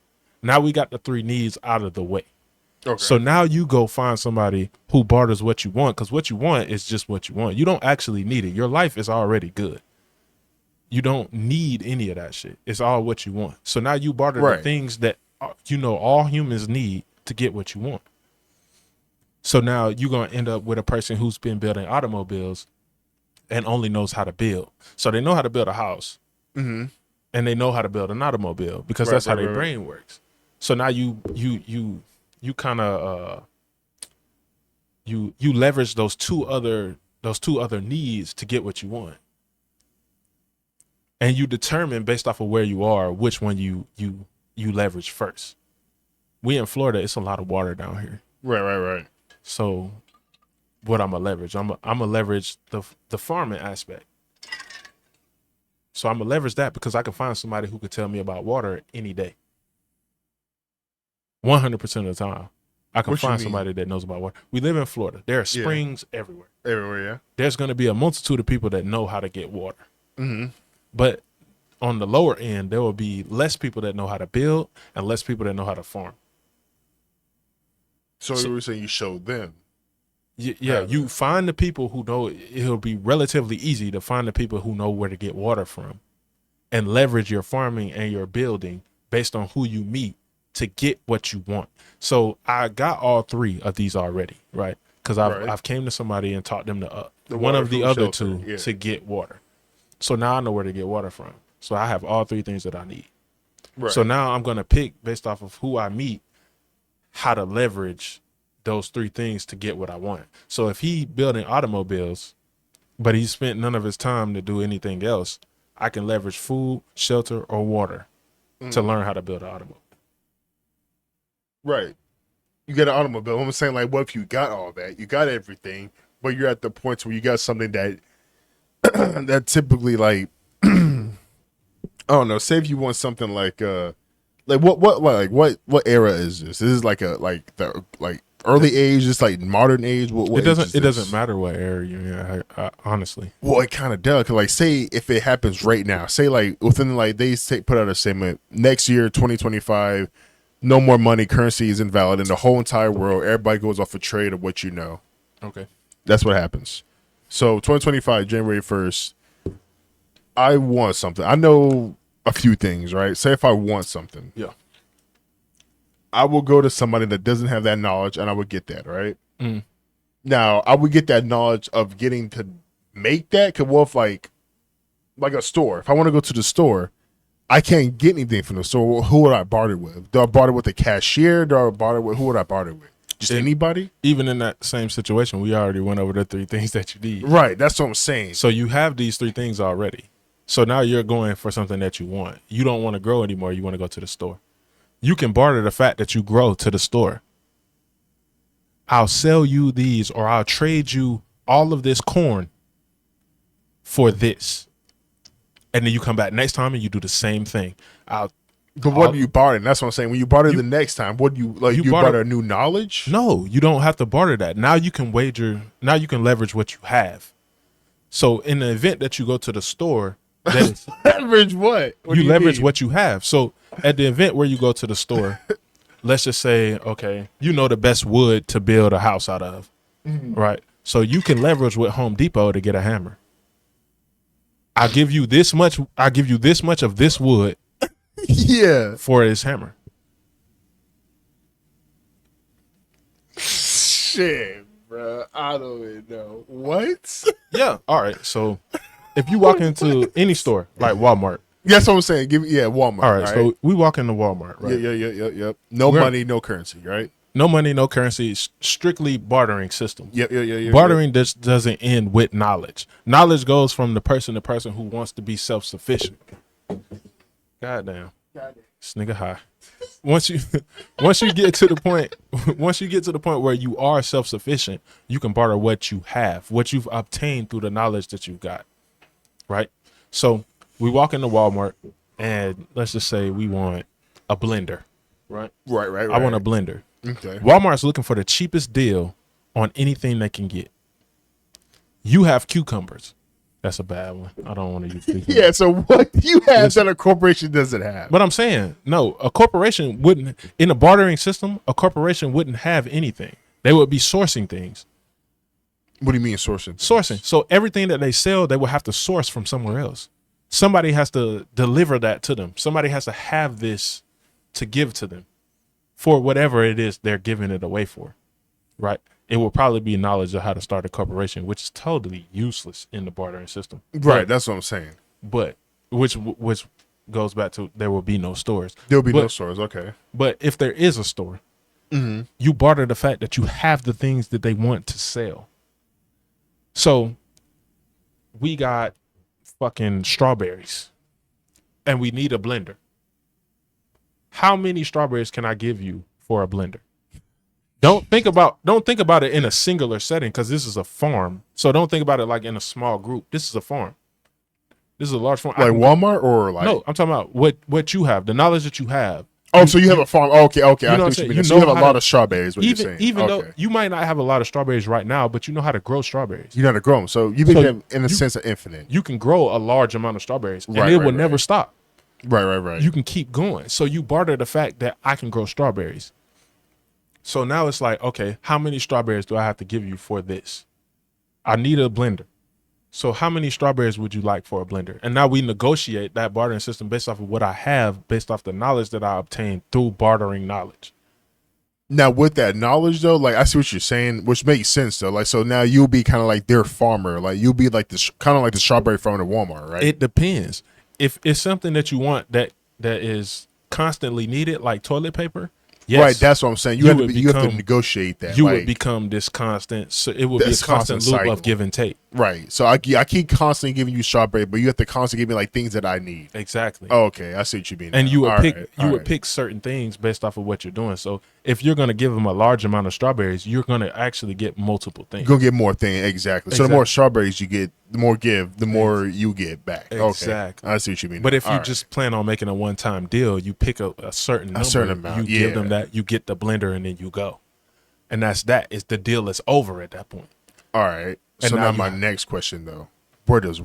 Now we got the 3 needs out of the way. Okay. So now you go find somebody who barters what you want, because what you want is just what you want. You don't actually need it. Your life is already good. You don't need any of that shit. It's all what you want. So now you barter the things that all humans need to get what you want. So now you're going to end up with a person who's been building automobiles and only knows how to build. So they know how to build a house, and they know how to build an automobile because that's how their brain works. So now you kind of you leverage those two other needs to get what you want. and you determine based off of where you are which one you leverage first. We in Florida, it's a lot of water down here. Right. So what I'm gonna leverage? I'm gonna leverage the farming aspect. So I'm gonna leverage that because I can find somebody who could tell me about water any day. 100% of the time, I can find somebody that knows about water. We live in Florida. There are springs everywhere. Everywhere, yeah. There's going to be a multitude of people that know how to get water. Mm-hmm. But on the lower end, there will be less people that know how to build and less people that know how to farm. So you were saying you showed them. Yeah, you find the people who know. It'll be relatively easy to find the people who know where to get water from and leverage your farming and your building based on who you meet to get what you want. So I got all three of these already, right? Because I've came to somebody and taught them the one of the other two to get water. So now I know where to get water from. So I have all three things that I need. Right. So now I'm going to pick based off of who I meet how to leverage those three things to get what I want. So if he building automobiles, but he spent none of his time to do anything else, I can leverage food, shelter, or water to learn how to build an automobile. Right. You get an automobile. I'm saying, like, what if you got all that? You got everything, but you're at the point where you got something that that typically, like, I don't know. Say if you want something like what era is this? This is like the early age, just like modern age. What it doesn't matter what era you're in, honestly. Well, it kind of does. Cause like, say if it happens right now, say like within like they put out a statement next year, 2025. No more money, currency is invalid in the whole entire world. Everybody goes off a trade of what you know. Okay. That's what happens. So 2025, January 1st, I want something. I know a few things, right? Say if I want something. Yeah. I will go to somebody that doesn't have that knowledge and I would get that, right? Mm. Now, I would get that knowledge of getting to make that. Cause what if like a store, if I want to go to the store, I can't get anything from the store. Who would I barter with? Do I barter with the cashier? Who would I barter with? Just anybody? Even in that same situation, we already went over the three things that you need. Right. That's what I'm saying. So you have these three things already. So now you're going for something that you want. You don't want to grow anymore. You want to go to the store. You can barter the fact that you grow to the store. I'll sell you these, or I'll trade you all of this corn for this. And then you come back next time and you do the same thing. But what do you barter? That's what I'm saying. When you barter the next time, what do you like? You barter new knowledge? No, you don't have to barter that. Now you can now you can leverage what you have. So in the event that you go to the store, leverage what? You leverage what you have. So at the event where you go to the store, let's just say, okay, you know the best wood to build a house out of, right? So you can leverage with Home Depot to get a hammer. I'll give you this much of this wood for this hammer. Shit, bro. I don't even know. What? Yeah. All right. So if you walk into any store like Walmart. That's what I'm saying. Walmart. All right. So we walk into Walmart, right? Yeah. No money, no currency, right? No money, no currency, strictly bartering system. Yeah. Bartering just doesn't end with knowledge. Knowledge goes from the person to person who wants to be self-sufficient. Goddamn. This nigga high. Once you get to the point where you are self-sufficient, you can barter what you have, what you've obtained through the knowledge that you've got. Right? So we walk into Walmart and let's just say we want a blender. Right. I want a blender. Okay. Walmart's looking for the cheapest deal on anything they can get. You have cucumbers. That's a bad one. I don't want to use cucumbers. Yeah, so what do you have that a corporation doesn't have? But I'm saying, no, a corporation wouldn't, in a bartering system, a corporation wouldn't have anything. They would be sourcing things. What do you mean sourcing? Sourcing. So everything that they sell, they will have to source from somewhere else. Somebody has to deliver that to them. Somebody has to have this to give to them for whatever it is they're giving it away for, right? It will probably be knowledge of how to start a corporation, which is totally useless in the bartering system. Right, that's what I'm saying. But which goes back to there will be no stores. There'll be no stores, okay. But if there is a store, you barter the fact that you have the things that they want to sell. So we got fucking strawberries. and we need a blender. How many strawberries can I give you for a blender? Don't think about it in a singular setting, because this is a farm. So don't think about it like in a small group. This is a farm. This is a large farm. Like Walmart or like? No, I'm talking about what you have, the knowledge that you have. Oh, so you have a farm. Okay. You know I what I'm think what saying? you mean. So you have a lot of strawberries, what you're saying. Even though you might not have a lot of strawberries right now, but you know how to grow strawberries. You know how to grow them. So you become, in a sense, of infinite. You can grow a large amount of strawberries, and Right, it right, will right. never stop. Right. You can keep going. So you barter the fact that I can grow strawberries. So now it's like, okay, how many strawberries do I have to give you for this? I need a blender. So how many strawberries would you like for a blender? And now we negotiate that bartering system based off of what I have, based off the knowledge that I obtained through bartering knowledge. Now, with that knowledge, though, like, I see what you're saying, which makes sense, though. Like, so now you'll be kind of like their farmer. Like, you'll be like kind of like the strawberry farmer at Walmart, right? It depends. If it's something that you want that is constantly needed, like toilet paper, yes. Right, that's what I'm saying. You have to negotiate that. You would become this constant. So it would be a constant loop of give and take. Right. So I keep constantly giving you strawberry, but you have to constantly give me like things that I need. Exactly. Oh, okay, I see what you mean. And now. you would pick certain things based off of what you're doing. So if you're going to give them a large amount of strawberries, you're going to actually get multiple things. You're gonna get more things. Exactly. So the more strawberries you get, the more the more you get back. Exactly. Okay. I see what you mean. But if you just plan on making a one-time deal, you pick a certain number, amount. You give them that, you get the blender, and then you go. And that's that. It's the deal is over at that point. All right. And so now my next question though, where does?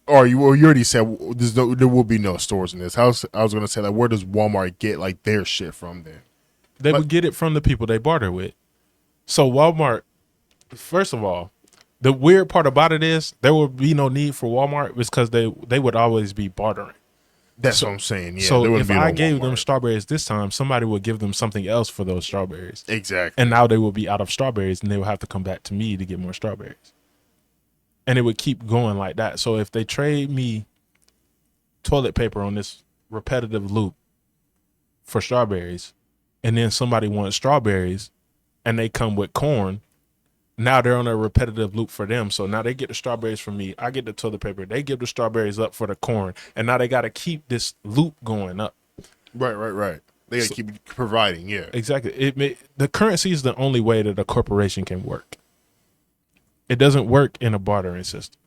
Or you already said there will be no stores in this. I was gonna say, like, where does Walmart get like their shit from then? They would get it from the people they barter with. So Walmart, first of all, the weird part about it is there would be no need for Walmart because they would always be bartering. That's what I'm saying. Yeah. So if I gave them strawberries this time, somebody would give them something else for those strawberries. Exactly. And now they will be out of strawberries, and they will have to come back to me to get more strawberries. And it would keep going like that. So if they trade me toilet paper on this repetitive loop for strawberries, and then somebody wants strawberries, and they come with corn, now they're on a repetitive loop for them. So now they get the strawberries from me. I get the toilet paper. They give the strawberries up for the corn. And now they got to keep this loop going up. Right. They got to keep providing, yeah. Exactly. The currency is the only way that a corporation can work. It doesn't work in a bartering system.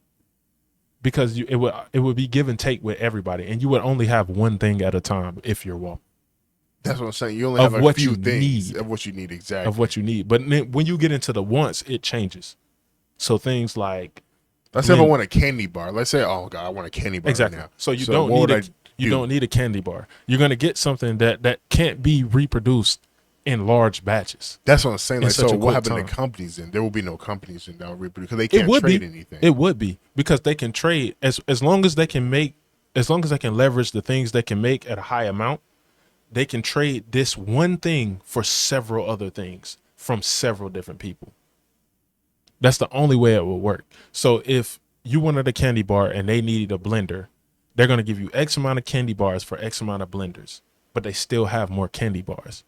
Because it would be give and take with everybody. And you would only have one thing at a time if you're Walmart. That's what I'm saying. You only have a few things of what you need, exactly. Of what you need. But when you get into the wants, it changes. So things like, let's say if I want a candy bar. Let's say, oh God, I want a candy bar exactly. right now. So you don't need a candy bar. You're gonna get something that can't be reproduced in large batches. That's what I'm saying. Like, so what happened to companies then? There will be no companies in that will reproduce because they can't trade anything. It would be because they can trade as long as they can leverage the things they can make at a high amount. They can trade this one thing for several other things from several different people. That's the only way it will work. So if you wanted a candy bar and they needed a blender, they're going to give you X amount of candy bars for X amount of blenders, but they still have more candy bars.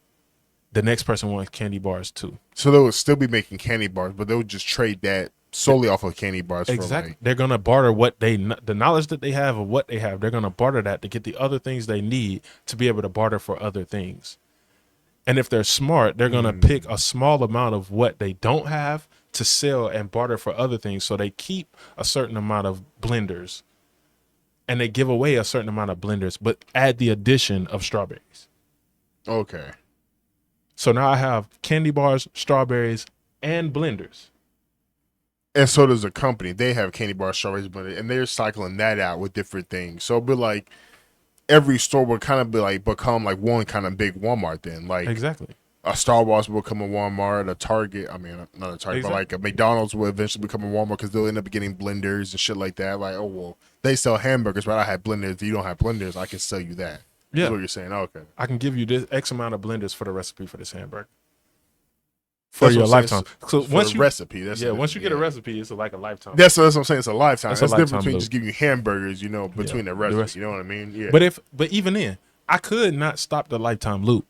The next person wants candy bars too. So they would still be making candy bars, but they would just trade that solely off of candy bars. Exactly. They're going to barter the knowledge that they have of what they have. They're going to barter that to get the other things they need to be able to barter for other things. And if they're smart, they're going to pick a small amount of what they don't have to sell and barter for other things. So they keep a certain amount of blenders and they give away a certain amount of blenders, but add the addition of strawberries. Okay. So now I have candy bars, strawberries, and blenders. And so does a company. They have candy bar strawberries blended, and they're cycling that out with different things. So it'll be like every store will kind of be like become like one kind of big Walmart then. Like exactly. A Star Wars will become a Walmart, a Target. I mean, not a Target, but like a McDonald's will eventually become a Walmart because they'll end up getting blenders and shit like that. Like, oh, well, they sell hamburgers, but I have blenders. You don't have blenders. I can sell you that. Yeah. That's what you're saying. Okay. I can give you this X amount of blenders for the recipe for this hamburger. For your lifetime. So once you recipe, once you get a recipe, it's like a lifetime. That's what I'm saying. It's a lifetime. That's different between loop. Just giving you hamburgers, between the recipe. You know what I mean? Yeah. But even then, I could not stop the lifetime loop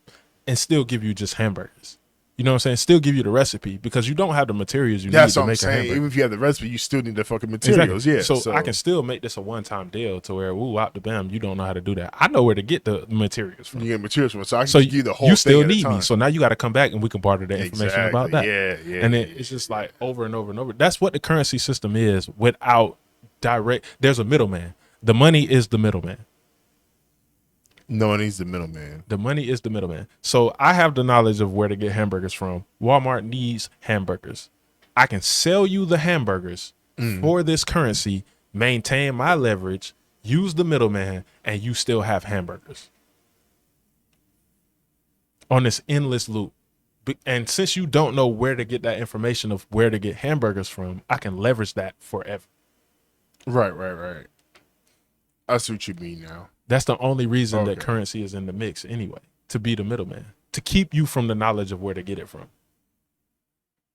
and still give you just hamburgers. You know what I'm saying? Still give you the recipe because you don't have the materials you need That's to what I'm make a saying. hamburger. Even if you have the recipe, you still need the fucking materials. Exactly. Yeah. So I can still make this a one-time deal to where, ooh, out the bam, you don't know how to do that. I know where to get the materials from. You get materials from it, so I can So just give you the whole you thing still at a need time. me. So now you got to come back and we can barter the information about that. Yeah. And then it's just like over and over and over. That's what the currency system is without direct. There's a middleman. The money is the middleman. No one needs the middleman. The money is the middleman. So I have the knowledge of where to get hamburgers from. Walmart needs hamburgers. I can sell you the hamburgers for this currency, maintain my leverage, use the middleman, and you still have hamburgers on this endless loop. And since you don't know where to get that information of where to get hamburgers from, I can leverage that forever. Right. I see what you mean now. That's the only reason that currency is in the mix anyway, to be the middleman, to keep you from the knowledge of where to get it from.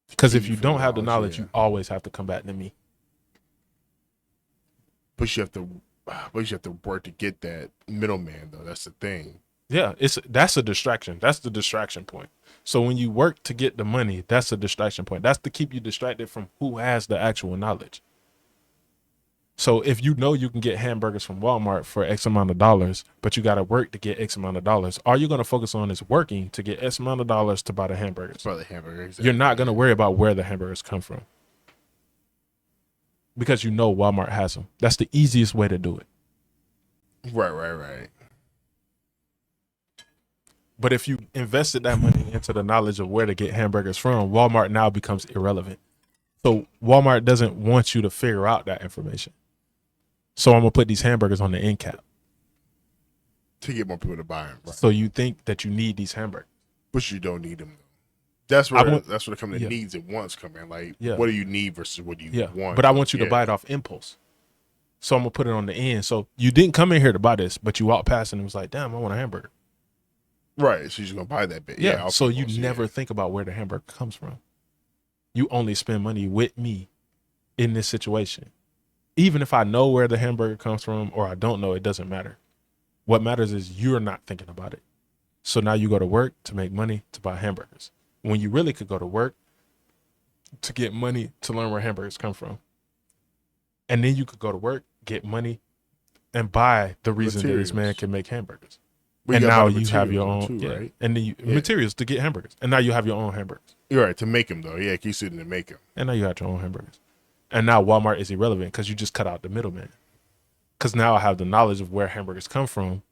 Because if you don't have the knowledge, you always have to come back to me. But you have to work to get that middleman, though. That's the thing. Yeah, that's a distraction. That's the distraction point. So when you work to get the money, that's a distraction point. That's to keep you distracted from who has the actual knowledge. So if you know you can get hamburgers from Walmart for X amount of dollars, but you got to work to get X amount of dollars, all you're going to focus on is working to get X amount of dollars to buy the hamburgers. Exactly. You're not going to worry about where the hamburgers come from because you know Walmart has them. That's the easiest way to do it. Right. But if you invested that money into the knowledge of where to get hamburgers from, Walmart now becomes irrelevant. So Walmart doesn't want you to figure out that information. So I'm going to put these hamburgers on the end cap. To get more people to buy them. Right. So you think that you need these hamburgers. But you don't need them. That's where the company needs and wants come in. Like, what do you need versus what do you want? But I want you to buy it off impulse. So I'm going to put it on the end. So you didn't come in here to buy this, but you walked past and it was like, damn, I want a hamburger. Right. So you're just going to buy that bit. Yeah. So you never think about where the hamburger comes from. You only spend money with me in this situation. Even if I know where the hamburger comes from or I don't know, it doesn't matter. What matters is you're not thinking about it. So now you go to work to make money to buy hamburgers. When you really could go to work to get money to learn where hamburgers come from. And then you could go to work, get money, and buy the reason that this man can make hamburgers. And now you have your own, right? And then materials to get hamburgers. And now you have your own hamburgers. You're right, to make them though. Yeah, keep sitting to make them. And now you have your own hamburgers. And now Walmart is irrelevant because you just cut out the middleman. Because now I have the knowledge of where hamburgers come from.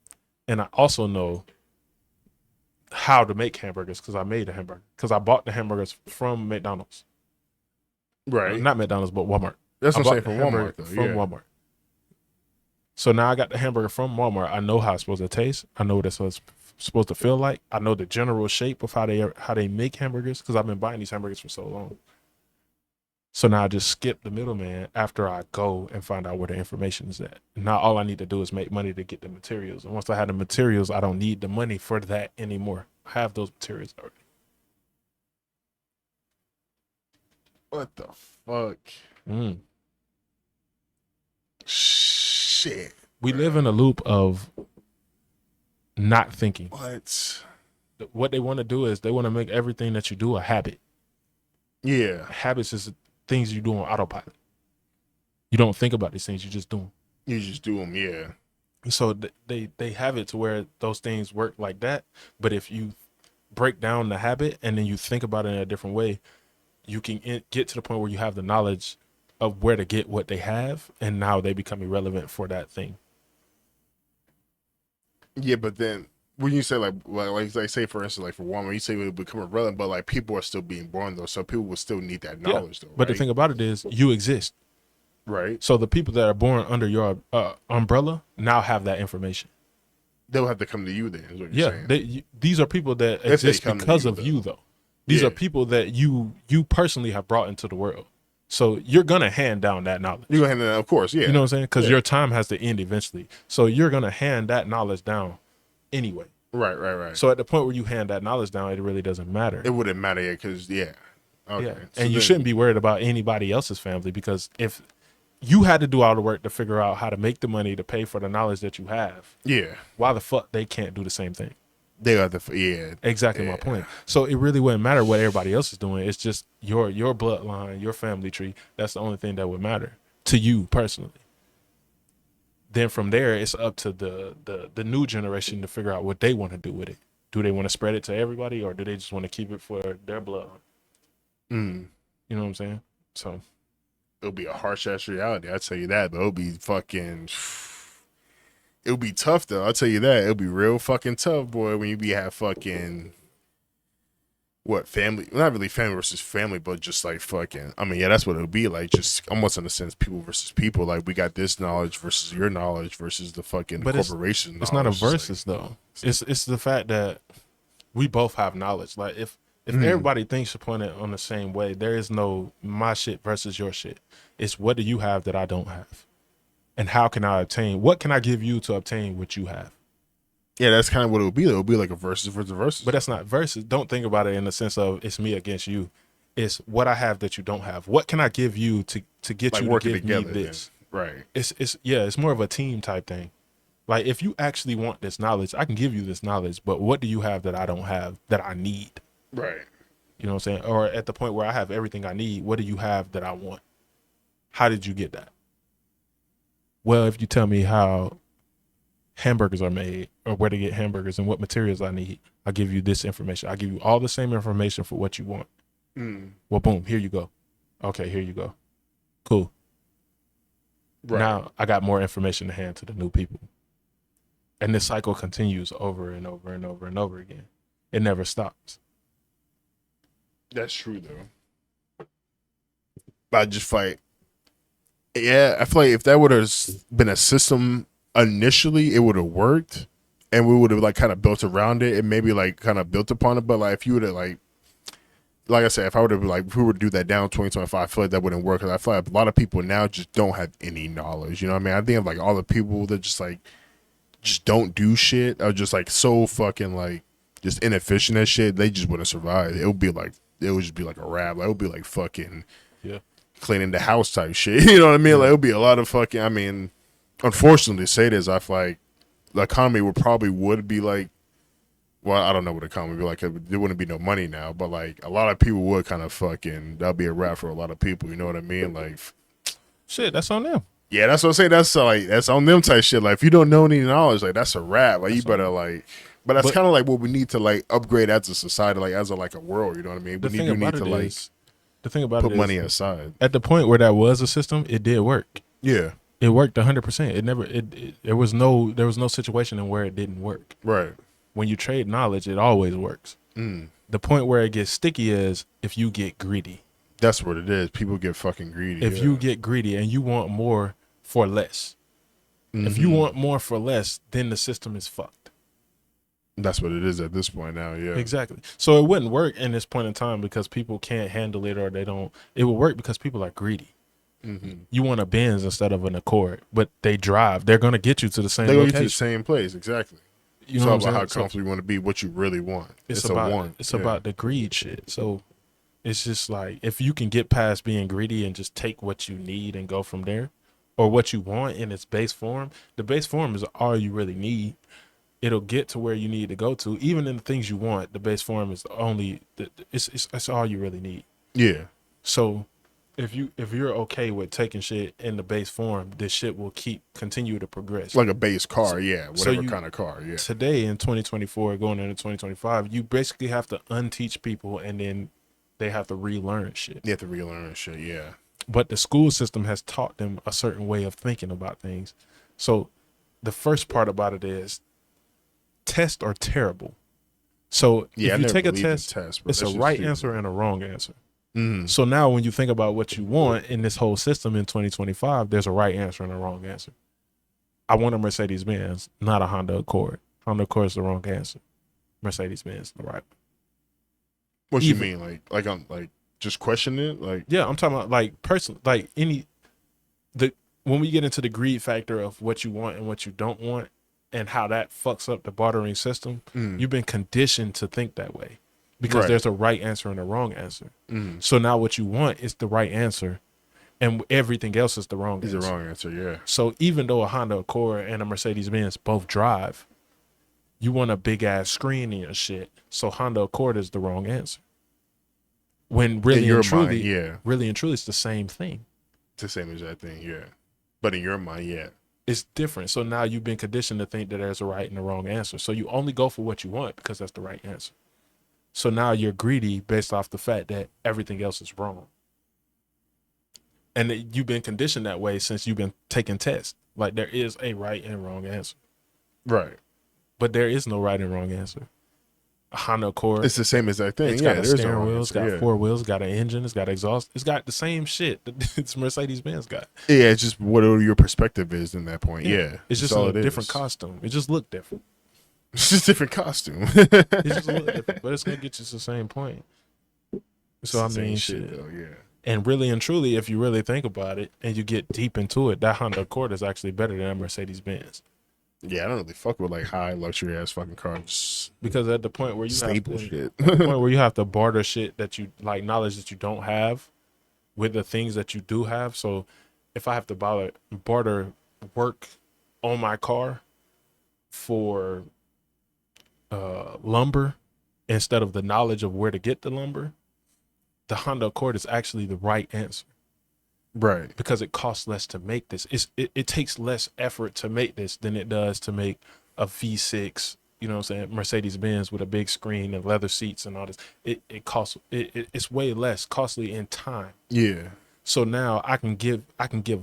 And I also know how to make hamburgers because I made a hamburger. Because I bought the hamburgers from McDonald's. Right. Not McDonald's, but Walmart. That's what I'm saying, from Walmart though. From Walmart. So now I got the hamburger from Walmart. I know how it's supposed to taste. I know what it's supposed to feel like. I know the general shape of how they make hamburgers because I've been buying these hamburgers for so long. So now I just skip the middleman after I go and find out where the information is at. Now all I need to do is make money to get the materials. And once I have the materials, I don't need the money for that anymore. I have those materials already. What the fuck? Shit. We live in a loop of not thinking. What they want to do is they want to make everything that you do a habit. Yeah. Habits is things you do on autopilot. You don't think about these things, you just do them. You just do them, yeah. So they have it to where those things work like that. But if you break down the habit and then you think about it in a different way, you can get to the point where you have the knowledge of where to get what they have, and now they become irrelevant for that thing. Yeah, but then when you say like say for instance, like for Walmart, you say it would become irrelevant, but like people are still being born though, so people will still need that knowledge though. But the thing about it is you exist. Right. So the people that are born under your umbrella now have that information. They'll have to come to you then, is what you're saying. These are people that exist because of you though. These are people that you personally have brought into the world. So you're going to hand down that knowledge. You're going to hand it down, of course, yeah. You know what I'm saying? Because your time has to end eventually. So you're going to hand that knowledge down anyway. Right. So at the point where you hand that knowledge down, it really doesn't matter. It wouldn't matter, because, Okay. Yeah. So you shouldn't be worried about anybody else's family, because if you had to do all the work to figure out how to make the money to pay for the knowledge that you have, yeah, why the fuck they can't do the same thing? They are the Exactly my point. So it really wouldn't matter what everybody else is doing. It's just your bloodline, your family tree. That's the only thing that would matter to you personally. Then from there, it's up to the new generation to figure out what they want to do with it. Do they want to spread it to everybody, or do they just want to keep it for their blood? You know what I'm saying? So it'll be a harsh ass reality. I'll tell you that, but it'll be fucking. It'll be tough though. I'll tell you that. It'll be real fucking tough, boy, when you have fucking family, not really family versus family, but just like fucking, I mean, yeah, that's what it'll be like, just almost in a sense, people versus people. Like, we got this knowledge versus your knowledge versus the fucking corporation. It's not a versus though. It's the fact that we both have knowledge. Like, if everybody thinks upon it on the same way, there is no my shit versus your shit. It's what do you have that I don't have, and how can I obtain? What can I give you to obtain what you have? Yeah, that's kind of what it would be. It would be like a versus versus versus. But that's not versus. Don't think about it in the sense of it's me against you. It's what I have that you don't have. What can I give you to get like you to give together, me this? Then. Right. It's more of a team type thing. Like, if you actually want this knowledge, I can give you this knowledge, but what do you have that I don't have that I need? Right. You know what I'm saying? Or at the point where I have everything I need, what do you have that I want? How did you get that? Well, if you tell me how hamburgers are made or where to get hamburgers and what materials I need, I'll give you this information. I'll give you all the same information for what you want. Well, boom, here you go. Okay, here you go. Cool. Right. Now I got more information to hand to the new people. And this cycle continues over and over and over and over again. It never stops. That's true though. But I just like, yeah, I feel like if that would have been a system initially, it would have worked, and we would have like kind of built around it and maybe like kind of built upon it. But like, if you would have like I said, if I would have like, if we were to do that down 2025, I feel like that wouldn't work, because I feel like a lot of people now just don't have any knowledge. You know what I mean? I think of like all the people that just don't do shit, are just like so fucking like just inefficient as shit. They just wouldn't survive. It would just be like a rap. Like, it would be like fucking cleaning the house type shit. You know what I mean? Like, it would be a lot of fucking. I mean, unfortunately, to say this, I feel like the economy would be like, well, I don't know what the economy would be like. There wouldn't be no money now, but like a lot of people would kind of fucking, that'd be a wrap for a lot of people. You know what I mean? Like, shit, that's on them. Yeah, that's what I'm saying. That's on them type shit. Like, if you don't know any knowledge, like, that's a wrap. Like, you better like, but that's kind of like what we need to like upgrade as a society, like as a world. You know what I mean? We need to like, the thing about put money aside. At the point where that was a system, it did work. Yeah. It worked 100%. It never. There was no situation in where it didn't work. Right. When you trade knowledge, it always works. The point where it gets sticky is if you get greedy. That's what it is. People get fucking greedy. If you get greedy and you want more for less, if you want more for less, then the system is fucked. That's what it is at this point now. Yeah. Exactly. So it wouldn't work in this point in time because people can't handle it, or they don't. It will work because people are greedy. You want a Benz instead of an Accord, but they drive. They're going to get you to the same location. They're going to get you to the same place. Exactly. You know about how comfortable you want to be, what you really want. It's about the greed shit. So it's just like, if you can get past being greedy and just take what you need and go from there, or what you want in its base form, the base form is all you really need. It'll get to where you need to go to. Even in the things you want, the base form is it's all you really need. Yeah. So if you're okay with taking shit in the base form, this shit will continue to progress. Like a base car, whatever kind of car, yeah. Today in 2024, going into 2025, you basically have to unteach people, and then they have to relearn shit. They have to relearn shit, yeah. But the school system has taught them a certain way of thinking about things. So the first part about it is tests are terrible. So if you take a test, it's a right answer and a wrong answer. So now when you think about what you want in this whole system in 2025, there's a right answer and a wrong answer. I want a Mercedes-Benz, not a Honda Accord. Honda Accord is the wrong answer. Mercedes-Benz is the right one. What you mean? Like I'm like just question it? Like, yeah, I'm talking about like when we get into the greed factor of what you want and what you don't want and how that fucks up the bartering system, you've been conditioned to think that way. Because there's a right answer and a wrong answer. So now what you want is the right answer, and everything else is the wrong answer. It's the wrong answer, yeah. So even though a Honda Accord and a Mercedes-Benz both drive, you want a big ass screen in your shit. So Honda Accord is the wrong answer. When really and truly, it's the same thing. It's the same exact thing, yeah. But in your mind, yeah. It's different. So now you've been conditioned to think that there's a right and a wrong answer. So you only go for what you want because that's the right answer. So now you're greedy based off the fact that everything else is wrong. And you've been conditioned that way since you've been taking tests. Like there is a right and wrong answer. Right. But there is no right and wrong answer. A Honda Accord. It's the same exact thing. It's got a steering wheel. It's got 4 wheels. It's got an engine. It's got exhaust. It's got the same shit that it's Mercedes-Benz got. Yeah, it's just whatever your perspective is in that point. Yeah. It's just a different costume. It just looked different. It's just a different costume. It's just a little different, but it's going to get you to the same point. So, I mean, shit. Though, yeah. And really and truly, if you really think about it and you get deep into it, that Honda Accord is actually better than a Mercedes-Benz. Yeah, I don't really fuck with like high luxury ass fucking cars. Because at the point where you staple have to, shit. at the point where you have to barter shit that you like, knowledge that you don't have with the things that you do have. So if I have to barter work on my car for lumber instead of the knowledge of where to get the lumber, the Honda Accord is actually the right answer. Right. Because it costs less to make this. It takes less effort to make this than it does to make a V6, you know what I'm saying, Mercedes-Benz with a big screen and leather seats and all this. It's way less costly in time. Yeah. So now I can give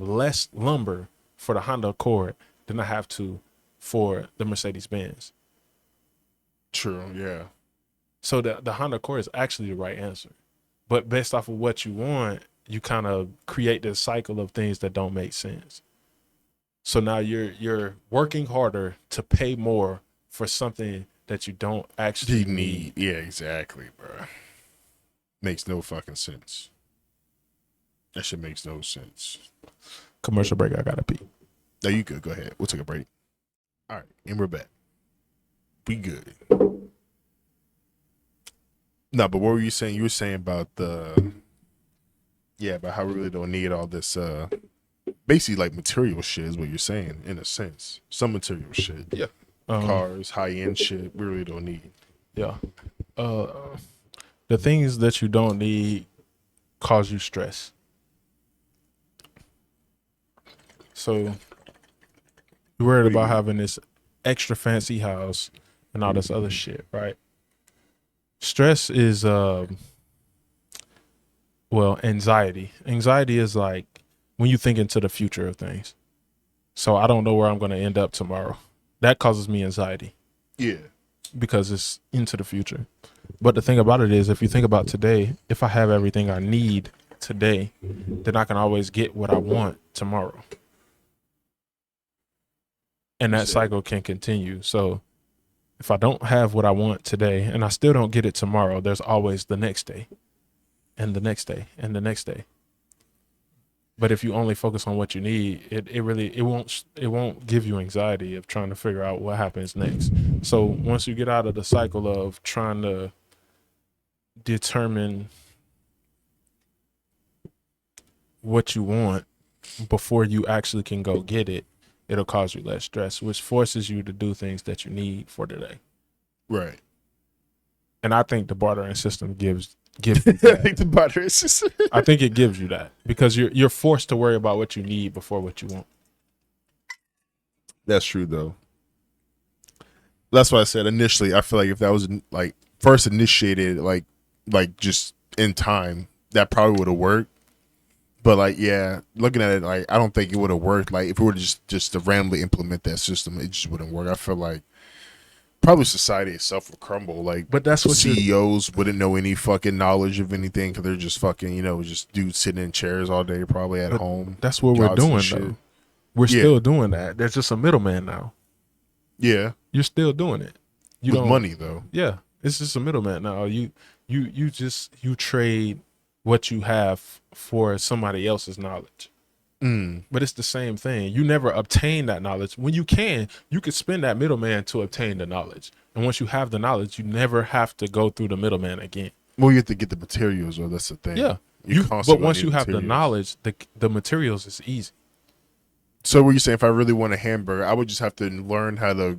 less lumber for the Honda Accord than I have to for the Mercedes-Benz. True, yeah. So the Honda Accord is actually the right answer. But based off of what you want, you kind of create this cycle of things that don't make sense. So now you're working harder to pay more for something that you don't actually need. Yeah, exactly, bro. Makes no fucking sense. That shit makes no sense. Commercial break, I gotta pee. No, you good. Go ahead. We'll take a break. All right, and we're back. We good. No, but what were you saying? You were saying about about how we really don't need all this basically like material shit is what you're saying, in a sense. Some material shit. Yeah. Cars, high end shit, we really don't need. Yeah. The things that you don't need cause you stress. So you're worried about having this extra fancy house and all this other shit, right? Stress is anxiety. Anxiety is like when you think into the future of things. So I don't know where I'm going to end up tomorrow. That causes me anxiety. Yeah. Because it's into the future. But the thing about it is, if you think about today, if I have everything I need today, then I can always get what I want tomorrow. And that cycle can continue. So if I don't have what I want today and I still don't get it tomorrow, there's always the next day and the next day and the next day. But if you only focus on what you need, it won't give you anxiety of trying to figure out what happens next. So once you get out of the cycle of trying to determine what you want before you actually can go get it, it'll cause you less stress, which forces you to do things that you need for today. Right. And I think the bartering system gives you that. I think the bartering system. I think it gives you that because you're forced to worry about what you need before what you want. That's true though. That's why I said initially, I feel like if that was like first initiated like just in time, that probably would have worked. But like, yeah, looking at it, like I don't think it would have worked. Like if we were just to randomly implement that system, it just wouldn't work. I feel like probably society itself would crumble. Like, but that's what CEOs wouldn't know any fucking knowledge of anything because they're just fucking, just dudes sitting in chairs all day, probably at home. That's what we're doing though. We're still doing that. There's just a middleman now. Yeah, you're still doing it. You with don't money though. Yeah, it's just a middleman now. You trade what you have for somebody else's knowledge. But it's the same thing. You never obtain that knowledge. When you can spend that middleman to obtain the knowledge. And once you have the knowledge, you never have to go through the middleman again. Well, you have to get the materials, or that's the thing. Yeah. But once you have the knowledge, the materials is easy. So what you're saying, if I really want a hamburger, I would just have to learn how to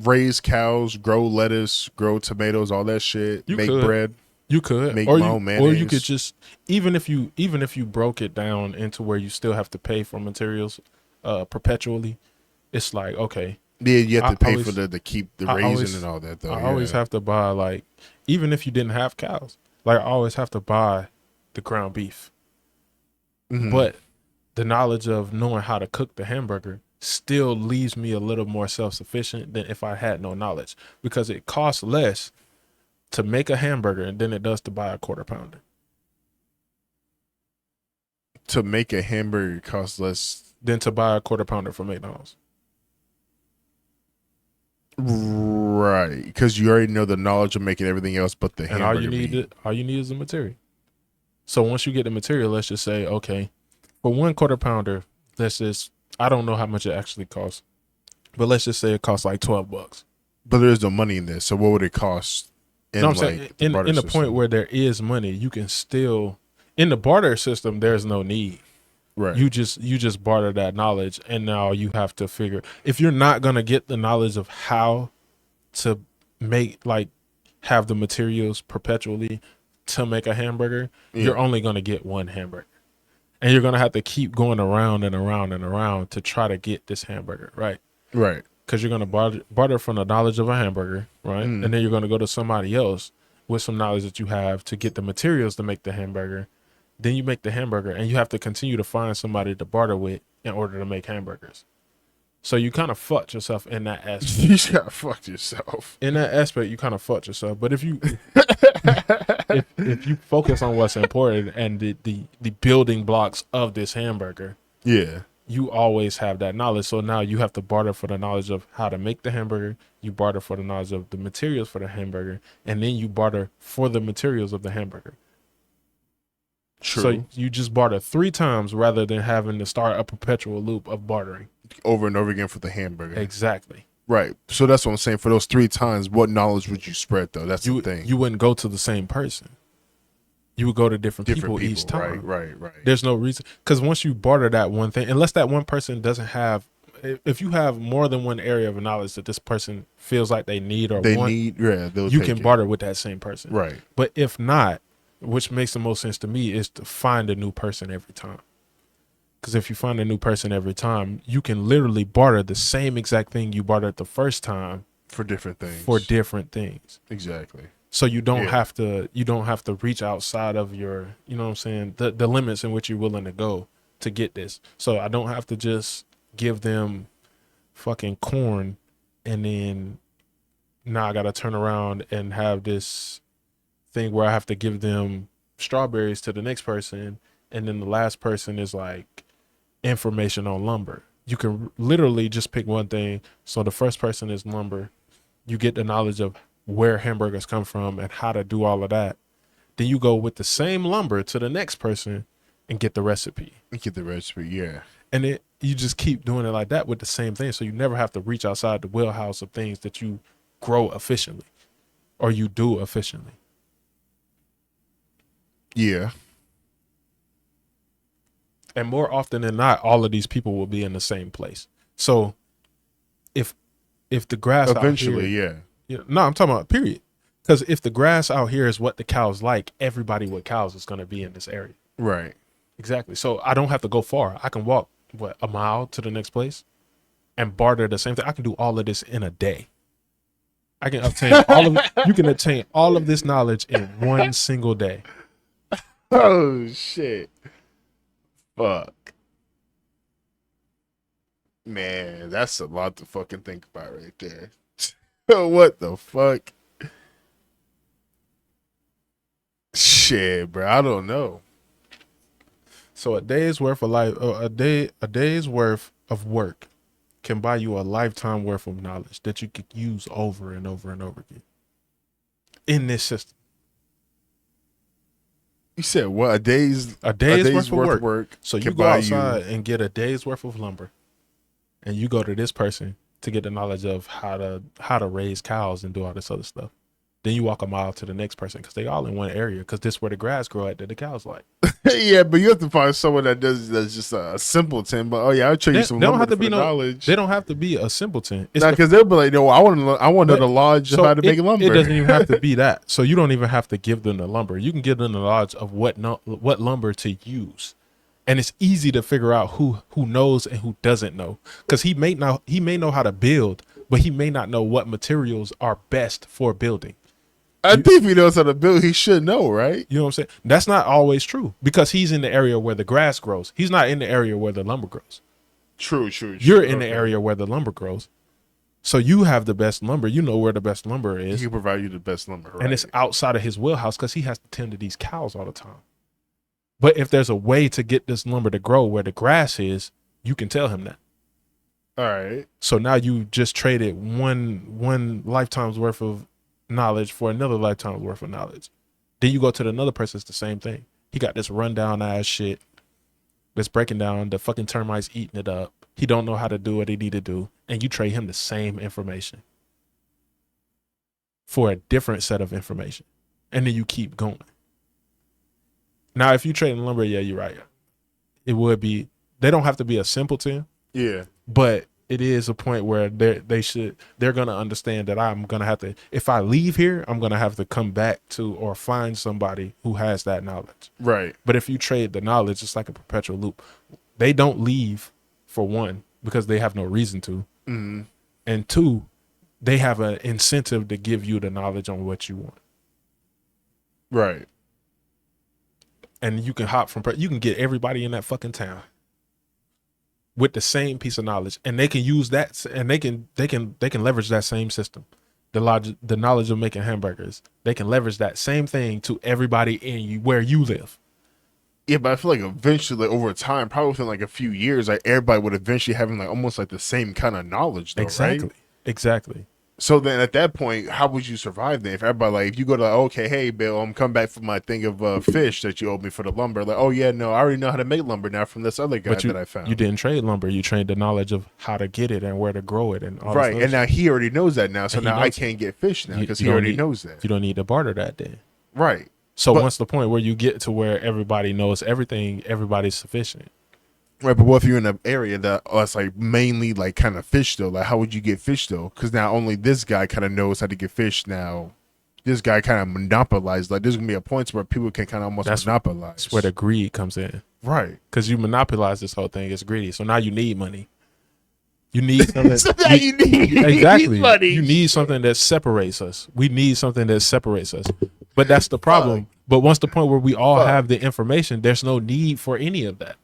raise cows, grow lettuce, grow tomatoes, all that shit. Make bread. You could, make my own mayonnaise. Or you could just even if you broke it down into where you still have to pay for materials perpetually, it's like, okay. Yeah, you have to pay for to keep the raising and all that though. I always have to buy, like, even if you didn't have cows, like I always have to buy the ground beef. Mm-hmm. But the knowledge of knowing how to cook the hamburger still leaves me a little more self-sufficient than if I had no knowledge, because it costs less to make a hamburger than it does to buy a quarter pounder. To make a hamburger costs less than to buy a quarter pounder from McDonald's. Right, because you already know the knowledge of making everything else but the hamburger. And all you need is the material. So once you get the material, let's just say, okay, for one quarter pounder, I don't know how much it actually costs, but let's just say it costs like $12. But there's no money in this, so what would it cost? In the point where there is money, you can still, in the barter system, there's no need. Right. You just barter that knowledge, and now you have to figure, if you're not gonna get the knowledge of how to make, like, have the materials perpetually to make a hamburger, you're only gonna get one hamburger. And you're going to have to keep going around and around and around to try to get this hamburger, right? Right. Because you're going to barter from the knowledge of a hamburger, right? And then you're going to go to somebody else with some knowledge that you have to get the materials to make the hamburger. Then you make the hamburger, and you have to continue to find somebody to barter with in order to make hamburgers. So you kind of fucked yourself in that aspect. You just got fucked yourself. In that aspect, you kind of fucked yourself. But if you if you focus on what's important and the building blocks of this hamburger, you always have that knowledge. So now you have to barter for the knowledge of how to make the hamburger. You barter for the knowledge of the materials for the hamburger, and then you barter for the materials of the hamburger. True. So you just barter 3 times rather than having to start a perpetual loop of bartering over and over again for the hamburger. Exactly. Right. So that's what I'm saying. For those 3 times, what knowledge would you spread though? That's the thing. You wouldn't go to the same person. You would go to different people each time. Right. There's no reason, because once you barter that one thing, unless that one person doesn't have, if you have more than one area of knowledge that this person feels like they need or want, you can barter with that same person. Right. But if not, which makes the most sense to me, is to find a new person every time. Because if you find a new person every time, you can literally barter the same exact thing you bartered the first time for different things. Exactly. So you don't have to reach outside of your, you know what I'm saying, the limits in which you're willing to go to get this. So I don't have to just give them fucking corn and then now I got to turn around and have this thing where I have to give them strawberries to the next person, and then the last person is like information on lumber. You can literally just pick one thing. So the first person is lumber. You get the knowledge of where hamburgers come from and how to do all of that. Then you go with the same lumber to the next person and get the recipe. And you just keep doing it like that with the same thing. So you never have to reach outside the wheelhouse of things that you grow efficiently or you do efficiently. Yeah. And more often than not, all of these people will be in the same place. So if the grass eventually, out here, no, I'm talking about period. Because if the grass out here is what the cows like, everybody with cows is going to be in this area. Right. Exactly. So I don't have to go far. I can walk a mile to the next place and barter the same thing. I can do all of this in a day. I can obtain you can obtain all of this knowledge in one single day. Oh shit. Fuck. Man, that's a lot to fucking think about right there. What the fuck? Shit, bro. I don't know. So a day's worth of a day's worth of work can buy you a lifetime worth of knowledge that you could use over and over and over again in this system. You said what? A day's worth of work. So you go outside and get a day's worth of lumber, and you go to this person to get the knowledge of how to raise cows and do all this other stuff. Then you walk a mile to the next person because they all in one area because this is where the grass grow at that the cows like. Yeah, but you have to find someone that's just a simpleton. But I'll show you some They don't lumber have to for be the knowledge. They don't have to be a simpleton. It's Because they'll be like, no, I want to know the knowledge of how to make lumber. It doesn't even have to be that. So you don't even have to give them the lumber. You can give them the knowledge of what lumber to use, and it's easy to figure out who knows and who doesn't know. Because he may know how to build, but he may not know what materials are best for building. I think if he knows how to build, he should know, right? You know what I'm saying? That's not always true because he's in the area where the grass grows. He's not in the area where the lumber grows. True. You're in the area where the lumber grows. So you have the best lumber. You know where the best lumber is. He can provide you the best lumber, right? And it's outside of his wheelhouse because he has to tend to these cows all the time. But if there's a way to get this lumber to grow where the grass is, you can tell him that. All right. So now you just traded one lifetime's worth of knowledge for another lifetime's worth of knowledge. Then you go to another person, it's the same thing. He got this rundown ass shit that's breaking down, the fucking termites eating it up. He don't know how to do what he need to do, and you trade him the same information for a different set of information, and then you keep going. Now, if you trade in lumber, yeah, you're right. It would be. They don't have to be a simpleton. Yeah, but it is a point where they're gonna understand that I'm gonna have to, if I leave here, I'm gonna have to come back to or find somebody who has that knowledge. Right. But if you trade the knowledge, it's like a perpetual loop. They don't leave, for one, because they have no reason to. Mm-hmm. And two, they have an incentive to give you the knowledge on what you want. Right. And you can you can get everybody in that fucking town with the same piece of knowledge, and they can use that, and they can leverage that same system. The knowledge of making hamburgers, they can leverage that same thing to everybody where you live. Yeah, but I feel like eventually, like, over time, probably within like a few years, like everybody would eventually having like almost like the same kind of knowledge, though, right? Exactly. So then at that point, how would you survive then? If everybody, like, if you go to, okay, hey, Bill, I'm coming back for my thing of fish that you owed me for the lumber. Like, oh, yeah, no, I already know how to make lumber now from this other guy that I found. You didn't trade lumber. You traded the knowledge of how to get it and where to grow it. And all right. And now he already knows that now. So now I can't get fish now because he already knows that. You don't need to barter that then. Right. So once the point where you get to where everybody knows everything, everybody's sufficient. Right, but what if you're in an area that's like mainly like kind of fish though? Like, how would you get fish though? Because now only this guy kind of knows how to get fish now. This guy kind of monopolized. Like, there's gonna be a point where people can kind of almost monopolize. That's where the greed comes in, right? Because you monopolize this whole thing. It's greedy. So now you need money. You need something. So now you need exactly. money. You need something that separates us. We need something that separates us. But that's the problem. But once the point where we all have the information, there's no need for any of that.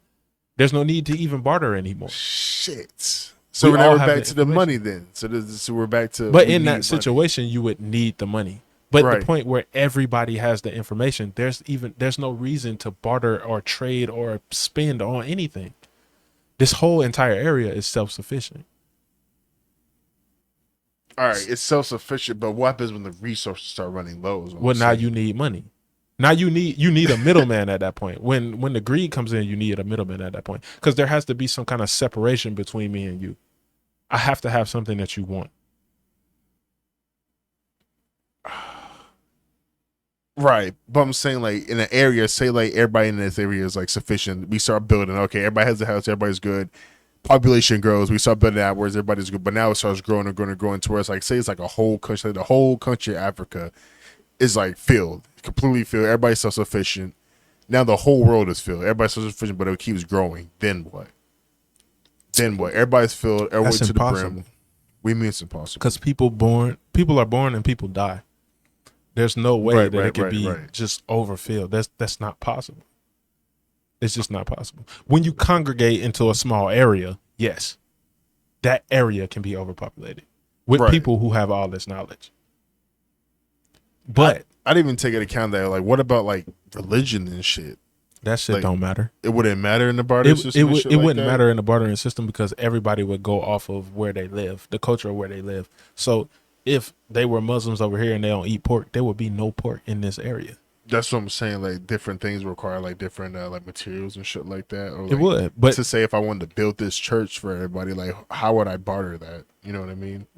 There's no need to even barter anymore. Shit. So now we're back to the money then. So we're back to. But in that situation, you would need the money. But right. The point where everybody has the information, there's no reason to barter or trade or spend on anything. This whole entire area is self-sufficient. All right, it's self-sufficient, but what happens when the resources start running low? Well, now you need money. Now you need a middleman at that point. When the greed comes in, you need a middleman at that point because there has to be some kind of separation between me and you. I have to have something that you want. Right, but I'm saying like in an area, say like everybody in this area is like sufficient. We start building. Okay, everybody has a house. Everybody's good. Population grows. We start building outwards. Everybody's good. But now it starts growing and growing and growing to where it's like, say it's like a whole country. The whole country of Africa is like filled, completely filled. Everybody's self-sufficient. Now the whole world is filled. Everybody's self-sufficient, but it keeps growing. Then what? Everybody's filled. Everyone's to the brim. We mean it's impossible. Because people are born and people die. There's no way that it could be just overfilled. That's not possible. It's just not possible. When you congregate into a small area, yes, that area can be overpopulated with people who have all this knowledge. But I didn't even take into account that. Like, what about like religion and shit? That shit don't matter. It wouldn't matter in the bartering system. It wouldn't matter in the bartering system because everybody would go off of where they live, the culture of where they live. So if they were Muslims over here and they don't eat pork, there would be no pork in this area. That's what I'm saying. Like, different things require like different like materials and shit like that. Or, like, it would, but to say if I wanted to build this church for everybody, like, how would I barter that? You know what I mean?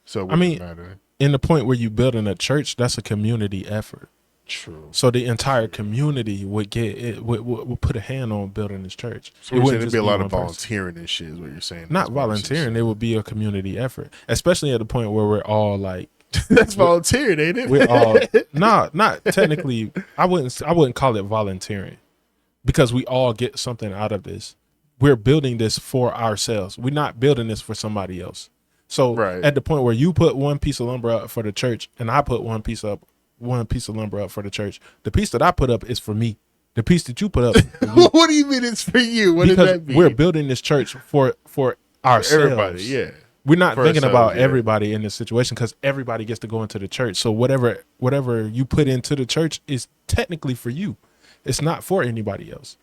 So it wouldn't matter. In the point where you building a church, that's a community effort. True. So the entire community would get it would put a hand on building this church. So it wouldn't be a lot of volunteering and shit. Is what you're saying? Not volunteering. It would be a community effort, especially at the point where we're all like. That's volunteering, ain't it? We're all not technically. I wouldn't call it volunteering, because we all get something out of this. We're building this for ourselves. We're not building this for somebody else. So at the point where you put one piece of lumber up for the church, and I put one piece of lumber up for the church, the piece that I put up is for me. The piece that you put up is for you. What do you mean it's for you? What does that mean? We're building this church for ourselves. Everybody, yeah. We're not thinking about everybody in this situation, because everybody gets to go into the church. So whatever you put into the church is technically for you. It's not for anybody else.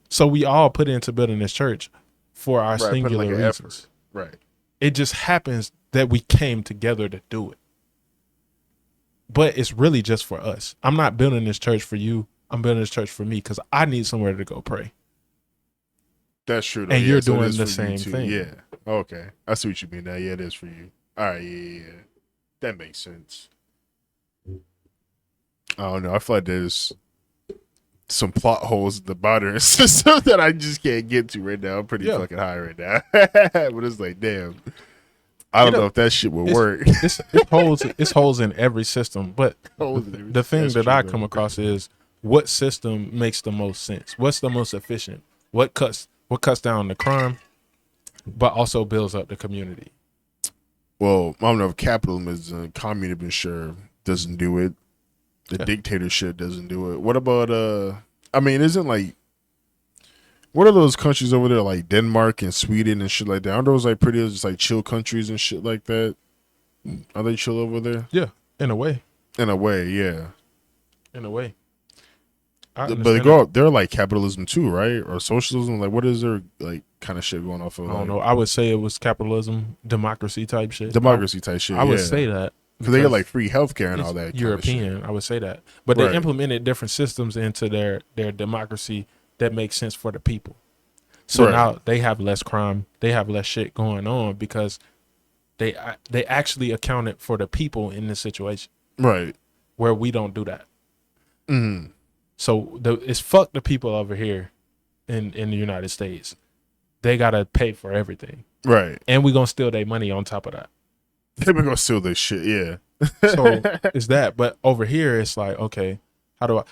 So we all put into building this church for our singular reasons. Effort. Right. It just happens that we came together to do it. But it's really just for us. I'm not building this church for you. I'm building this church for me, because I need somewhere to go pray. That's true. And you're doing the same thing. Yeah. Okay. I see what you mean now. Yeah, it is for you. All right. Yeah. That makes sense. I don't know. I feel like there's some plot holes in the modern system that I just can't get to right now. I'm pretty fucking high right now. But it's like, damn. I don't know if that shit would work. It's holes in every system. But the thing that I come across is, what system makes the most sense? What's the most efficient? What cuts down the crime, but also builds up the community? Well, I don't know if capitalism, communism, sure doesn't do it. The dictatorship doesn't do it. What about I mean, isn't like, what are those countries over there like Denmark and Sweden and shit like that? Aren't those like pretty just like chill countries and shit like that? Are they chill over there? Yeah, in a way. In a way, yeah. In a way. But they're like capitalism too, right? Or socialism? Like, what is their like kind of shit going off of? I don't know. I would say it was capitalism, democracy type shit. I would say that. Because they get like free healthcare and all that. European, I would say that. But they implemented different systems into their democracy that makes sense for the people. So now they have less crime. They have less shit going on, because they actually accounted for the people in this situation. Right. Where we don't do that. Mm-hmm. So it's fuck the people over here in the United States. They got to pay for everything. Right. And we're going to steal their money on top of that. They're going to steal this shit, yeah. So it's that. But over here, it's like, okay, how do I...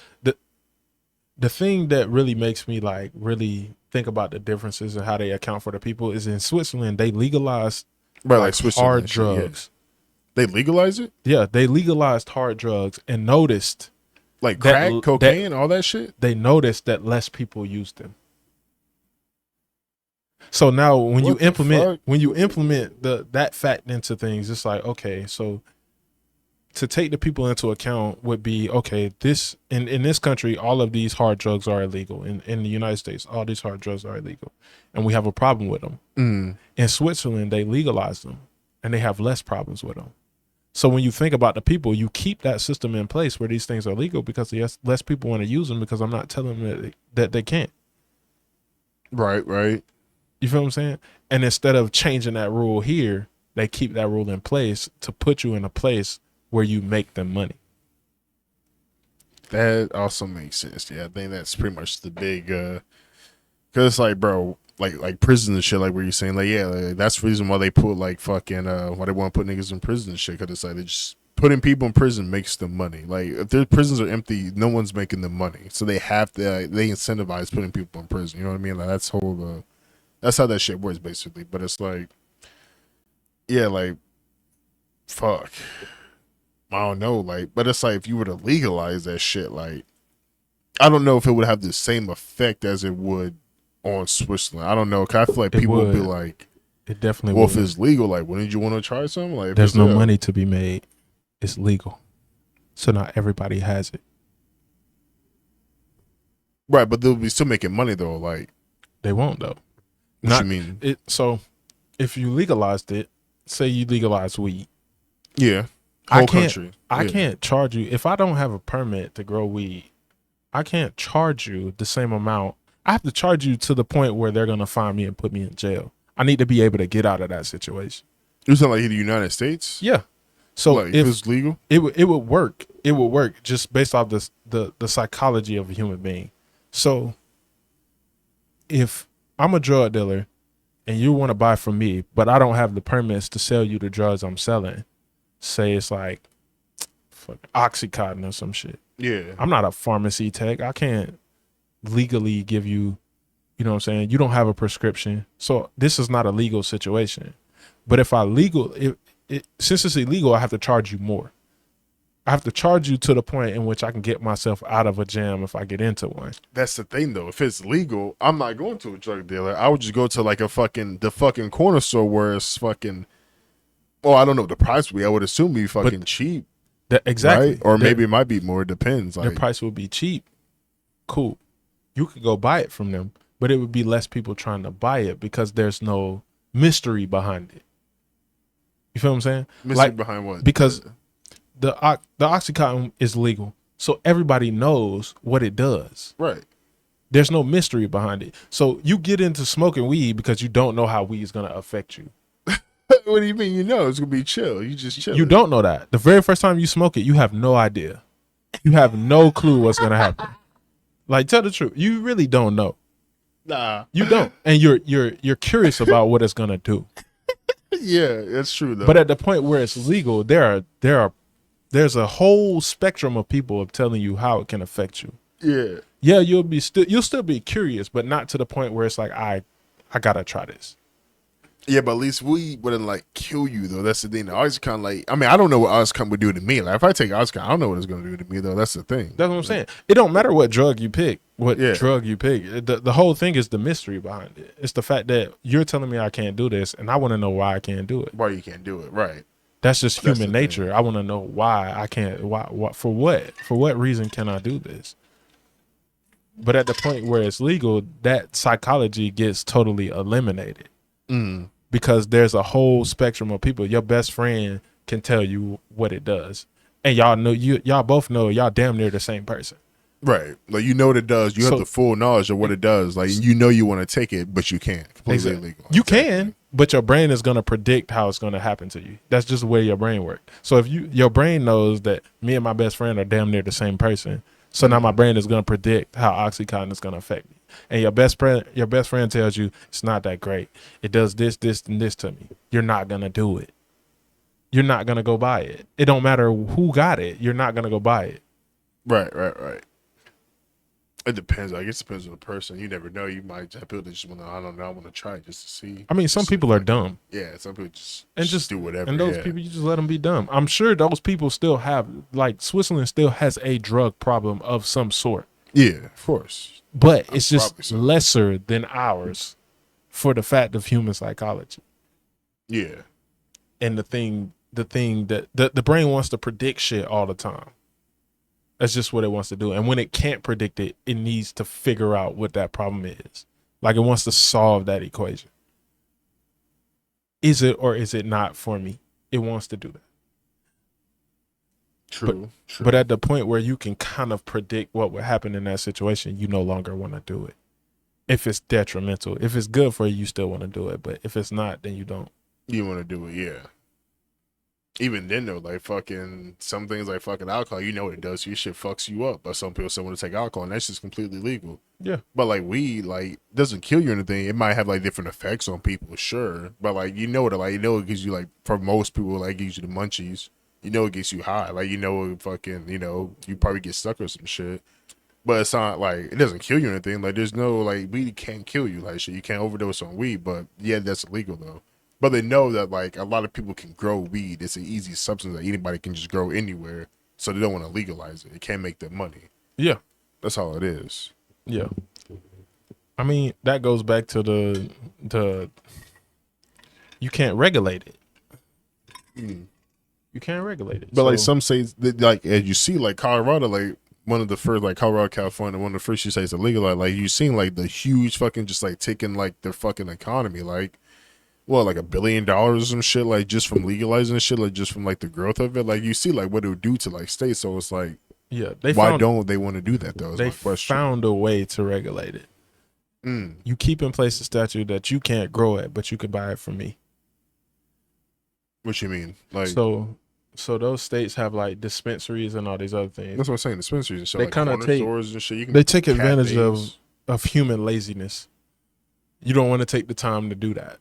The thing that really makes me like really think about the differences and how they account for the people is, in Switzerland, they legalized hard drugs. Yeah. They legalized it? Yeah, they legalized hard drugs and noticed... Like crack, cocaine, all that shit? They noticed that less people used them. So now when you implement that fact into things, it's like, okay, so to take the people into account would be, okay, this in this country, all of these hard drugs are illegal. In the United States, all these hard drugs are illegal. And we have a problem with them. Mm. In Switzerland, they legalized them and they have less problems with them. So when you think about the people, you keep that system in place where these things are legal, because less people want to use them, because I'm not telling them that they can't. Right. You feel what I'm saying? And instead of changing that rule here, they keep that rule in place to put you in a place where you make them money. That also makes sense. Yeah, I think that's pretty much the big, because it's like, bro, like prison and shit, like where you're saying, like, yeah, like, that's the reason why they put like fucking, why they want to put niggas in prison and shit, because it's like they just putting people in prison makes them money. Like if their prisons are empty, no one's making them money, so they have to, they incentivize putting people in prison. You know what I mean? Like that's how that shit works basically. But it's like, yeah, like, fuck, I don't know, like, but it's like if you were to legalize that shit, like, I don't know if it would have the same effect as it would on Switzerland. I don't know, cause I feel like people would be like, it definitely well, would. if it's legal, like, wouldn't you want to try something? Like, there's no money to be made. It's legal, so not everybody has it. Right, but they'll be still making money though. Like, they won't though. What you mean? So if you legalized it, say you legalize weed. Yeah. I can't charge you if I don't have a permit to grow weed. I can't charge you the same amount. I have to charge you to the point where they're gonna find me and put me in jail. I need to be able to get out of that situation. You sound like in the United States? Yeah. So like, if it's legal, it would work it would work just based off the psychology of a human being. So if I'm a drug dealer and you want to buy from me, but I don't have the permits to sell you the drugs I'm selling, say it's like Oxycontin or some shit. Yeah. I'm not a pharmacy tech. I can't legally give you, you know what I'm saying? You don't have a prescription. So this is not a legal situation. But if since it's illegal, I have to charge you more. I have to charge you to the point in which I can get myself out of a jam if I get into one. That's the thing, though. If it's legal, I'm not going to a drug dealer. I would just go to like the fucking corner store where it's fucking. Oh, I don't know what the price would be. I would assume it'd be fucking cheap. Exactly. Right? Or maybe it might be more. It depends. Their price would be cheap. Cool. You could go buy it from them, but it would be less people trying to buy it because there's no mystery behind it. You feel what I'm saying? Mystery behind what? Because the Oxycontin is legal, so everybody knows what it does. Right. There's no mystery behind it. So you get into smoking weed because you don't know how weed is going to affect you. What do you mean? You know it's gonna be chill. You just chill. You don't know that. The very first time you smoke it, you have no idea. You have no clue what's gonna happen. Like, tell the truth, you really don't know. Nah, you don't, and you're curious about what it's gonna do. Yeah, that's true though. But at the point where it's legal, there's a whole spectrum of people of telling you how it can affect you. Yeah. Yeah, you'll still be curious, but not to the point where it's like I gotta try this. Yeah, but at least we wouldn't like kill you though. That's the thing. The Oxycontin, like, I mean, I don't know what Oxycontin would do to me. Like, if I take Oxycontin, I don't know what it's gonna do to me though. That's the thing. That's what I'm saying. It don't matter what drug you pick. The whole thing is the mystery behind it. It's the fact that you're telling me I can't do this, and I want to know why I can't do it. Why you can't do it? Right. That's just human nature. I want to know why I can't. Why? For what? For what reason can I do this? But at the point where it's legal, that psychology gets totally eliminated. Because there's a whole spectrum of people. Your best friend can tell you what it does, and y'all both know y'all damn near the same person. Right. Like, you know what it does. You have the full knowledge of what it does. Like, you know you want to take it, but you can't. Completely illegal. You can, but your brain is going to predict how it's going to happen to you. That's just the way your brain works. So if your brain knows that me and my best friend are damn near the same person, so now my brain is going to predict how Oxycontin is going to affect me. And your best friend tells you it's not that great. It does this, this, and this to me. You're not going to do it. You're not going to go buy it. It don't matter who got it. You're not going to go buy it. Right. It depends. I guess it depends on the person. You never know. You might have people that just want to, I don't know, I want to try it just to see. I mean, some people are dumb. Yeah, some people just do whatever. And those people, you just let them be dumb. I'm sure those people still have, like, Switzerland still has a drug problem of some sort. Yeah, of course. But it's just lesser than ours for the fact of human psychology. Yeah. And the thing that the brain wants to predict shit all the time. That's just what it wants to do. And when it can't predict it, it needs to figure out what that problem is. Like, it wants to solve that equation. Is it or is it not for me? It wants to do that. True. But at the point where you can kind of predict what would happen in that situation, you no longer want to do it. If it's detrimental. If it's good for you, you still want to do it. But if it's not, then you don't. You want to do it, yeah. Even then, though, like, fucking, some things like fucking alcohol, you know what it does. Your shit fucks you up. But some people still want to take alcohol, and that's just completely legal. Yeah. But, like, weed, like, doesn't kill you or anything. It might have, like, different effects on people, sure. But, like, you know what, like, you know it gives you, like, for most people, like, it gives you the munchies. You know it gets you high. Like, you know it fucking, you know, you probably get stuck or some shit. But it's not, like, it doesn't kill you or anything. Like, there's no, like, weed can't kill you. Like, shit, you can't overdose on weed. But, yeah, that's illegal, though. But they know that, like, a lot of people can grow weed. It's an easy substance that anybody can just grow anywhere. So they don't want to legalize it. It can't make them money. Yeah. That's all it is. Yeah. I mean, that goes back to the you can't regulate it. You can't regulate it. But, like, some states, like, as you see, like, Colorado, like, one of the first, like, Colorado, California, one of the first states to legalize, like, you seen, like, the huge fucking just, like, taking, like, their fucking economy, like, well, like $1 billion or some shit, like, just from legalizing shit, like, just from, like, the growth of it. Like, you see, like, what it would do to, like, states. So it's like, yeah, why don't they want to do that, though? They found a way to regulate it. You keep in place a statute that you can't grow it, but you could buy it from me. What you mean? Like, so So those states have like dispensaries and all these other things. That's what I'm saying. Dispensaries and shit. They like kind of corner take stores and shit. You can they take advantage cafes. of human laziness. You don't want to take the time to do that.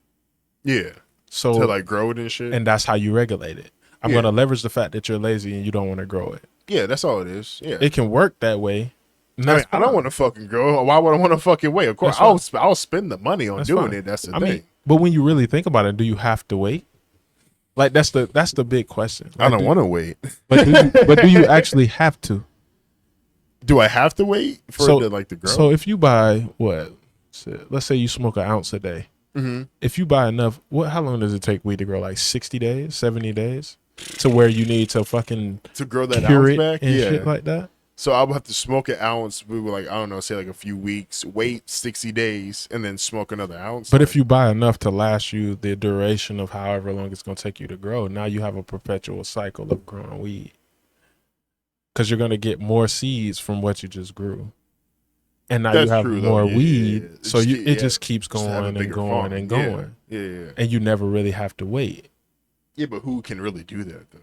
Yeah. So to like grow it and shit. And that's how you regulate it. I'm going to leverage the fact that you're lazy and you don't want to grow it. Yeah, that's all it is. Yeah. It can work that way. I don't want to fucking grow. Why would I want to fucking wait? Of course, I'll spend the money on doing it. That's the thing. Mean, but when you really think about it, do you have to wait? Like that's the big question. Like, I don't want to wait. But do you actually have to? Do I have to wait for it to like to grow? So if you buy let's say you smoke an ounce a day. Mm-hmm. If you buy enough, how long does it take weed to grow? Like 60 days, 70 days, to where you need to fucking to grow that ounce back, and shit like that. So I would have to smoke an ounce. We were like, I don't know, say like a few weeks, wait 60 days, and then smoke another ounce. But if you buy enough to last you the duration of however long it's going to take you to grow, now you have a perpetual cycle of growing weed. Because you're going to get more seeds from what you just grew. And now you have more weed. Yeah. So it just keeps going and going and going. Yeah. And you never really have to wait. Yeah, but who can really do that, though?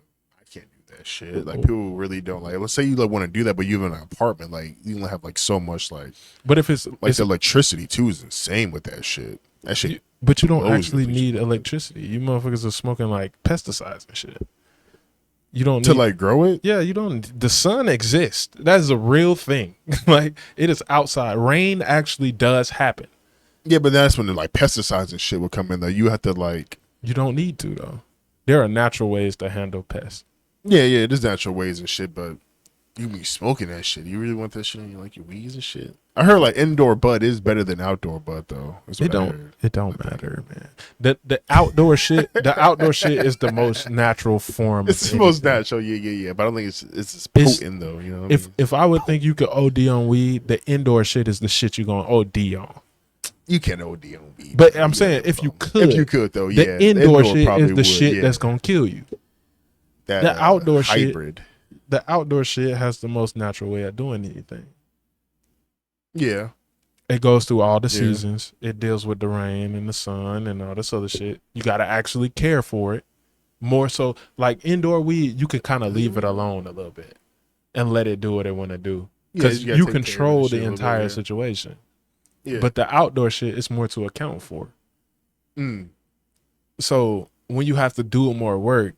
Can't do that shit. Like people really don't like. Let's say you like want to do that, but you have an apartment. Like you don't have like so much like. But if it's like the electricity too is insane with that shit. That shit. But you don't actually need electricity. You motherfuckers are smoking like pesticides and shit. You don't to like grow it. Yeah, you don't. The sun exists. That is a real thing. Like it is outside. Rain actually does happen. Yeah, but that's when the like pesticides and shit will come in. Though you have to like. You don't need to though. There are natural ways to handle pests. Yeah, there's natural ways and shit, but you be smoking that shit. You really want that shit on your like your weeds and shit. I heard like indoor bud is better than outdoor bud though. It don't matter, man. The outdoor shit is the most natural form. It's the most natural, yeah. But I don't think it's as potent though. You know, if I would think you could OD on weed, the indoor shit is the shit you gonna OD on. You can OD on weed, but I'm saying if you could though, the indoor shit is the shit that's gonna kill you. The outdoor hybrid. The outdoor shit has the most natural way of doing anything. Yeah. It goes through all the seasons. It deals with the rain and the sun and all this other shit. You got to actually care for it. More so, like indoor weed, you can kind of leave it alone a little bit and let it do what it want to do. Because you control the entire situation. Yeah. But the outdoor shit is more to account for. So when you have to do more work,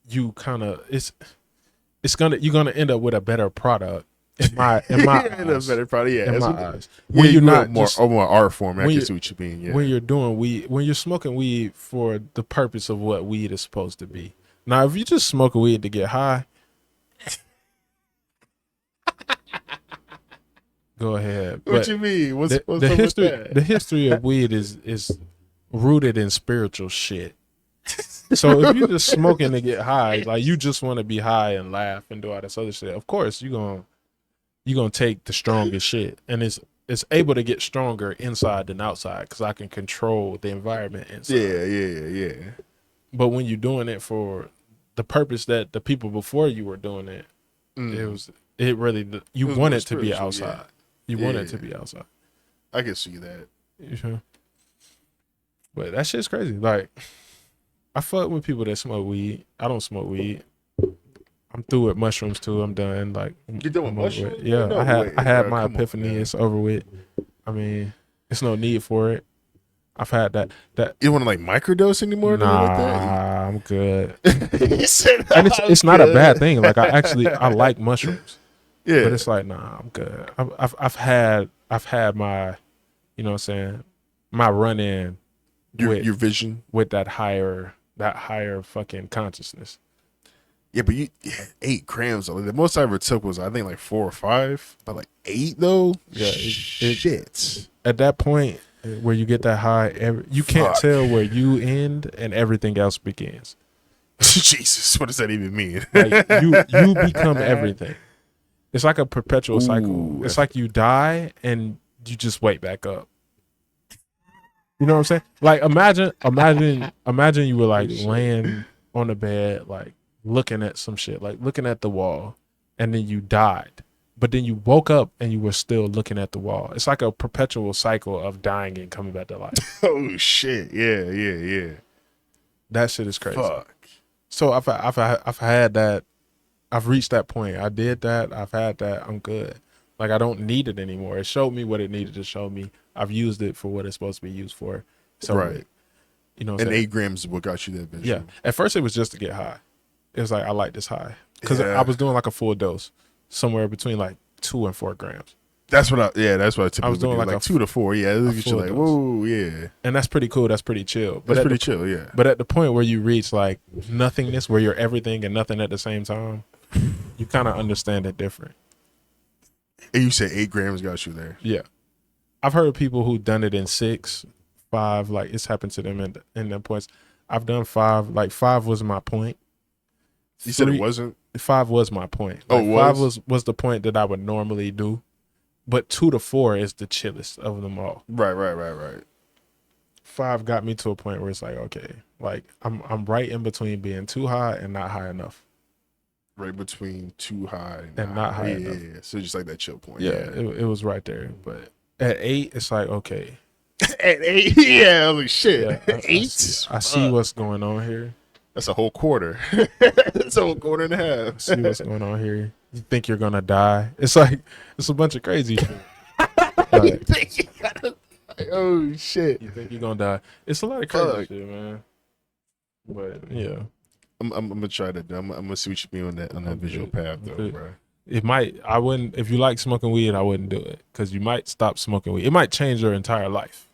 you kind of you're gonna end up with a better product in my eyes. Better product, yeah. In my eyes. When you're not more art form, I can see what you mean. Yeah. When you're doing weed, when you're smoking weed for the purpose of what weed is supposed to be. Now, if you just smoke weed to get high, go ahead. What you mean? What's the history of weed is rooted in spiritual shit. So if you're just smoking to get high, like you just want to be high and laugh and do all this other shit, of course you're gonna take the strongest shit, and it's able to get stronger inside than outside because I can control the environment inside. Yeah. But when you're doing it for the purpose that the people before you were doing it, you want it to be outside. You want it to be outside. I can see that. You sure? But that shit's crazy. Like. I fuck with people that smoke weed. I don't smoke weed. I'm through with mushrooms too. I'm done. Like you done with mushrooms? Yeah, no I had my epiphany. It's over with. I mean, it's no need for it. I've had that. You want to like microdose anymore? Nah, like that? I'm good. And it's not a bad thing. Like I like mushrooms. Yeah, but it's like nah, I'm good. I've had my, you know what I'm saying, my run in. Your vision with that higher fucking consciousness. Yeah, but 8 grams. Like, the most I ever took was I think like 4 or 5, but like 8 though. Yeah, shit. At that point where you get that high, you can't tell where you end and everything else begins. Jesus, what does that even mean? Like you become everything. It's like a perpetual cycle. It's like you die and you just wake back up. You know what I'm saying? Like imagine you were like laying on the bed, like looking at some shit, like looking at the wall, and then you died. But then you woke up and you were still looking at the wall. It's like a perpetual cycle of dying and coming back to life. Oh shit. Yeah. That shit is crazy. Fuck. So I've had that. I've reached that point. I did that. I've had that. I'm good. Like I don't need it anymore. It showed me what it needed to show me. I've used it for what it's supposed to be used for. So, right. You know, and 8 grams is what got you that visual. Yeah. At first, it was just to get high. It was like I like this high because I was doing like a full dose, somewhere between like 2 and 4 grams. That's what I typically was doing do. Like 2 to 4. Yeah, you're like, whoa, yeah. And that's pretty cool. That's pretty chill. That's pretty chill, yeah. But at the point where you reach like nothingness, where you're everything and nothing at the same time, you kind of understand it different. And you said 8 grams got you there. Yeah. I've heard of people who done it in 6, 5, like it's happened to them in their points. I've done 5, like 5 was my point. You said it wasn't? 5 was my point. Like, oh, 5 was the point that I would normally do. But 2 to 4 is the chillest of them all. Right. 5 got me to a point where it's like, okay, like I'm right in between being too high and not high enough. Right between too high and not high enough. Yeah. So just like that chill point. Yeah, it was right there. But at 8, it's like, okay. At 8? Yeah, I was like, shit. Yeah, 8? I see what's going on here. That's a whole quarter. That's a whole quarter and a half. See what's going on here. You think you're gonna die? It's like it's a bunch of crazy shit. You think you gotta die? Oh shit! You think you're gonna die? It's a lot of crazy shit, man. But yeah, I'm gonna try that. I'm gonna see what you mean on that visual path though, bro. It might. I wouldn't. If you like smoking weed, I wouldn't do it because you might stop smoking weed. It might change your entire life.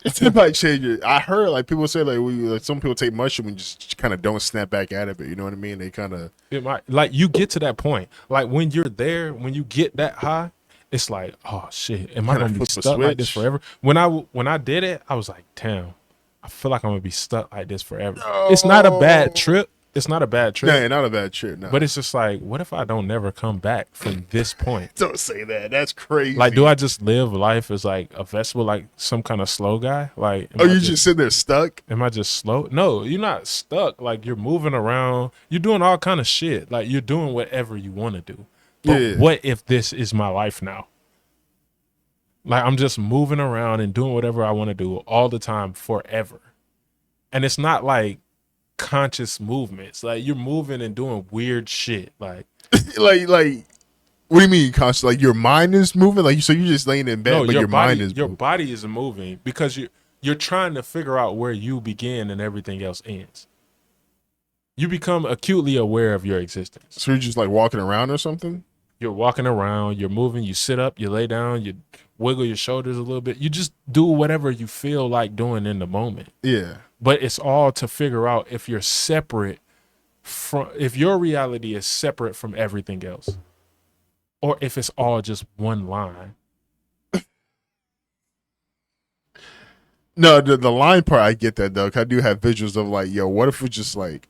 It might change it. I heard like people say like some people take mushroom and just kind of don't snap back out of it. You know what I mean? They kind of it might like you get to that point. Like when you're there, when you get that high, it's like, oh shit, am I gonna be stuck like this forever? When I did it, I was like, damn, I feel like I'm gonna be stuck like this forever. No. It's not a bad trip. It's not a bad trip. No, not a bad trip. No. But it's just like, what if I don't never come back from this point? Don't say that. That's crazy. Like, do I just live life as like a vegetable, like some kind of slow guy? Like, you just sitting there stuck? Am I just slow? No, you're not stuck. Like, you're moving around. You're doing all kind of shit. Like, you're doing whatever you want to do. But what if this is my life now? Like, I'm just moving around and doing whatever I want to do all the time forever. And it's not like conscious movements. Like you're moving and doing weird shit. Like like what do you mean conscious? Like your mind is moving? Like so you're just laying in bed, but your mind is your body is moving because you're trying to figure out where you begin and everything else ends. You become acutely aware of your existence. So you're just like walking around or something? You're walking around, you're moving, you sit up, you lay down, you wiggle your shoulders a little bit. You just do whatever you feel like doing in the moment. Yeah. But it's all to figure out if you're separate from, if your reality is separate from everything else, or if it's all just one line. No, the line part, I get that though. 'Cause I do have visuals of like, yo, what if it's just like,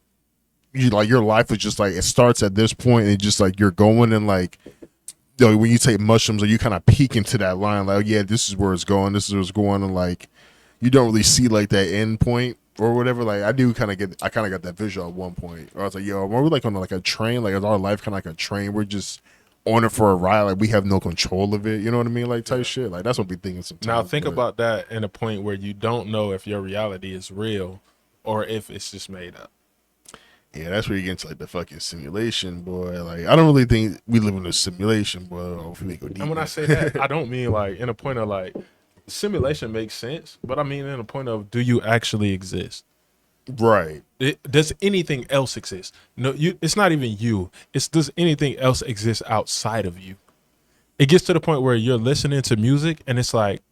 your life is just like, it starts at this point and just like you're going and like, you know, when you take mushrooms, or you kind of peek into that line, like, yeah, this is where it's going, and like, you don't really see like that end point or whatever. Like, I kind of got that visual at one point. Or I was like, yo, are we like on like a train? Like, is our life kind of like a train? We're just on it for a ride. Like, we have no control of it. You know what I mean? Like, type shit. Like, that's what we thinking sometimes. Now, think about that in a point where you don't know if your reality is real or if it's just made up. Yeah, that's where you get into like the fucking simulation, boy. Like, I don't really think we live in a simulation, boy. Hopefully we go deep. And when I say that, I don't mean like in a point of like simulation makes sense, but I mean in a point of, do you actually exist? Right. Does anything else exist? No, it's not even you. It's does anything else exist outside of you? It gets to the point where you're listening to music and it's like,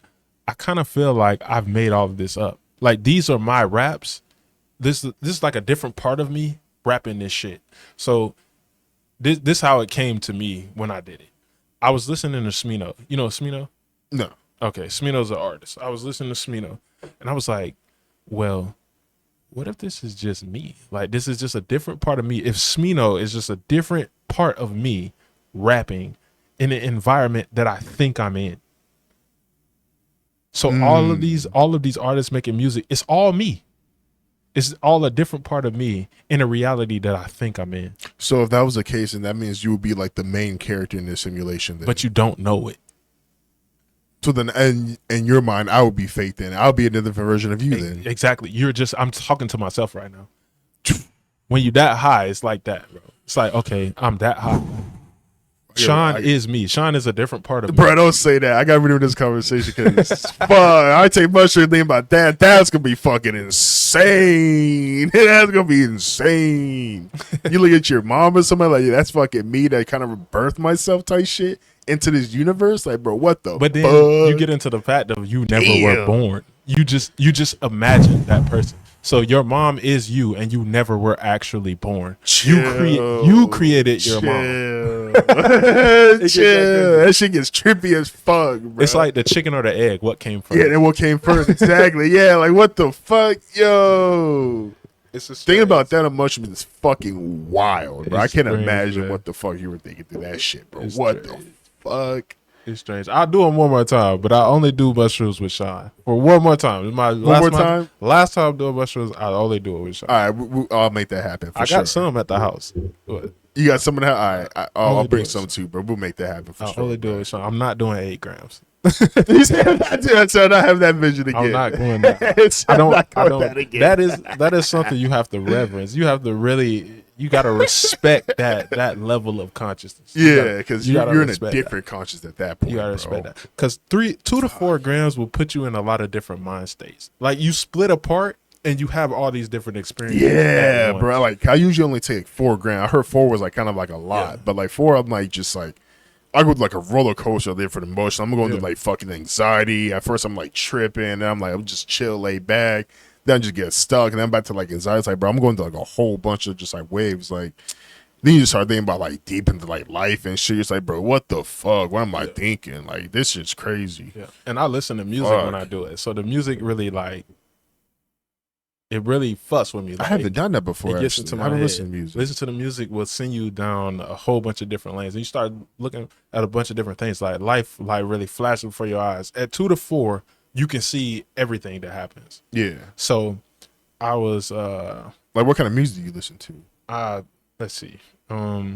I kind of feel like I've made all of this up. Like, these are my raps. This is like a different part of me rapping this shit. So this how it came to me when I did it. I was listening to Smino. You know Smino? No. Okay, Smino's an artist. I was listening to Smino and I was like, well, what if this is just me? Like, this is just a different part of me. If Smino is just a different part of me rapping in an environment that I think I'm in. So all of these artists making music, it's all me. It's all a different part of me in a reality that I think I'm in. So if that was the case, then that means you would be like the main character in this simulation. Then. But you don't know it. So then, and in your mind, I would be fake then. I'll be a different version of you then. Exactly. I'm talking to myself right now. when you that high, it's like that, bro. It's like, okay, I'm that high. Sean is me. Sean is a different part of me. Bro, don't say that. I got to renew this conversation because fuck, I take much to think about that. That's gonna be fucking insane. That's gonna be insane. You look at your mom or somebody like, yeah, that's fucking me that kind of birthed myself type shit into this universe. Like, bro, what the? But then fuck? you get into the fact of you never were born. You just imagine that person. So your mom is you, and you never were actually born. You created your mom. Chill. That shit gets trippy as fuck, bro. It's like the chicken or the egg. What came first? Yeah, then what came first? Exactly. Yeah, like what the fuck, yo. Thinking about that emotion is fucking wild, bro. I can't imagine what the fuck you were thinking through that shit, bro. What the fuck? It's strange. I'll do them one more time, but I only do mushrooms with Sean. For one more time. It's my last time doing mushrooms, I only do it with Sean. All right, I'll make that happen. I got some at the house. What? You got some of that? All right, I'll bring some too, bro. We'll make that happen for sure. I'll only do it with Sean. I'm not doing 8 grams. You said I don't have that vision again. I'm not going that. I don't. That again. That is something you have to reverence. You have to really. You gotta respect that level of consciousness. Yeah, because you're in a different consciousness at that point. You gotta respect that. Because 2 to 4 grams will put you in a lot of different mind states. Like you split apart and you have all these different experiences. Yeah, bro. Like I usually only take 4 grams. I heard 4 was like kind of like a lot, but like 4, I'm like just like I go like a roller coaster there for the emotion. I'm going through like fucking anxiety. At first, I'm like tripping, and I'm just chill, laid back. Then I just get stuck, and then I'm back to like anxiety. It's like, bro, I'm going through like a whole bunch of just like waves. Like, then you just start thinking about like deep into like life and shit. It's like, bro, what the fuck? What am I thinking? Like, this shit's crazy. Yeah. And I listen to music when I do it. So the music really like, it really fucks with me. Like, I haven't done that before. It gets into my head. Listen to music. Listen to the music will send you down a whole bunch of different lanes. And you start looking at a bunch of different things. Like life, like really flashing before your eyes. At 2 to 4, you can see everything that happens. Yeah. So I was like, what kind of music do you listen to? Let's see. I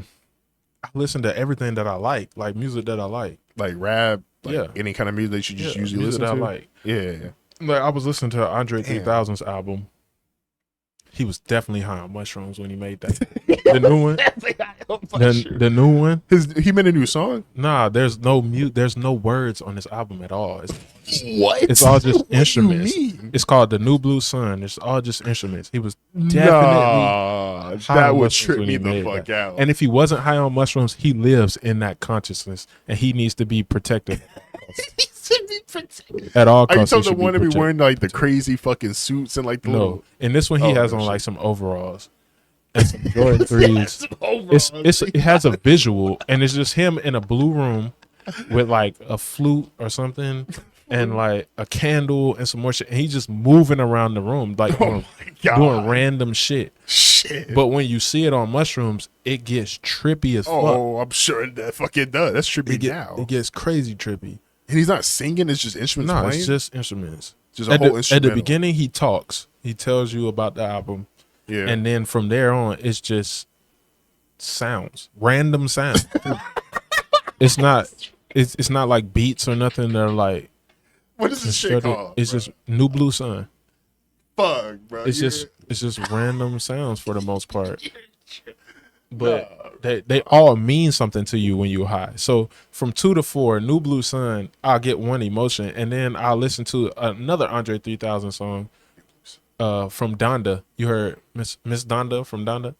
listen to everything that I like music that I like rap. Like any kind of music that you just usually listen to. That I like. Yeah. Like I was listening to Andre 3000's album. He was definitely high on mushrooms when he made that. The new one. The new one. He made a new song? Nah, there's no words on this album at all. It's all just instruments. It's called The New Blue Sun. It's all just instruments. He was definitely that would trip me the fuck out. And if he wasn't high on mushrooms, he lives in that consciousness, and he needs to be protected. At all costs. Are you talking the one to be wearing like the crazy fucking suits and like the little... In this one he has on like some overalls and some Jordan 3s. It has a visual, and it's just him in a blue room with like a flute or something and like a candle and some more shit. And he's just moving around the room like doing random shit. But when you see it on mushrooms, it gets trippy as fuck. Oh, I'm sure that fucking does. That's trippy now. It gets crazy trippy. And he's not singing, it's just instruments playing? No, it's just instruments. Just a whole instrumental. At the beginning, he talks. He tells you about the album. Yeah. And then from there on, it's just sounds. Random sounds. It's not like beats or nothing. They're like... What is this shit called? It's just New Blue Sun. Fuck, bro. It's just random sounds for the most part. But they all mean something to you when you're high. So from 2 to 4, New Blue Sun, I'll get one emotion, and then I'll listen to another Andre 3000 song from Donda. You heard Miss Donda from Donda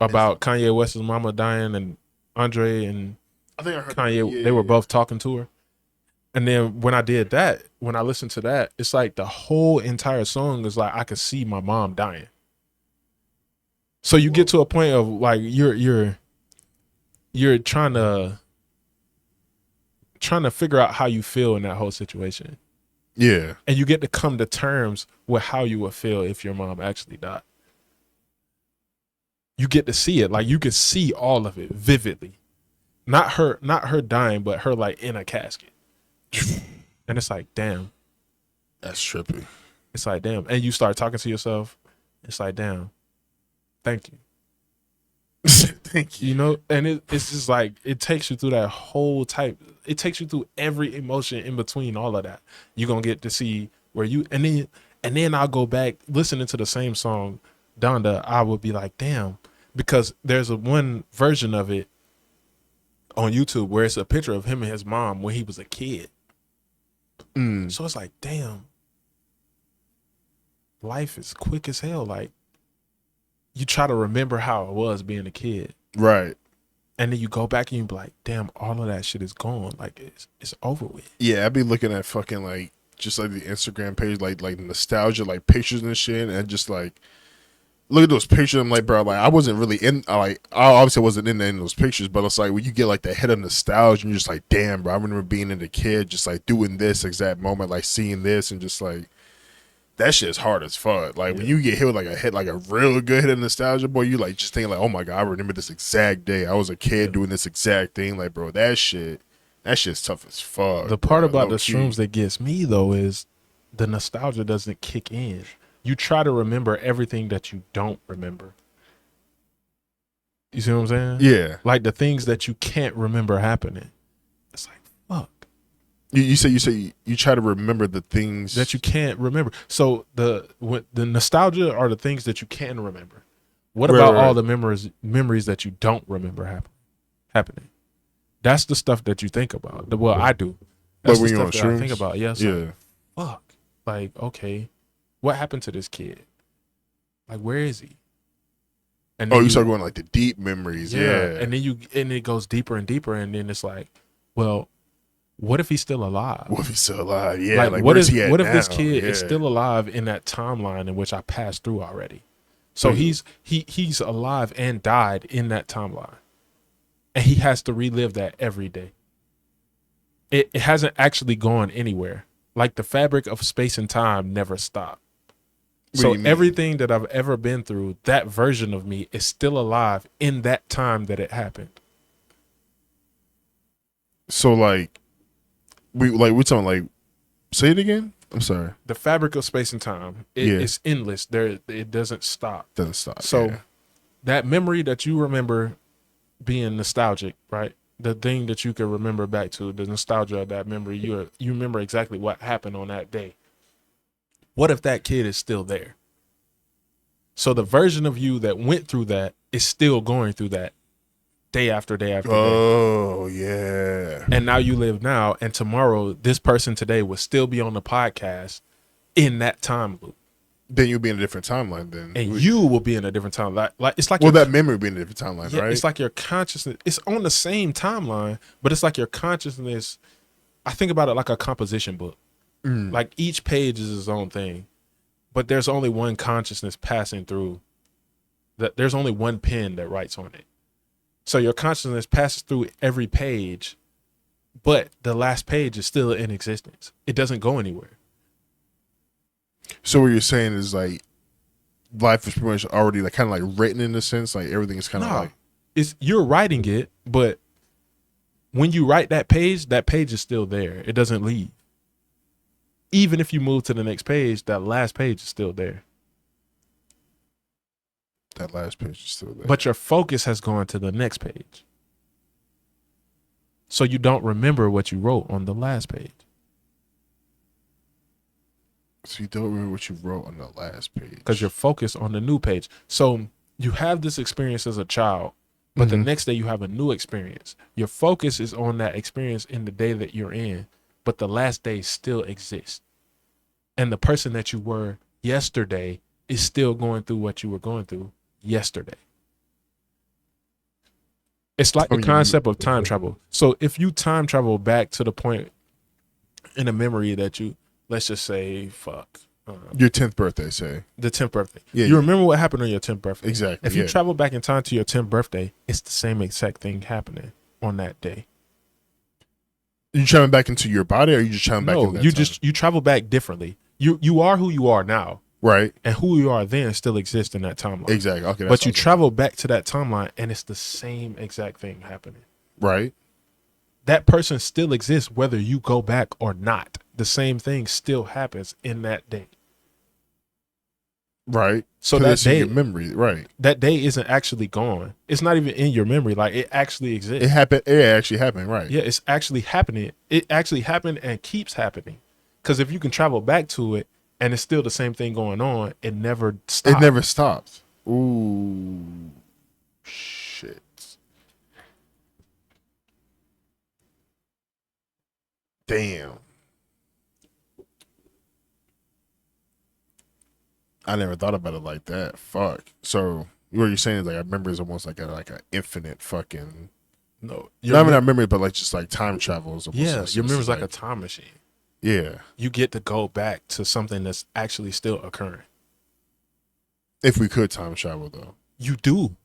about Kanye West's mama dying, and Andre and I think I heard Kanye, they were both talking to her. And then when I did that, when I listened to that, it's like the whole entire song is like I could see my mom dying. So you get to a point of like you're trying to figure out how you feel in that whole situation. Yeah. And you get to come to terms with how you would feel if your mom actually died. You get to see it. Like you can see all of it vividly. Not her dying, but her like in a casket. And it's like, damn. That's trippy. It's like, damn. And you start talking to yourself. It's like, damn. Thank you. Thank you. You know, and it's just like it takes you through that whole type. It takes you through every emotion in between all of that. You're gonna get to see where you and then I'll go back listening to the same song, Donda, I would be like, damn, because there's one version of it on YouTube where it's a picture of him and his mom when he was a kid. So it's like, damn, life is quick as hell. Like, you try to remember how it was being a kid. Right. And then you go back and you be like, damn, all of that shit is gone. Like, it's over with. Yeah, I'd be looking at fucking like just like the Instagram page, like nostalgia, like pictures and shit, and just like look at those pictures. I'm like, bro, like I wasn't really in, like I obviously wasn't in any of those pictures, but it's like when you get like the head of nostalgia, and you're just like, damn, bro, I remember being a kid, just like doing this exact moment, like seeing this, and just like that shit is hard as fuck. Like when you get hit with like a hit, like a real good hit of nostalgia, boy, you like just thinking like, oh my god, I remember this exact day. I was a kid doing this exact thing. Like, bro, that shit's tough as fuck. The part bro, about the shrooms that gets me though is the nostalgia doesn't kick in. You try to remember everything that you don't remember. You see what I'm saying? Yeah. Like the things that you can't remember happening. It's like, fuck. You say you try to remember the things that you can't remember. So the nostalgia are the things that you can remember. What about all the memories that you don't remember happening? That's the stuff that you think about. Well, I do. That's like the when you're stuff on that shrooms? I think about. Yes. Yeah. Like, fuck. Like, okay, what happened to this kid? Like, where is he? And then you start going like the deep memories. Yeah. And then it goes deeper and deeper, and then it's like, well, what if he's still alive? What if he's still alive? Yeah. Like what where's if he at now? this kid is still alive in that timeline in which I passed through already? So he's alive and died in that timeline, and he has to relive that every day. It hasn't actually gone anywhere. Like the fabric of space and time never stopped. So everything that I've ever been through, that version of me is still alive in that time that it happened. So like we're talking like, say it again. I'm sorry. The fabric of space and time, it's endless. It doesn't stop. Doesn't stop. So that memory that you remember being nostalgic, right? The thing that you can remember back to, the nostalgia of that memory, you remember exactly what happened on that day. What if that kid is still there? So the version of you that went through that is still going through that day after day after day. Oh, yeah. And now you live now, and tomorrow this person today will still be on the podcast in that time loop. Then you'll be in a different timeline then. And you will be in a different timeline. Like it's like that memory will be in a different timeline, right? It's like your consciousness, it's on the same timeline, but it's like your consciousness. I think about it like a composition book. Like each page is its own thing, but there's only one consciousness passing through. That there's only one pen that writes on it. So your consciousness passes through every page, but the last page is still in existence. It doesn't go anywhere. So what you're saying is like life is pretty much already like kind of like written in a sense, like everything is kind of like you're writing it, but when you write that page is still there. It doesn't leave. Even if you move to the next page, that last page is still there. That last page is still there. But your focus has gone to the next page. So you don't remember what you wrote on the last page. So you don't remember what you wrote on the last page. Because you're focused on the new page. So you have this experience as a child, but the next day you have a new experience. Your focus is on that experience in the day that you're in, but the last day still exists. And the person that you were yesterday is still going through what you were going through yesterday. It's like the concept of time travel. So if you time travel back to the point in a memory that you, let's just say, your 10th birthday, say. The 10th birthday. Yeah, you remember what happened on your 10th birthday. Exactly. If you travel back in time to your 10th birthday, it's the same exact thing happening on that day. You traveling back into your body, or are you just traveling back into that time? You travel back differently. You are who you are now. Right. And who you are then still exists in that timeline. Exactly. Okay. But you travel back to that timeline and it's the same exact thing happening. Right. That person still exists whether you go back or not. The same thing still happens in that day. Right. So that day, your memory, right? That day isn't actually gone. It's not even in your memory. Like it actually exists. It happened. It actually happened. Right. Yeah, it's actually happening. It actually happened and keeps happening. Because if you can travel back to it and it's still the same thing going on, it never stops. It never stops. Ooh, shit. Damn. I never thought about it like that. Fuck. So what you're saying is like our memory is almost like an infinite fucking. No, Not even our memory, but like just like time travel is almost. Yeah, your memory is like a time machine. Yeah. You get to go back to something that's actually still occurring. If we could time travel, though. You do.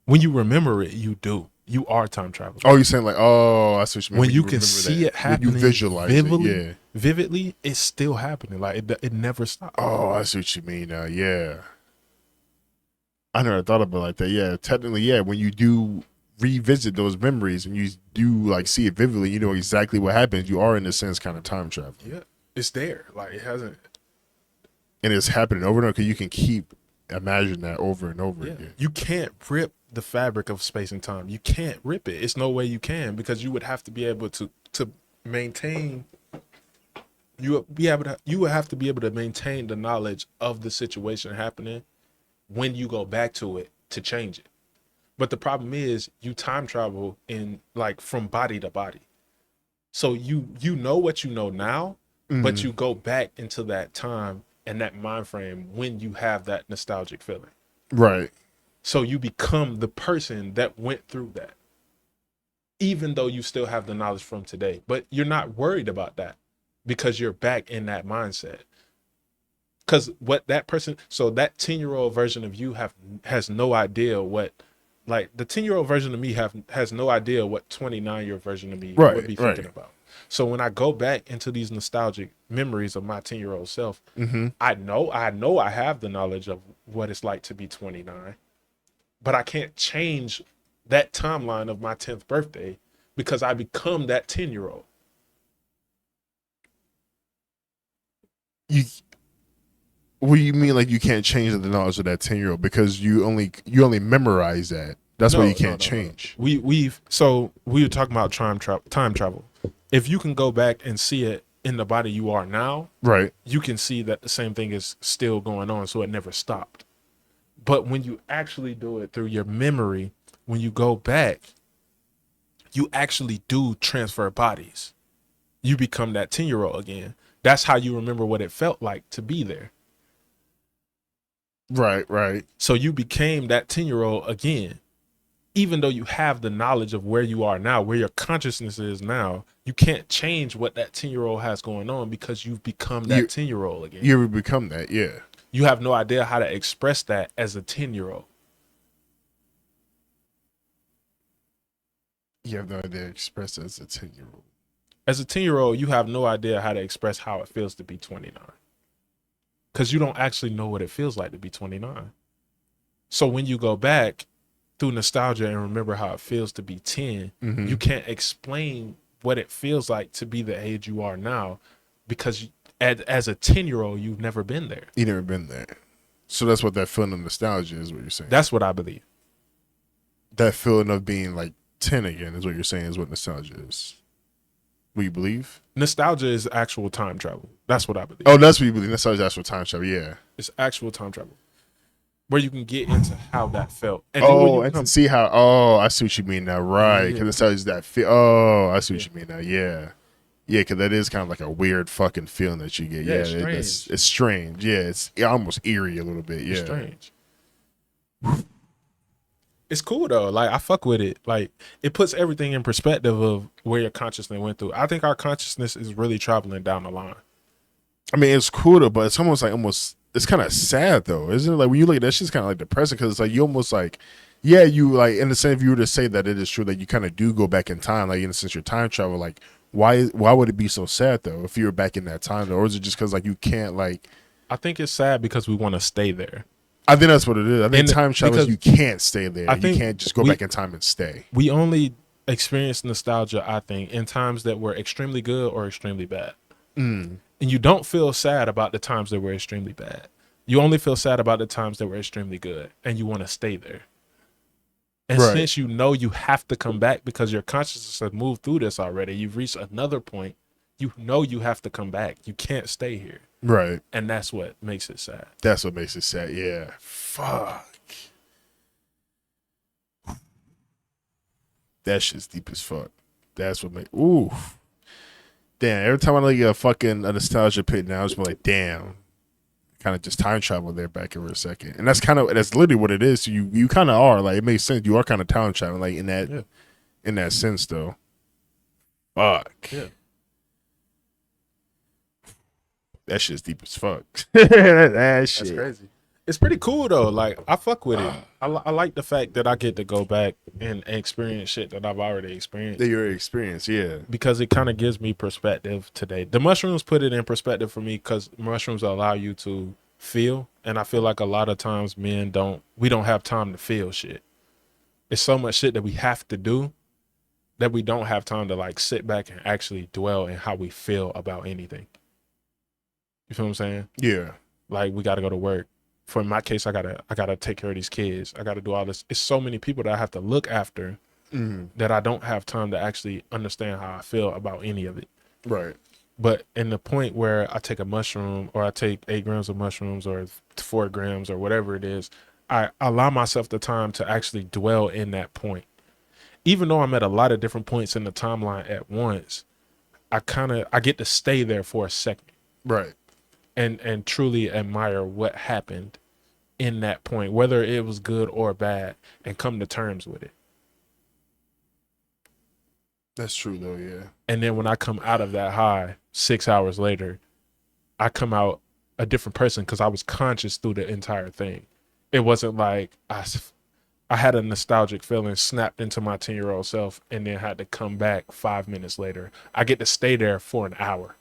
When you remember it, you do. You are time traveling. Oh, you're saying like, oh, I see what you mean. When you can see it happening, when you visualize vividly, it's still happening. Like it never stops. Oh, I see what you mean now. Yeah. I never thought about it like that. Yeah, technically, yeah. When you do revisit those memories and you do like see it vividly, you know exactly what happens. You are in a sense kind of time traveling. Yeah, it's there. Like it hasn't, and it's happening over and over because you can keep imagining that over and over again. You can't rip the fabric of space and time. You can't rip it. It's no way you can, because you would have to be able to maintain. You would have to be able to maintain the knowledge of the situation happening when you go back to it to change it. But the problem is you time travel in like from body to body. So you know what you know now, but you go back into that time and that mind frame when you have that nostalgic feeling. Right. So you become the person that went through that, even though you still have the knowledge from today. But you're not worried about that because you're back in that mindset. Because what that person, so that 10-year-old version of you has no idea what, like the 10-year-old version of me has no idea what 29-year version of me would be thinking about. So when I go back into these nostalgic memories of my 10-year-old self, I know I have the knowledge of what it's like to be 29, but I can't change that timeline of my 10th birthday because I become that 10-year-old. What do you mean like you can't change the knowledge of that 10-year-old because you only memorize that? That's why you can't change. We were talking about time travel. If you can go back and see it in the body you are now, right, you can see that the same thing is still going on, so it never stopped. But when you actually do it through your memory, when you go back, you actually do transfer bodies. You become that 10-year-old again. That's how you remember what it felt like to be there. Right. So you became that 10-year-old again. Even though you have the knowledge of where you are now, where your consciousness is now, you can't change what that 10-year-old has going on because you've become that 10-year-old again. You ever become that, yeah. You have no idea how to express that as a 10-year-old. You have no idea to express it as a 10-year-old. As a 10-year-old, you have no idea how to express how it feels to be 29. Because you don't actually know what it feels like to be 29. So when you go back through nostalgia and remember how it feels to be 10, you can't explain what it feels like to be the age you are now because as a 10-year-old, you've never been there. You've never been there. So that's what that feeling of nostalgia is, what you're saying. That's what I believe. That feeling of being like 10 again is what you're saying is what nostalgia is. What you believe? Nostalgia is actual time travel. That's what I believe. Oh, that's what you believe. Nostalgia is actual time travel, yeah. It's actual time travel. Where you can get into how that felt. And to see how, I see what you mean now, right. Because nostalgia is that feel. Oh, I see what you mean now, yeah. Yeah, because that is kind of like a weird fucking feeling that you get. Yeah, it's strange. Yeah, it's almost eerie a little bit, yeah. It's strange. It's cool though. Like I fuck with it. Like it puts everything in perspective of where your consciousness went through. I think our consciousness is really traveling down the line. I mean, it's cool though, but it's almost it's kind of sad though, isn't it? Like when you look at that shit's kind of like depressing because it's like you almost like, yeah, you like in the sense if you were to say that it is true that you kind of do go back in time, like in the sense you're time travel, like why would it be so sad though if you were back in that time though, or is it just because like you can't like? I think it's sad because we want to stay there. I think that's what it is. I think time travel you can't stay there. You can't just go back in time and stay. We only experience nostalgia, I think, in times that were extremely good or extremely bad. And you don't feel sad about the times that were extremely bad. You only feel sad about the times that were extremely good, and you want to stay there. And since you know you have to come back because your consciousness has moved through this already, you've reached another point, you know you have to come back. You can't stay here. Right. And that's what makes it sad. That's what makes it sad, yeah. Fuck. That shit's deep as fuck. That's what make. Ooh. Damn. Every time I like a nostalgia pit now, I'm just like, damn. Kind of just time travel there back for a second, and that's literally what it is. So you kind of are like, it makes sense. You are kind of time traveling, like in that sense, though. Fuck. Yeah. That shit's deep as fuck. That shit. That's crazy. It's pretty cool though. Like I fuck with it. I like the fact that I get to go back and experience shit that I've already experienced. That your experience, yeah. Because it kind of gives me perspective today. The mushrooms put it in perspective for me because mushrooms allow you to feel, and I feel like a lot of times men don't have time to feel shit. It's so much shit that we have to do that we don't have time to like sit back and actually dwell in how we feel about anything. You feel what I'm saying? Yeah. Like we got to go to work. For my case, I gotta take care of these kids. I gotta do all this. It's so many people that I have to look after that I don't have time to actually understand how I feel about any of it. Right. But in the point where I take a mushroom, or I take 8 grams of mushrooms, or 4 grams, or whatever it is, I allow myself the time to actually dwell in that point. Even though I'm at a lot of different points in the timeline at once, I get to stay there for a second. Right. And truly admire what happened in that point, whether it was good or bad, and come to terms with it. That's true though, yeah. And then when I come out of that high 6 hours later, I come out a different person because I was conscious through the entire thing. It wasn't like I had a nostalgic feeling, snapped into my 10-year-old self, and then had to come back 5 minutes later. I get to stay there for an hour.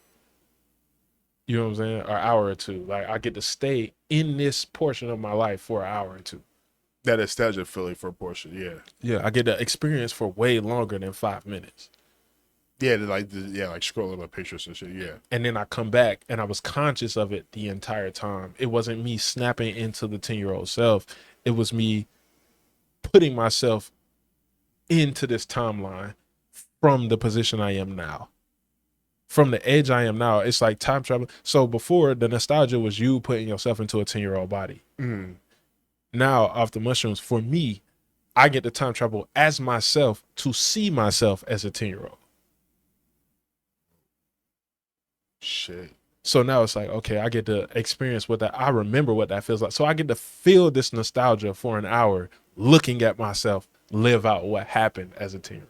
You know what I'm saying? Or an hour or two. Like I get to stay in this portion of my life for an hour or two. That nostalgia feeling for a portion, yeah. Yeah, I get to experience for way longer than 5 minutes. Yeah, like scrolling my pictures and shit, yeah. And then I come back and I was conscious of it the entire time. It wasn't me snapping into the 10-year-old self. It was me putting myself into this timeline from the position I am now. From the edge I am now, it's like time travel. So before, the nostalgia was you putting yourself into a 10-year-old body. Now, off the mushrooms, for me, I get to time travel as myself to see myself as a 10-year-old. Shit. So now it's like, okay, I get to experience what that, I remember what that feels like. So I get to feel this nostalgia for an hour, looking at myself live out what happened as a 10-year-old.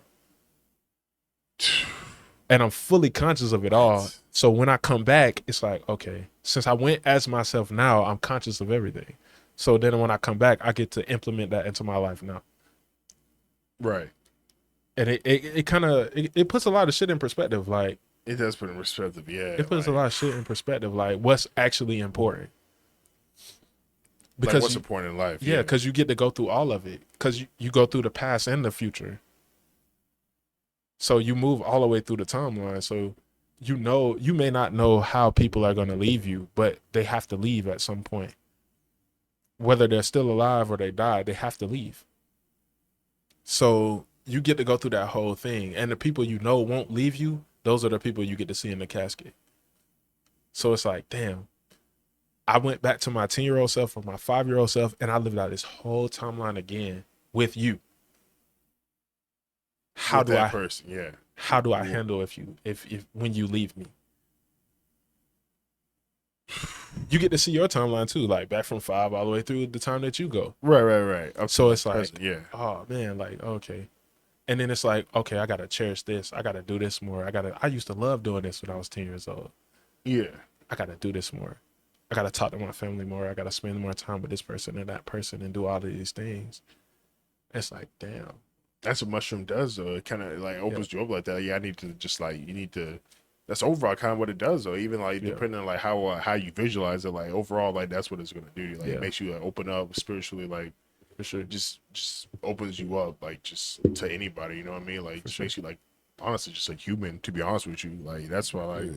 And I'm fully conscious of it all. So when I come back, it's like, okay, since I went as myself now, I'm conscious of everything. So then when I come back, I get to implement that into my life now. Right. And it kind of, it puts a lot of shit in perspective. Like, it does put in perspective, yeah. It puts a lot of shit in perspective. Like, what's actually important. Because like what's important in life. Yeah, because you get to go through all of it. Because you go through the past and the future. So you move all the way through the timeline. So you may not know how people are going to leave you, but they have to leave at some point. Whether they're still alive or they die, they have to leave. So you get to go through that whole thing. And the people you know won't leave you, those are the people you get to see in the casket. So it's like, damn, I went back to my 10-year-old self or my 5-year-old self, and I lived out this whole timeline again with you. How do I handle if when you leave me? You get to see your timeline too, like back from 5 all the way through the time that you go. Right. So it's like, yeah. Oh man, like okay. And then it's like, okay, I gotta cherish this. I gotta do this more. I used to love doing this when I was 10 years old. Yeah. I gotta do this more. I gotta talk to my family more. I gotta spend more time with this person and that person and do all of these things. It's like, damn. That's what mushroom does though. It kind of like opens you up like that. Yeah, I need to just like, you need to, that's overall kind of what it does though. Even like depending on like how you visualize it, like overall, like that's what it's going to do. Like it makes you like, open up spiritually, like for sure. Just opens you up like just to anybody, you know what I mean? Like just makes you like, honestly, just like human, to be honest with you. Like that's why like,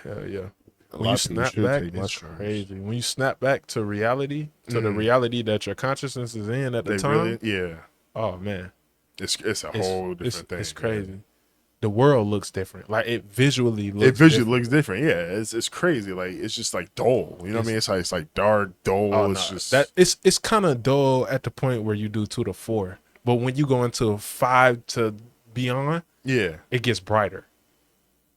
hell yeah. When you snap back, it's crazy. When you snap back to reality, to the reality that your consciousness is in at the time. Really, oh man. It's a whole different thing. It's crazy. The world looks different. Like it visually looks different. Yeah, it's crazy. Like it's just like dull. You know what I mean? It's like dark, dull. Oh, it's just that it's kind of dull at the point where you do 2 to 4. But when you go into 5 to beyond, it gets brighter.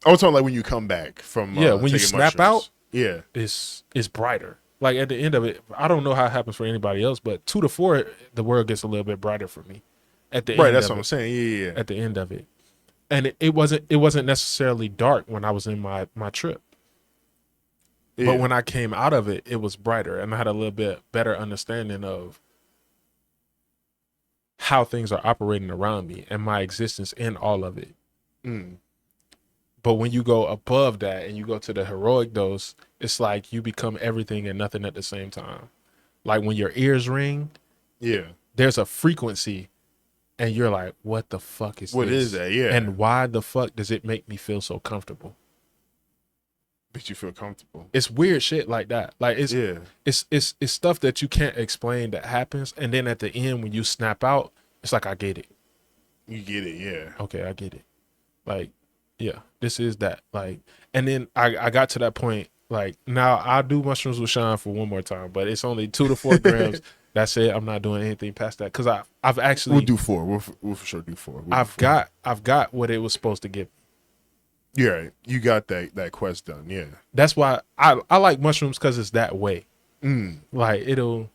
I was talking like when you come back from when you snap out, it's brighter. Like at the end of it, I don't know how it happens for anybody else, but 2 to 4, the world gets a little bit brighter for me. At the end, that's what I'm saying. Yeah. At the end of it, and it wasn't necessarily dark when I was in my trip, but when I came out of it, it was brighter, and I had a little bit better understanding of how things are operating around me and my existence in all of it. But when you go above that and you go to the heroic dose, it's like you become everything and nothing at the same time. Like when your ears ring, there's a frequency and you're like, what the fuck is what this? Is that? Yeah. And why the fuck does it make me feel so comfortable? Makes you feel comfortable. It's weird shit like that. Like it's stuff that you can't explain that happens. And then at the end, when you snap out, it's like, I get it. You get it. Yeah. Okay. I get it. Like, yeah, this is that. Like, and then I got to that point. Like, now I'll do mushrooms with Sean for one more time, but it's only 2 to 4 grams. That's it. I'm not doing anything past that because I've actually we'll do 4. We'll for sure do 4. I've got what it was supposed to give me. Yeah, right. You got that quest done. Yeah, that's why I like mushrooms because it's that way. Like it'll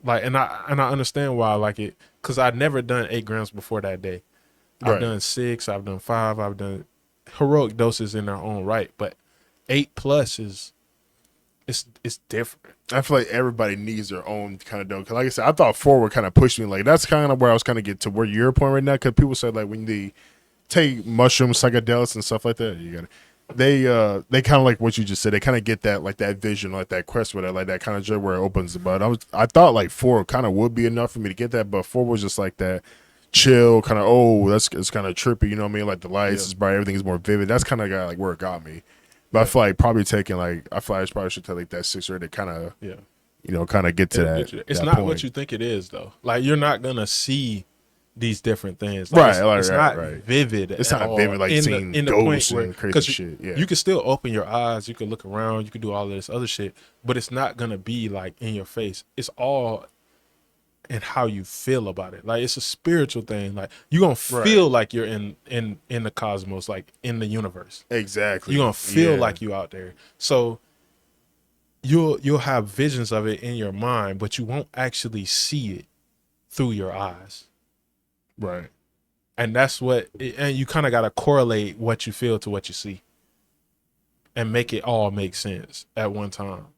like and I understand why I like it because I'd never done 8 grams before that day. I've done 6. I've done 5. I've done heroic doses in their own right, but 8+ is it's different. I feel like everybody needs their own kind of dose. Cause like I said, I thought 4 would kind of push me. Like that's kind of where I was kind of get to where your point right now. Cause people said like when they take mushrooms, psychedelics, and stuff like that, you got they kind of like what you just said. They kind of get that like that vision, like that quest with it, like that kind of joy where it opens the bud. I thought like 4 kind of would be enough for me to get that, but 4 was just like that chill kind of. It's kind of trippy. You know what I mean? Like the lights is bright, everything is more vivid. That's kind of like where it got me. But I feel like probably taking like I probably should take like that 6 or 8 to kind of kind of get to that. It's not point. What you think it is though. Like you're not gonna see these different things. Like, it's not vivid. It's not vivid like seeing ghosts and crazy shit. Yeah. You can still open your eyes. You can look around. You can do all this other shit. But it's not gonna be like in your face. It's all in how you feel about it. Like it's a spiritual thing. Like you're gonna feel like you're in the cosmos, like in the universe. Exactly. You're gonna feel like you out there. So you'll have visions of it in your mind, but you won't actually see it through your eyes. Right. And that's and you kind of got to correlate what you feel to what you see and make it all make sense at one time.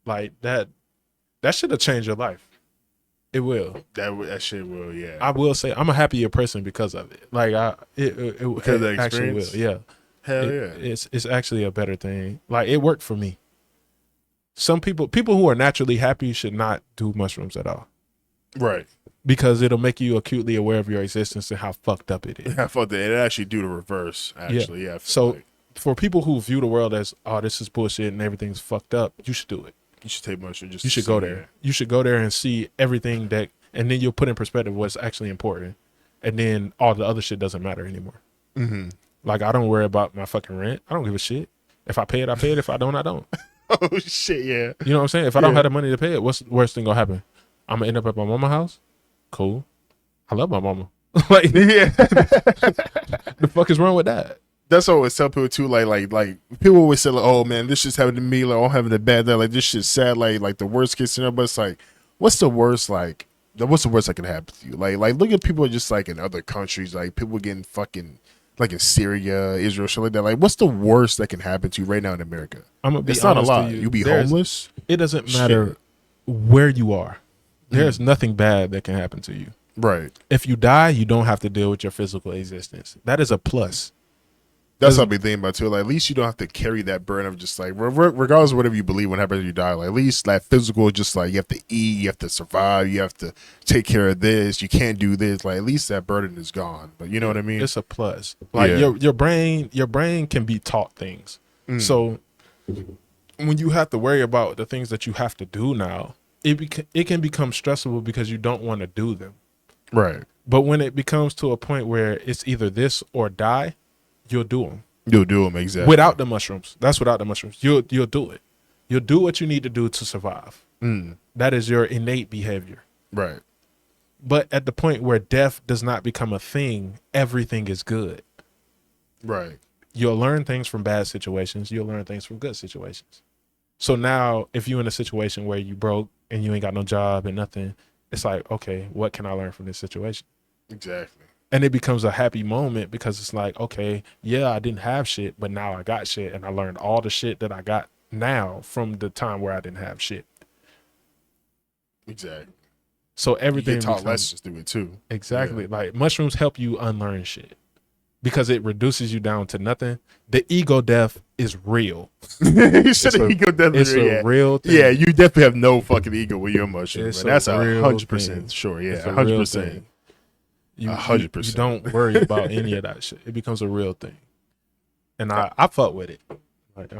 Like that should have changed your life. It will. That shit will, yeah. I will say I'm a happier person because of it. Like it because of the actually experience? will. Yeah. Hell yeah. It's actually a better thing. Like it worked for me. Some people who are naturally happy should not do mushrooms at all. Right. Because it'll make you acutely aware of your existence and how fucked up it is. I thought that it actually do the reverse, actually. Yeah. So for people who view the world as, oh, this is bullshit and everything's fucked up, you should do it. You should take mushrooms. You should go there. It. You should go there and see everything and then you'll put in perspective what's actually important. And then all the other shit doesn't matter anymore. Mm-hmm. Like, I don't worry about my fucking rent. I don't give a shit. If I pay it, I pay it. If I don't, I don't. Oh, shit, yeah. You know what I'm saying? If I don't have the money to pay it, what's the worst thing gonna happen? I'm gonna end up at my mama's house? Cool. I love my mama. Like, the fuck is wrong with that? That's what I always tell people too. Like people always say, like, "Oh man, this shit's happening to me. Like, I'm having a bad day. Like, this shit's sad. Like the worst case scenario." But it's like, what's the worst? Like, what's the worst that can happen to you? Like look at people just like in other countries. Like people getting fucking like in Syria, Israel, shit like that. Like, what's the worst that can happen to you right now in America? I'm gonna be it's not a honest lot. You. You be homeless. It doesn't matter where you are. There's nothing bad that can happen to you. Right. If you die, you don't have to deal with your physical existence. That is a plus. That's what I've been thinking about too. Like, at least you don't have to carry that burden of just like, regardless of whatever you believe, when happens you die. Like, at least that physical, just like you have to eat, you have to survive, you have to take care of this. You can't do this. Like, at least that burden is gone. But you know what I mean? It's a plus. Like your brain can be taught things. So when you have to worry about the things that you have to do now, it can become stressful because you don't want to do them. Right. But when it becomes to a point where it's either this or die, you'll do them. You'll do them, exactly. Without the mushrooms. That's without the mushrooms. You'll do it. You'll do what you need to do to survive. That is your innate behavior. Right. But at the point where death does not become a thing, everything is good. Right. You'll learn things from bad situations. You'll learn things from good situations. So now if you're in a situation where you broke and you ain't got no job and nothing, it's like, okay, what can I learn from this situation? Exactly. And it becomes a happy moment because it's like, okay, yeah, I didn't have shit, but now I got shit. And I learned all the shit that I got now from the time where I didn't have shit. Exactly. So everything you get taught lessons through it too. Exactly. Yeah. Like mushrooms help you unlearn shit because it reduces you down to nothing. The ego death is real. You said the ego death is real. A real thing. Yeah, you definitely have no fucking ego with your mushroom. That's 100% thing. Sure. Yeah, 100%. 100%. You don't worry about any of that shit. It becomes a real thing. And I fuck with it. Like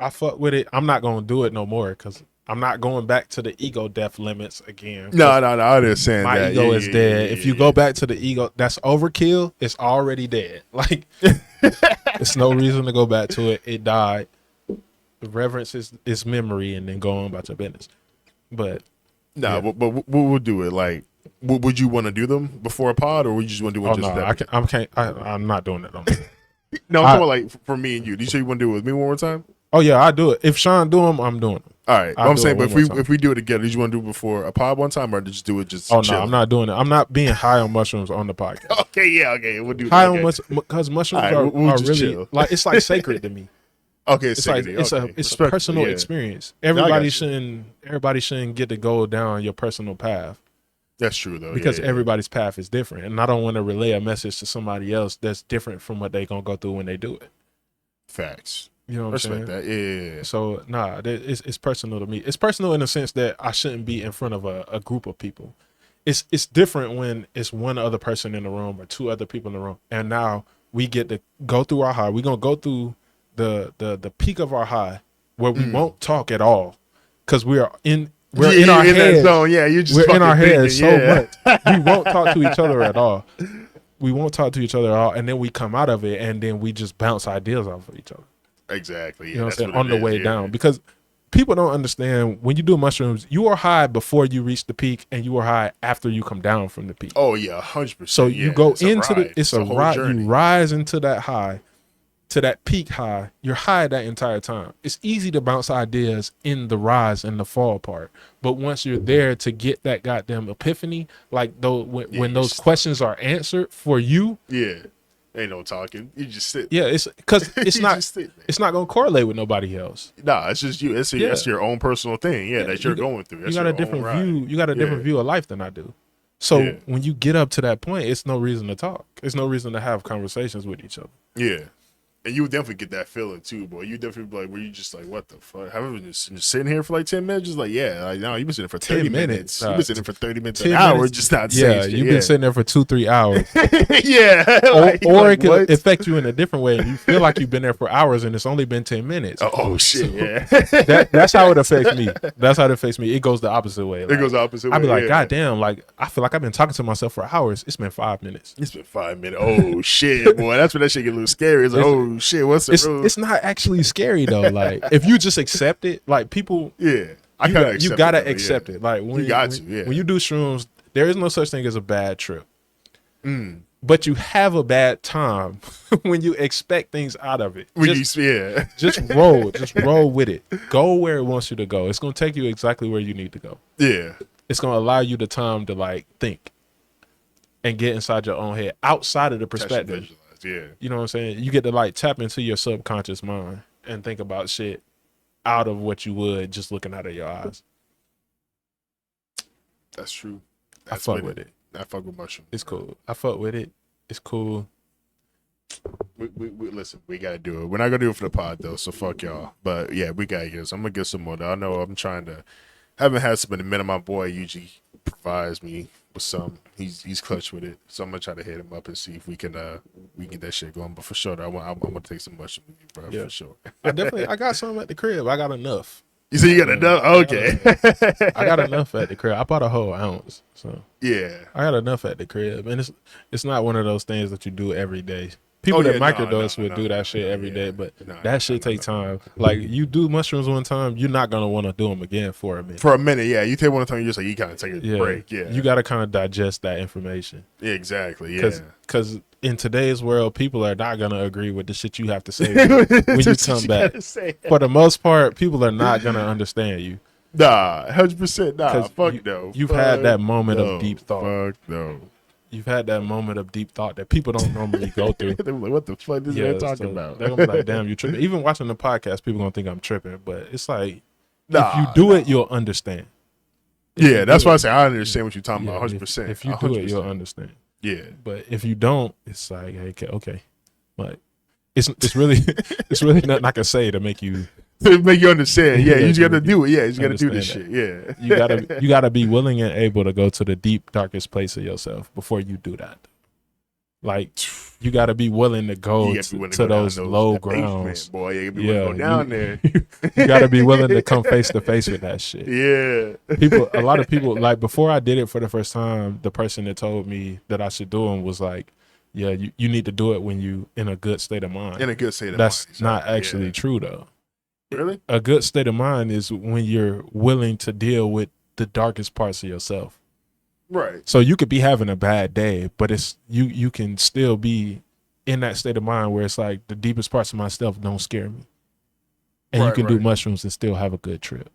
I fuck with it. I'm not gonna do it no more because I'm not going back to the ego death limits again. No, I understand my that. ego is dead. If you go back to the ego, that's overkill. It's already dead. Like, there's no reason to go back to it. It died. The reverence is memory, and then go on about your business. But but we'll do it. Like, would you want to do them before a pod, or would you just want to do it? I'm not doing it. No, I'm talking like for me and you. Do you say you want to do it with me one more time? Oh yeah, I do it. If Sean do them, I'm doing them. All right, I'm saying, but if we do it together, do you want to do it before a pod one time, or just do it just? Oh no, I'm not doing it. I'm not being high on mushrooms on the podcast. Okay, we'll do high on because mushrooms are really chill. like it's like sacred to me. Okay, it's a personal experience. Everybody shouldn't get to go down your personal path. That's true though, because everybody's path is different, and I don't want to relay a message to somebody else that's different from what they gonna go through when they do it. Facts. You know what I'm saying? That. Yeah. So it's personal to me. It's personal in the sense that I shouldn't be in front of a group of people. It's different when it's one other person in the room or two other people in the room, and now we get to go through our high. We're gonna go through the peak of our high where we won't talk at all because we're in our heads. Yeah, you just we're in our heads so much. We won't talk to each other at all. And then we come out of it, and then we just bounce ideas off of each other. Exactly. Yeah, you know what I'm saying? On the way down. Because people don't understand when you do mushrooms, you are high before you reach the peak, and you are high after you come down from the peak. Oh yeah, 100%. So you go into it's a ride. You rise into that high, to that peak high. You're high that entire time. It's easy to bounce ideas in the rise and the fall part, but once you're there to get that goddamn epiphany, like when those questions are answered for you, ain't no talking. You just sit. Yeah, it's because it's not gonna correlate with nobody else. Nah, it's just you. It's your own personal thing. Yeah, that you're going through. That's you got a different view. You got a different view of life than I do. So when you get up to that point, it's no reason to talk. It's no reason to have conversations with each other. Yeah. And you would definitely get that feeling too, boy. You definitely be like, were you just like, what the fuck? Have you been just sitting here for like 10 minutes? Just like, no, you've been sitting for 30 minutes. You've been sitting for 30 minutes, an hour, just not saying shit. You've been sitting there for 2-3 hours. Or it could affect you in a different way. You feel like you've been there for hours and it's only been 10 minutes. Oh shit, that's how it affects me. That's how it affects me. It goes the opposite way. It goes the opposite way. I'd be like, God damn, like, I feel like I've been talking to myself for hours. It's been 5 minutes. It's been 5 minutes. Oh shit, boy. That's when that shit get a little scary. It's like, oh shit, what's the road? It's not actually scary though. Like if you just accept it, like people, you gotta accept it. Like when when you do shrooms, there is no such thing as a bad trip. But you have a bad time when you expect things out of it. Just roll with it. Go where it wants you to go. It's gonna take you exactly where you need to go. Yeah, it's gonna allow you the time to like think and get inside your own head, outside of the perspective. Yeah, you know what I'm saying? You get to like tap into your subconscious mind and think about shit out of what you would just looking out of your eyes. That's true. I fuck with it. I fuck with mushrooms. It's cool. I fuck with it. It's cool. We listen. We gotta do it. We're not gonna do it for the pod though. So fuck y'all. But yeah, we gotta get this. I'm gonna get some more though. I know I'm trying to. Haven't had some in a minute. My boy usually provides me with some. He's clutch with it. So I'm gonna try to hit him up and see if we can get that shit going. But for sure, I'm gonna take some mushrooms with you, bro. Yeah. For sure. I got some at the crib. I got enough. You said you got enough? Okay. I got enough at the crib. I bought a whole ounce. So yeah, I got enough at the crib, and it's not one of those things that you do every day. People that microdose would do that shit every day, but that shit take time. Like, you do mushrooms one time, you're not gonna want to do them again for a minute. For a minute, yeah. You take one time, you just like you kind of take a break. Yeah, you got to kind of digest that information. Yeah, exactly. Yeah, because in today's world, people are not gonna agree with the shit you have to say when you come back. For the most part, people are not gonna understand you. Nah, 100%. Nah, fuck no. You've had that moment of deep thought. Fuck no. You've had that moment of deep thought that people don't normally go through. They're like, what the fuck is man talking about? They're going to be like, damn, you tripping. Even watching the podcast, people going to think I'm tripping. But it's like, if you do it, you'll understand. Yeah, that's why I say I understand what you're talking about 100%. If you do it, you'll understand. Yeah. But if you don't, it's like, hey, okay. Like, it's really nothing I can say to make you... To make you understand, yeah, you just gotta do it. Yeah, you just gotta do this shit. Yeah, you gotta be willing and able to go to the deep, darkest place of yourself before you do that. Like, you gotta be willing to go to those low grounds. Boy, you gotta be willing to go down there. You gotta be willing to come face to face with that shit. Yeah, a lot of people, like, before I did it for the first time, the person that told me that I should do them was like, yeah, you need to do it when you in a good state of mind. In a good state of mind. That's not actually true though. Really? A good state of mind is when you're willing to deal with the darkest parts of yourself. Right. So you could be having a bad day, but it's you can still be in that state of mind where it's like the deepest parts of myself don't scare me. And you can do mushrooms and still have a good trip.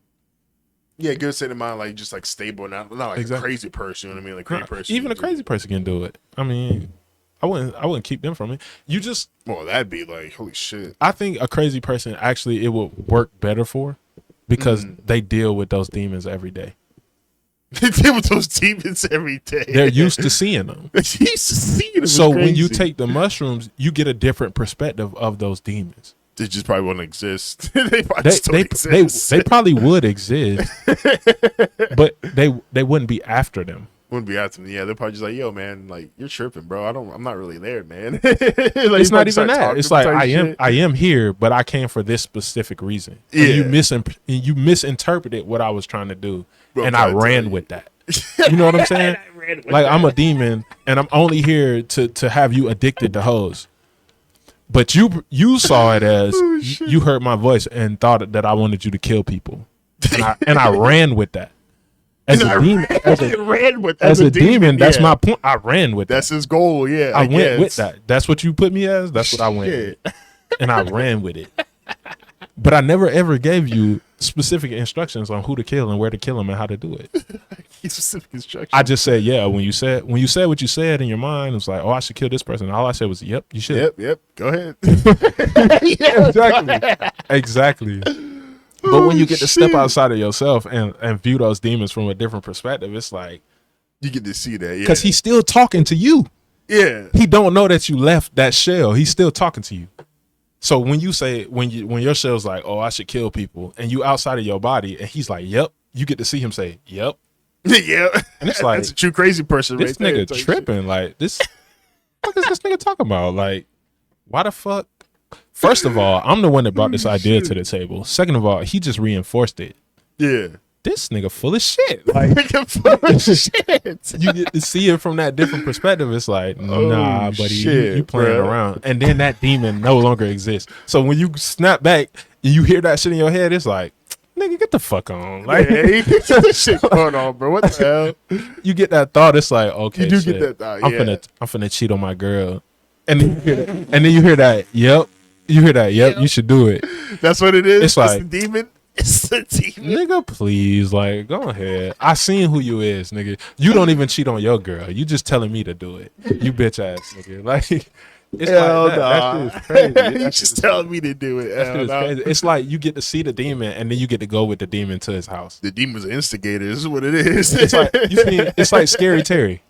Yeah, good state of mind, like just like stable, not like a crazy person, you know what I mean? Like crazy person. Even a crazy person can do it. I mean, I wouldn't keep them from it. You just... Well, that'd be like, holy shit. I think a crazy person, actually, it would work better for because they deal with those demons every day. They deal with those demons every day. They're used to seeing them. They're used to seeing them. So when you take the mushrooms, you get a different perspective of those demons. They just probably wouldn't exist. They probably still exist. They probably would exist, but they wouldn't be after them. Wouldn't be after them. Yeah, they're probably just like, yo, man, like, you're tripping, bro. I'm not really there, man. Like, it's not even that. It's like I am here, but I came for this specific reason. Yeah. And you misinterpreted what I was trying to do, and I ran with that. You know what I'm saying? Like, I'm a demon, and I'm only here to have you addicted to hoes. But you saw it as you heard my voice and thought that I wanted you to kill people, and I ran with that. As a demon, that's my point. I ran with that. That's his goal, yeah. I went with that. That's what you put me as. That's what I went with. And I ran with it. But I never ever gave you specific instructions on who to kill and where to kill him and how to do it. Specific instructions. I just said, yeah. When you said what you said in your mind, it was like, oh, I should kill this person. All I said was, yep, you should. Yep. Go ahead. Yeah, exactly. But when you get to step outside of yourself and view those demons from a different perspective, it's like you get to see that, yeah. Because he's still talking to you. Yeah. He don't know that you left that shell. He's still talking to you. So when you say when your shell's like, oh, I should kill people, and you outside of your body, and he's like, yep, you get to see him say, yep. Yeah. And it's like, that's a true crazy person. This right nigga tripping. Like, what is this nigga talking about? Like, why the fuck? First of all, I'm the one that brought this idea to the table. Second of all, he just reinforced it. Yeah. This nigga full of shit. Like, shit. You get to see it from that different perspective. It's like, nah, buddy, you playing around. And then that demon no longer exists. So when you snap back and you hear that shit in your head, it's like, nigga, get the fuck on. Like, you get this shit going on, bro. What the hell? You get that thought. It's like, okay, you do get that thought. Yeah. I'm finna cheat on my girl. And then you hear that. Yep. You hear that? Yep. You should do it. That's what it is. It's like, the demon. It's the demon. Nigga, please, like, go ahead. I seen who you is, nigga. You don't even cheat on your girl. You just telling me to do it. You bitch ass nigga. Like, it's hell like that. That shit is crazy. You just telling me to do it. That shit is crazy. It's like you get to see the demon and then you get to go with the demon to his house. The demon's an instigator. This is what it is. It's like it's like Scary Terry.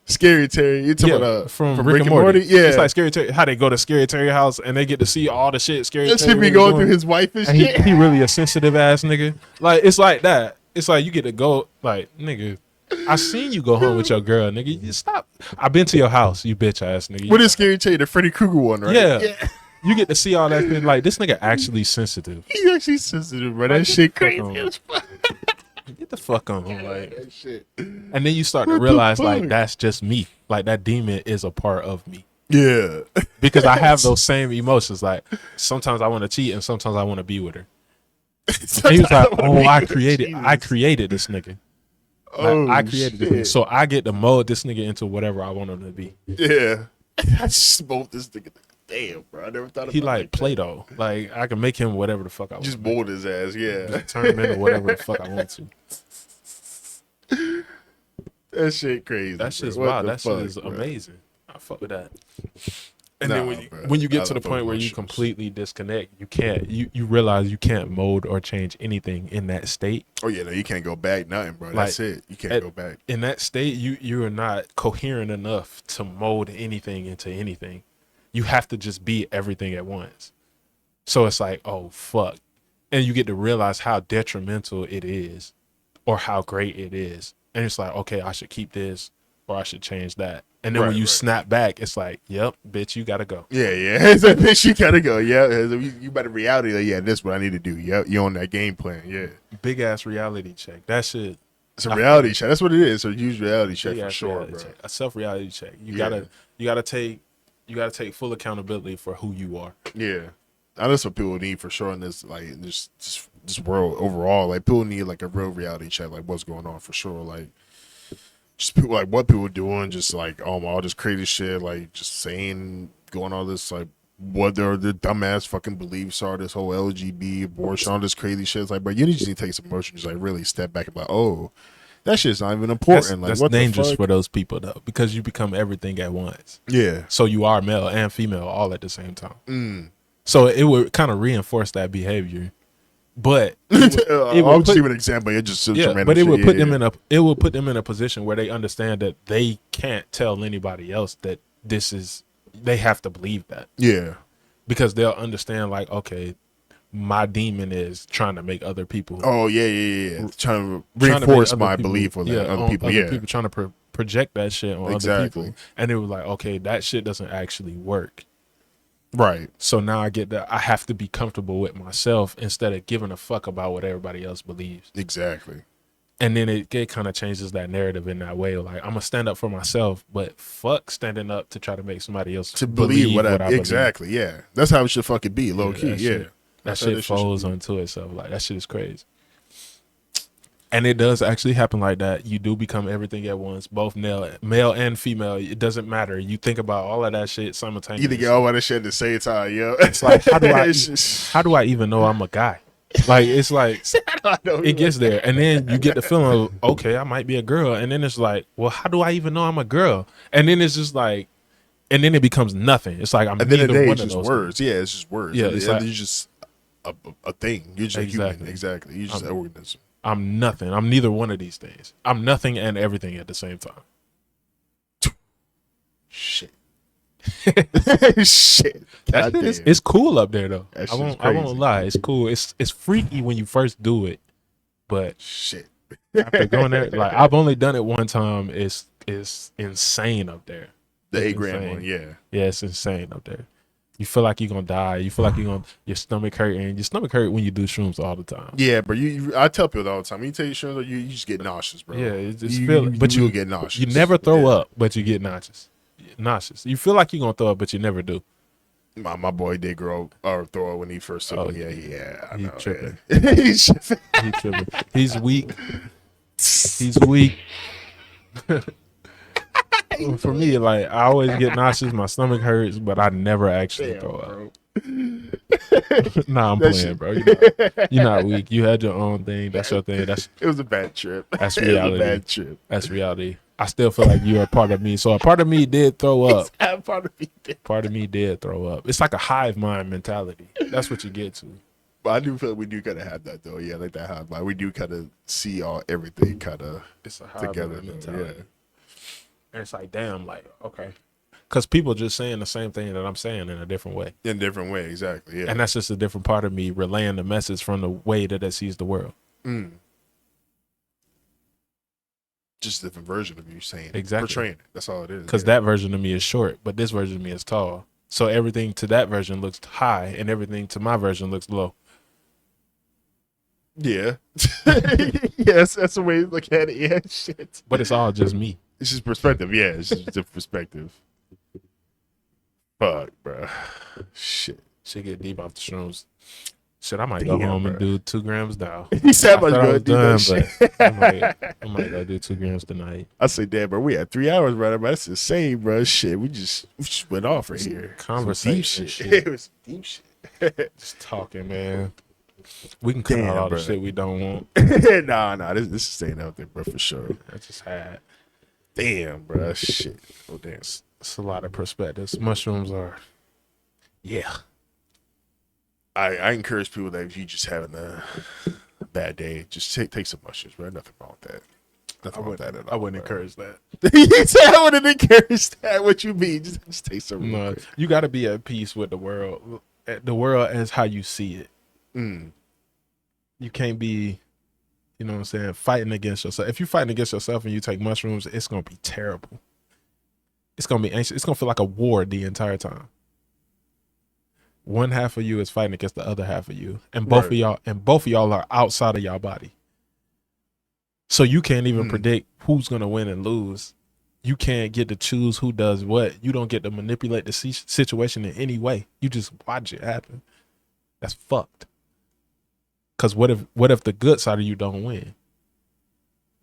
Scary Terry, you talking about from Rick and Morty? Yeah, it's like Scary Terry. How they go to Scary Terry's house and they get to see all the shit Scary Terry. Terry be going through his wife and shit. He really a sensitive ass nigga. Like, it's like that. It's like you get to go, like, nigga, I seen you go home with your girl, nigga. You stop. I've been to your house, you bitch ass nigga. What is Scary Terry? The Freddy Krueger one, right? Yeah. You get to see all that shit. Like, this nigga actually sensitive. He's actually sensitive, bro. That shit crazy as fuck. Get the fuck on, like, shit. And then you start to realize, like, that's just me. Like, that demon is a part of me. Yeah. Because I have those same emotions. Like sometimes I want to cheat and sometimes I want to be with her. And he was like, "Oh, I created this nigga. Like, I created this nigga, so I get to mold this nigga into whatever I want him to be." Yeah. I just mold this nigga. Damn, bro. I never thought about he like Play-Doh. Like I can make him whatever the fuck I want. Just mold his ass, yeah. Just turn him into whatever the fuck I want to. That shit crazy. That shit's wild. That shit is amazing. I fuck with that. And then when you get to the point where you completely disconnect, you can't. You realize you can't mold or change anything in that state. Oh yeah, no, you can't go back. Nothing, bro. That's it. You can't go back. In that state, you are not coherent enough to mold anything into anything. You have to just be everything at once. So it's like, oh fuck, and you get to realize how detrimental it is, or how great it is, and it's like, okay, I should keep this, or I should change that. And then when you snap back, it's like, yep, bitch, you gotta go. Yeah. It's like, bitch, you gotta go. Yeah, you better reality. Like, yeah, this is what I need to do. Yep, you on that game plan. Yeah, big ass reality check. That shit. It's a reality check. That's what it is. It's a huge reality check for sure, bro. Check. A self reality check. You gotta take full accountability for who you are. Yeah, that's what people need for sure in this this world overall. Like people need like a real reality check, like what's going on for sure. Like just people, like what people doing, just like all this crazy shit, like just saying, going all this like what their dumbass fucking beliefs are, this whole LGBT abortion, all this crazy shit. It's like, but you just need to take some motion, just like really step back and be like, oh, that shit's not even important. That's what dangerous for those people though, because you become everything at once. Yeah. So you are male and female all at the same time. So it would kind of reinforce that behavior. But I'll just give an example. It just but it would put them in a position where they understand that they can't tell anybody else that they have to believe that. Yeah. Because they'll understand like, okay, my demon is trying to make other people. Oh yeah. Trying to reinforce my belief on other people. People trying to project that shit on other people. And it was like, okay, that shit doesn't actually work. Right. So now I get that I have to be comfortable with myself instead of giving a fuck about what everybody else believes. Exactly. And then it kind of changes that narrative in that way. Like, I'm going to stand up for myself, but fuck standing up to try to make somebody else to believe what I believe. Exactly, yeah. That's how it should fucking be, low key, yeah. That shit folds onto itself. Like, that shit is crazy. And it does actually happen like that. You do become everything at once, both male and female. It doesn't matter. You think about all of that shit simultaneously. You think all of that shit at the same time, yo. It's like, how do I even know I'm a guy? Like, it's like, it gets there. And then you get the feeling of, okay, I might be a girl. And then it's like, well, how do I even know I'm a girl? And then it's just like, and then it becomes nothing. It's like, I'm neither one of those words. Yeah, it's just words. Yeah, it's like, you're just a thing. You're just a human. Exactly. You're just an organism. I'm nothing. I'm neither one of these things. I'm nothing and everything at the same time. Shit. Shit. It's cool up there though. I won't lie. It's cool. It's freaky when you first do it, but shit. After going there, like I've only done it one time. It's insane up there. The 8 gram one, yeah. Yeah, it's insane up there. You feel like you're gonna die. You feel like your stomach hurt, and your stomach hurt when you do shrooms all the time. Yeah, but I tell people all the time. When you take shrooms, you just get nauseous, bro. Yeah, you get nauseous. You never throw up, but you get nauseous. You feel like you're gonna throw up, but you never do. My boy did throw up when he first took it. Yeah, I know. Tripping. He's tripping. He's weak. He's weak. For me, like I always get nauseous, my stomach hurts, but I never actually throw up. Nah, I'm playing, bro. You're not weak. You had your own thing. That's your thing. It was a bad trip. That's reality. It was a bad trip. That's reality. I still feel like you're a part of me. So a part of me did throw up. Part of me did throw up. It's like a hive mind mentality. That's what you get to. But I do feel like we do kind of have that though. Yeah, like that hive mind. We do kind of see everything kind of together. Mentality. Yeah. And it's like, damn, like, okay. Because people just saying the same thing that I'm saying in a different way. In a different way, exactly, yeah. And that's just a different part of me relaying the message from the way that it sees the world. Just a different version of you saying it. Exactly. Portraying it. That's all it is. Because that version of me is short, but this version of me is tall. So everything to that version looks high, and everything to my version looks low. Yeah. Yes, that's the way to look at it. Yeah, shit. But it's all just me. It's just perspective. Yeah, it's just a perspective. Fuck, bro. Shit. Shit get deep off the shrooms. Shit, I might go home and do 2 grams now. He said I was I going to do done, that shit. but I might go do 2 grams tonight. I say, damn, bro, we had 3 hours, bro. That's insane, bro. Shit, we just went off right here. Conversation shit. It was deep shit. Just talking, man. We can cut out all the shit we don't want. Nah, this is staying out there, bro, for sure. I just had. Damn, bro, shit. Oh, damn. It's a lot of perspectives. Mushrooms are, yeah. I encourage people that if you just having a bad day, just take some mushrooms, bro. Nothing wrong with that. Nothing wrong with that at all. I wouldn't encourage that. You said I wouldn't encourage that. What you mean? Just take some. No, you got to be at peace with the world. The world as how you see it. You can't be, you know what I'm saying, fighting against yourself. If you're fighting against yourself and you take mushrooms, it's going to be terrible. It's going to be anxious. It's going to feel like a war the entire time. One half of you is fighting against the other half of you. And both of y'all are outside of y'all body. So you can't even predict who's going to win and lose. You can't get to choose who does what. You don't get to manipulate the situation in any way. You just watch it happen. That's fucked. Because what if the good side of you don't win?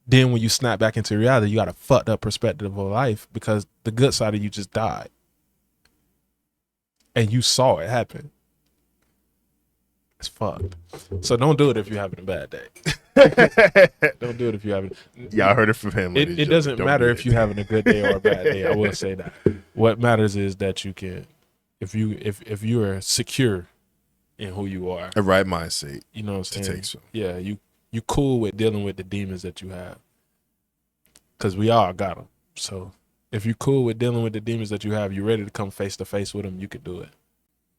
Then when you snap back into reality, you got a fucked up perspective of life because the good side of you just died. And you saw it happen. It's fucked. So don't do it if you're having a bad day. Don't do it if you're having. Yeah, I heard it from him. It doesn't matter if you're having a good day or a bad day. I will say that. What matters is that you can, if you are secure in who you are, a right mindset. You know what I'm saying? To take some. Yeah, you cool with dealing with the demons that you have, because we all got them. So if you cool with dealing with the demons that you have, you're ready to come face to face with them. You could do it.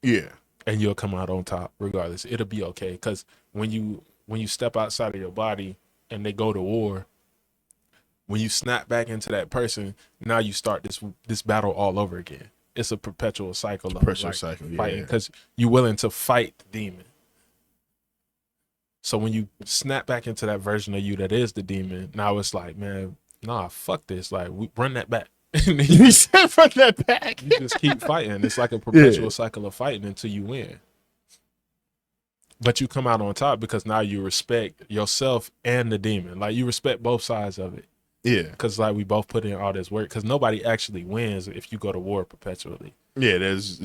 Yeah, and you'll come out on top regardless. It'll be okay, because when you step outside of your body and they go to war, when you snap back into that person, now you start this battle all over again. It's a perpetual cycle of fighting, because you're willing to fight the demon. So when you snap back into that version of you that is the demon, now it's like, man, nah, fuck this. Like, we run that back. You said run that back. You just keep fighting. It's like a perpetual cycle of fighting until you win. But you come out on top because now you respect yourself and the demon. Like, you respect both sides of it. Yeah. Because, like, we both put in all this work. Because nobody actually wins if you go to war perpetually. Yeah,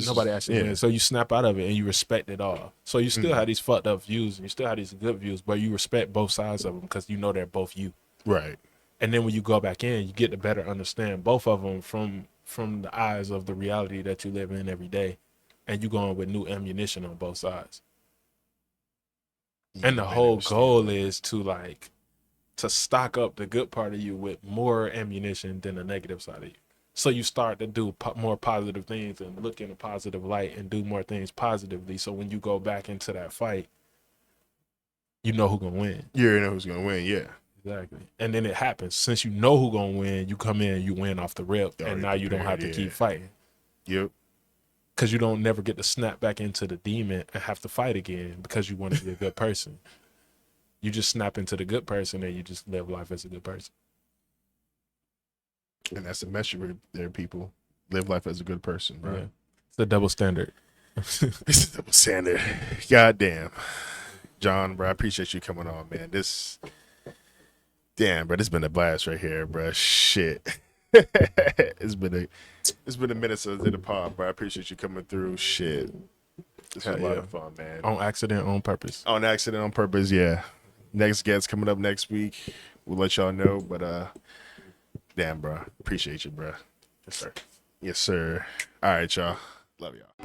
nobody actually wins. So you snap out of it and you respect it all. So you still have these fucked up views and you still have these good views, but you respect both sides of them because you know they're both you. Right. And then when you go back in, you get to better understand both of them from the eyes of the reality that you live in every day. And you going with new ammunition on both sides. And the whole goal is to stock up the good part of you with more ammunition than the negative side of you. So you start to do more positive things and look in a positive light and do more things positively. So when you go back into that fight, you know who's going to win. You know who's going to win, yeah. Exactly. And then it happens. Since you know who's going to win, you come in, you win off the rip, and now you don't have to keep fighting. Yep. Because you don't never get to snap back into the demon and have to fight again because you want to be a good person. You just snap into the good person and you just live life as a good person. And that's the message there, people. Live life as a good person, bro. Yeah. It's the double standard. It's a double standard. Goddamn. Jon, bro, I appreciate you coming on, man. Damn, bro, this been a blast right here, bro. Shit. It's been a minute since I did the pod, bro. I appreciate you coming through. Shit. It's a lot of fun, man. On accident, on purpose. On accident, on purpose, yeah. Next guest coming up next week. We'll let y'all know, but damn, bro. Appreciate you, bro. Yes, sir. Yes, sir. All right, y'all. Love y'all.